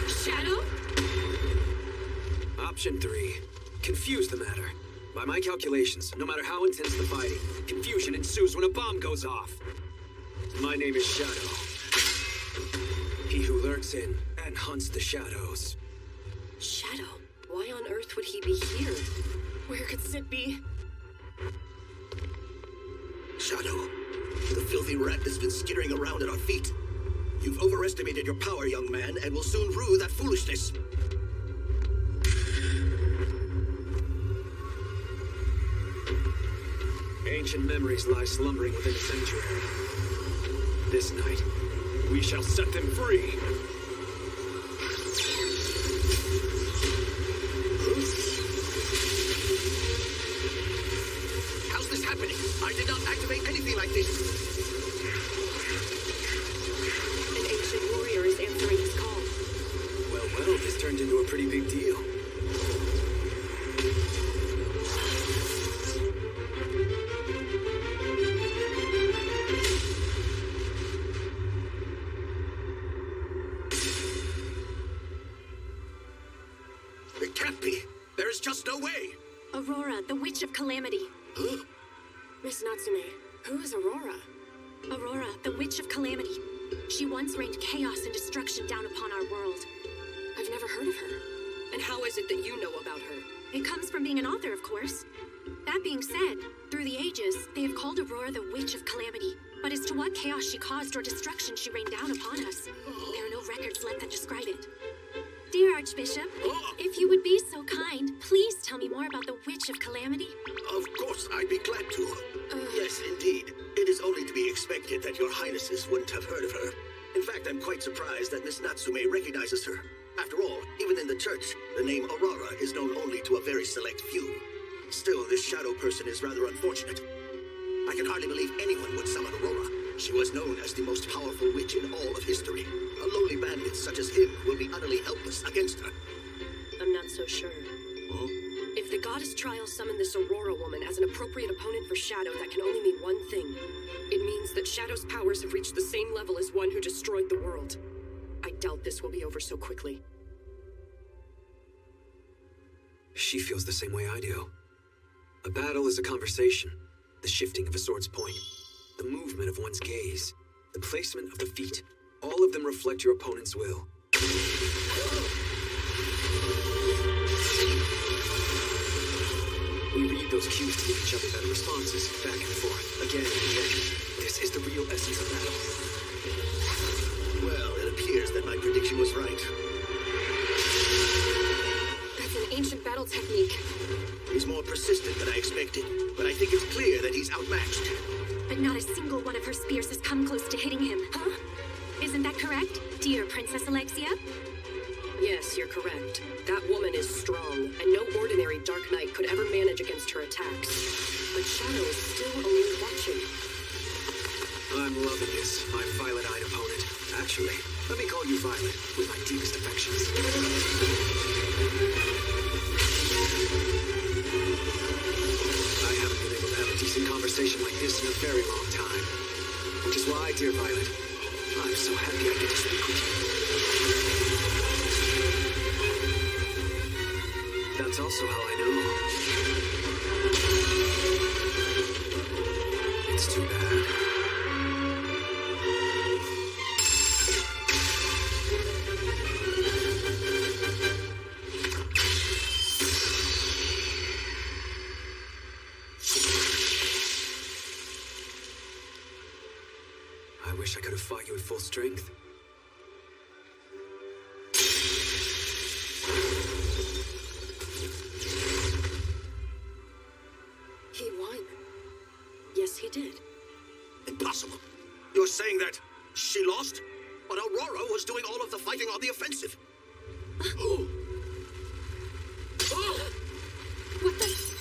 Shadow? Option 3. Confuse the matter. By my calculations, no matter how intense the fighting, confusion ensues when a bomb goes off. My name is Shadow. He who lurks in and hunts the shadows. Shadow? Why on earth would he be here? Where could Sid be? Shadow, the filthy rat has been skittering around at our feet. You've overestimated your power, young man, and will soon rue that foolishness. Ancient memories lie slumbering within the sanctuary. This night, we shall set them free. How's this happening? I did not activate anything like this. An ancient warrior is answering his call. Well, this turned into a pretty big deal. It can't be. There is just no way. Aurora, the Witch of Calamity. Huh? Miss Natsume, who is Aurora? Aurora, the Witch of Calamity. She once rained chaos and destruction down upon our world. I've never heard of her. And how is it that you know about her? It comes from being an author, of course. That being said, through the ages, they have called Aurora the Witch of Calamity. But as to what chaos she caused or destruction she rained down upon us, there are no records left that describe it. Dear Archbishop, if you would be so kind, please tell me more about the Witch of Calamity. Of course, I'd be glad to. Yes, indeed. It is only to be expected that your highnesses wouldn't have heard of her. In fact, I'm quite surprised that Miss Natsume recognizes her. After all, even in the church, the name Aurora is known only to a very select few. Still, this shadow person is rather unfortunate. I can hardly believe anyone would summon Aurora. She was known as the most powerful witch in all of history. A lowly bandit such as him will be utterly helpless against her. I'm not so sure. If the goddess trial summoned this Aurora woman as an appropriate opponent for Shadow, that can only mean one thing. It means that Shadow's powers have reached the same level as one who destroyed the world. I doubt this will be over so quickly. She feels the same way I do. A battle is a conversation, the shifting of a sword's point, the movement of one's gaze, the placement of the feet. All of them reflect your opponent's will. We read those cues to give each other better responses, back and forth, again and again. This is the real essence of battle. Well, it appears that my prediction was right. That's an ancient battle technique. He's more persistent than I expected, but I think it's clear that he's outmatched. But not a single one of her spears has come close to hitting him. Huh? Isn't that correct, dear Princess Alexia? Yes, you're correct. That woman is strong, and no ordinary Dark Knight could ever manage against her attacks. But Shadow is still only watching. I'm loving this, my violet-eyed opponent. Actually, let me call you Violet, with my deepest affections. I haven't been able to have a decent conversation like this in a very long time. Which is why, dear Violet, I'm so happy I get to speak with you. It's also how I know. It's too bad. I wish I could have fought you at full strength. He won. Yes, he did. Impossible. You're saying that she lost? But Aurora was doing all of the fighting on the offensive. What the?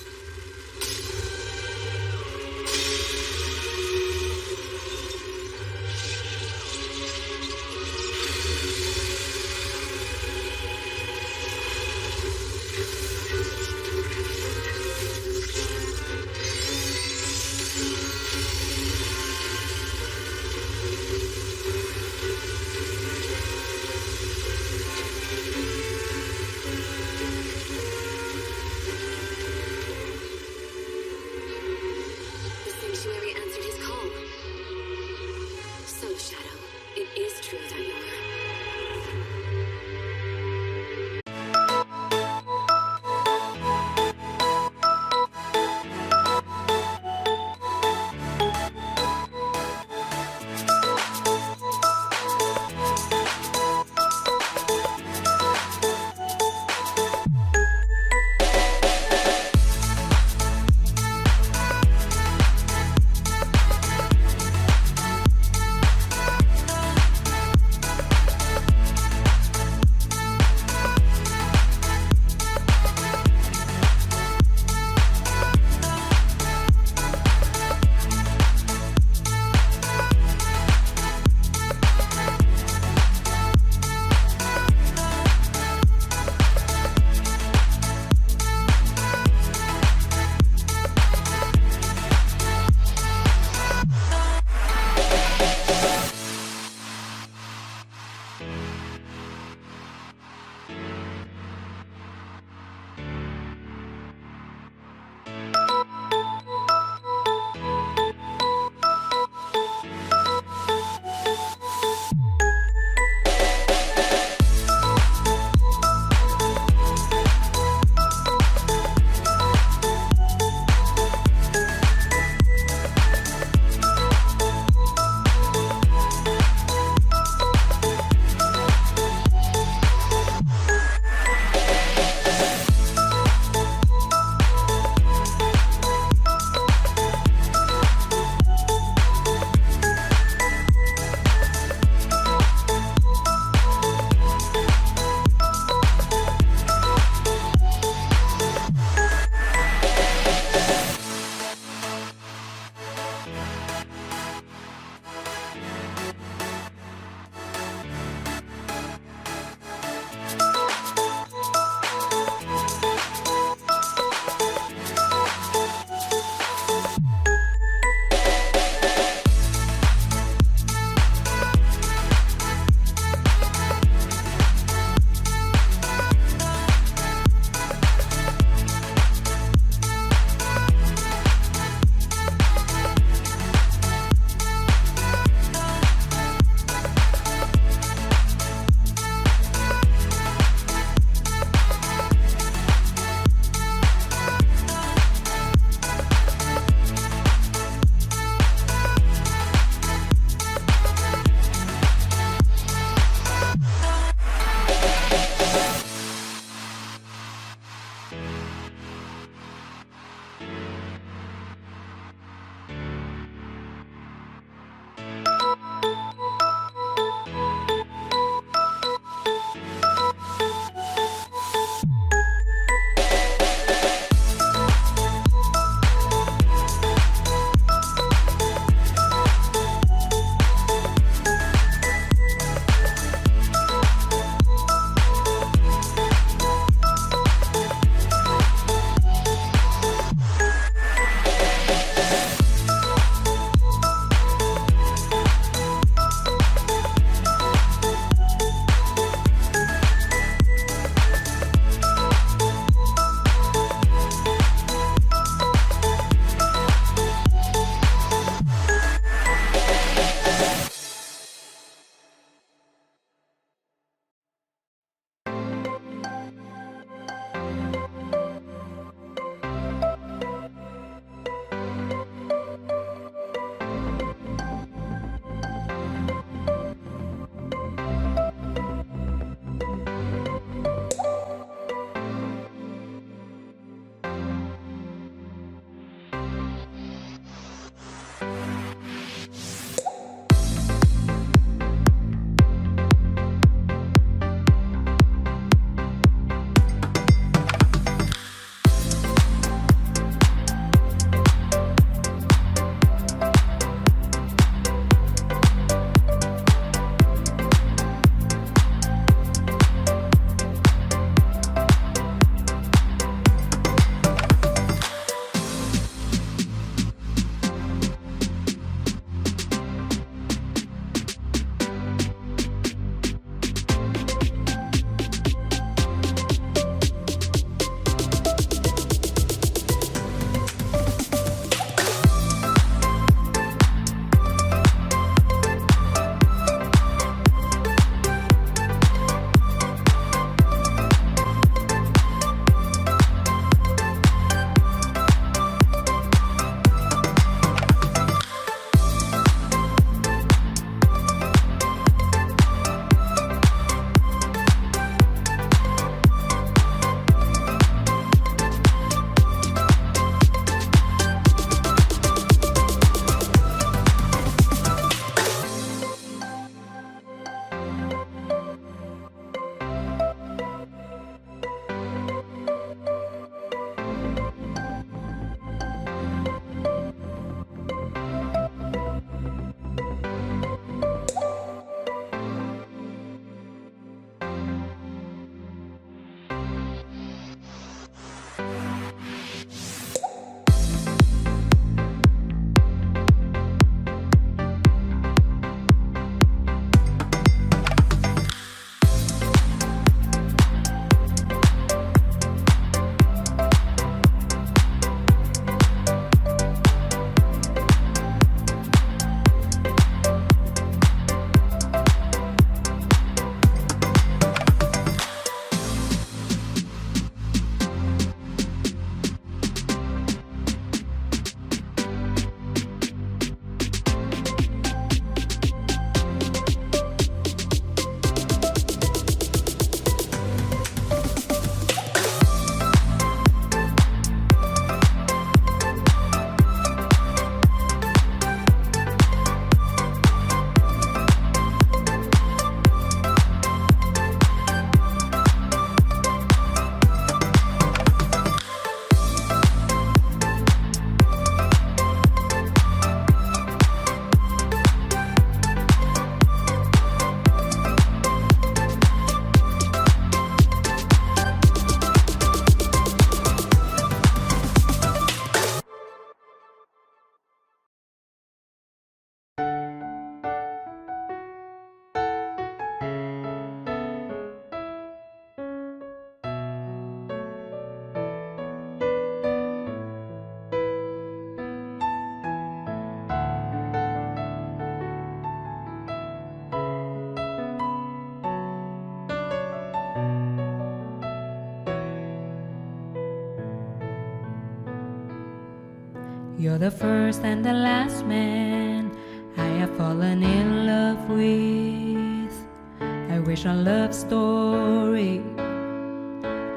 You're the first and the last man I have fallen in love with. I wish our love story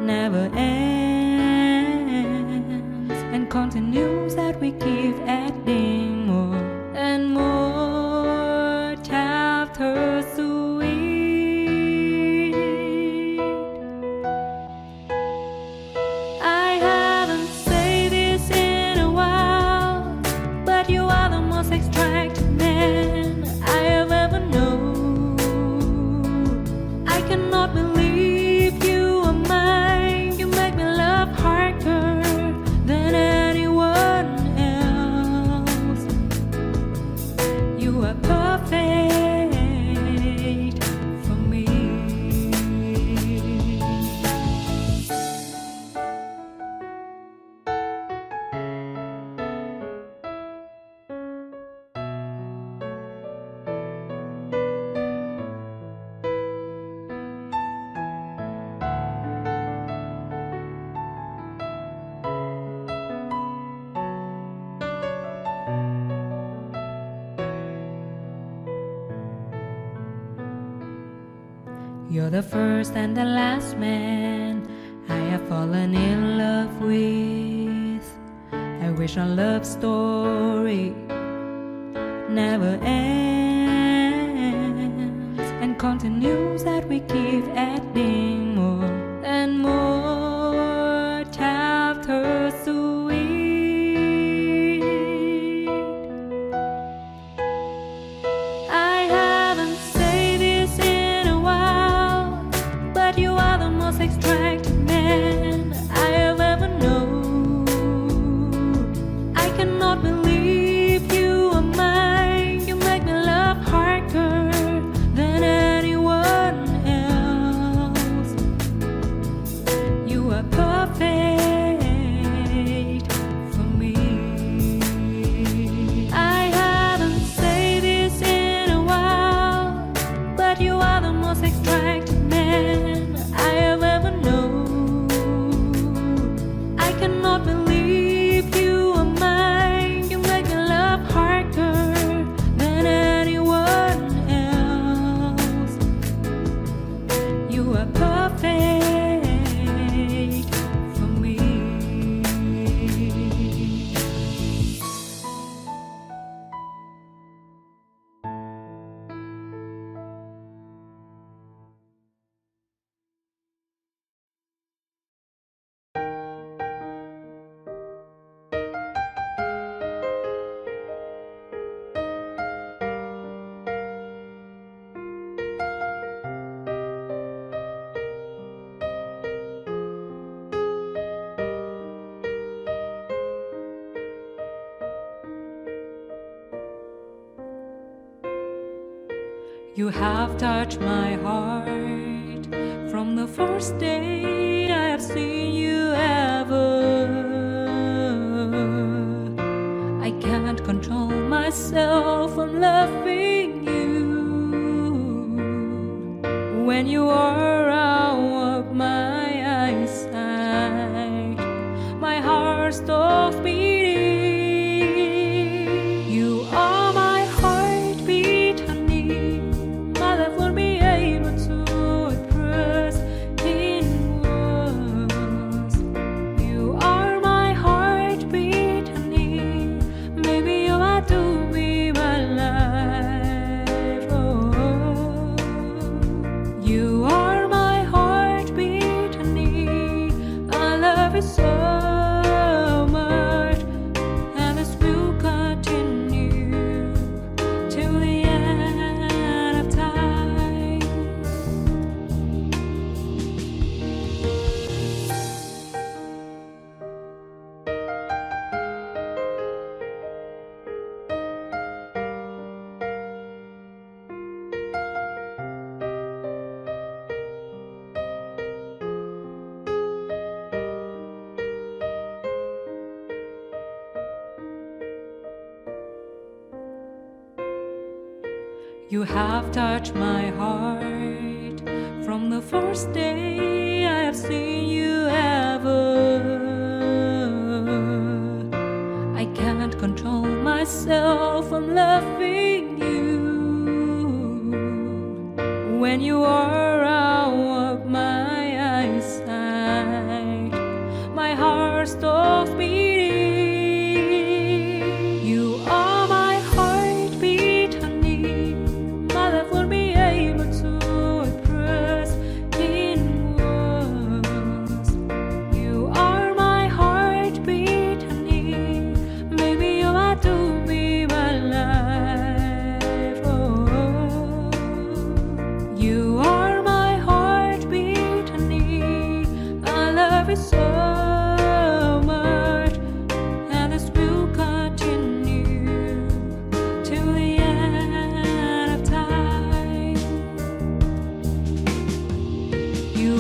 never ends and continues, that we keep adding more and more chapters to it. I haven't said this in a while, but you are the most extravagant man I have ever known. I cannot believe you are mine. You make me love harder than anyone else. You are perfect for me. You're the first and the last man I have fallen in love with. I wish our love story never ends and continues, that we keep adding more and more chapters to it. I haven't said this in a while, but you are the most extravagant man I have ever known. I cannot believe you are mine. You make me love harder than anyone else. You are perfect for me. I haven't said this in a while, but you are the most extravagant man I have ever known. I cannot believe you are mine. You make me love harder than anyone else. You are perfect for me. You have touched my heart from the first day I have seen you ever. I can't control myself from loving you. When you are out of my eyesight, my heart stops beating. You are my heartbeat, honey. My love won't be able to express in words. You are my heartbeat, honey. Maybe you are to be my life. Oh, you are my heartbeat, honey. I love you so much, and this will continue till the end of time. You have touched my heart from the first day I have seen you ever. I can't myself from loving you. When you are out of my eyesight, my heart stops beating. You are my heartbeat, honey. My love won't be able to express in words. You are my heartbeat, honey. Baby, you are to be my life. Oh, you are my heartbeat, honey. I love you so much, and this will continue till the end of time. You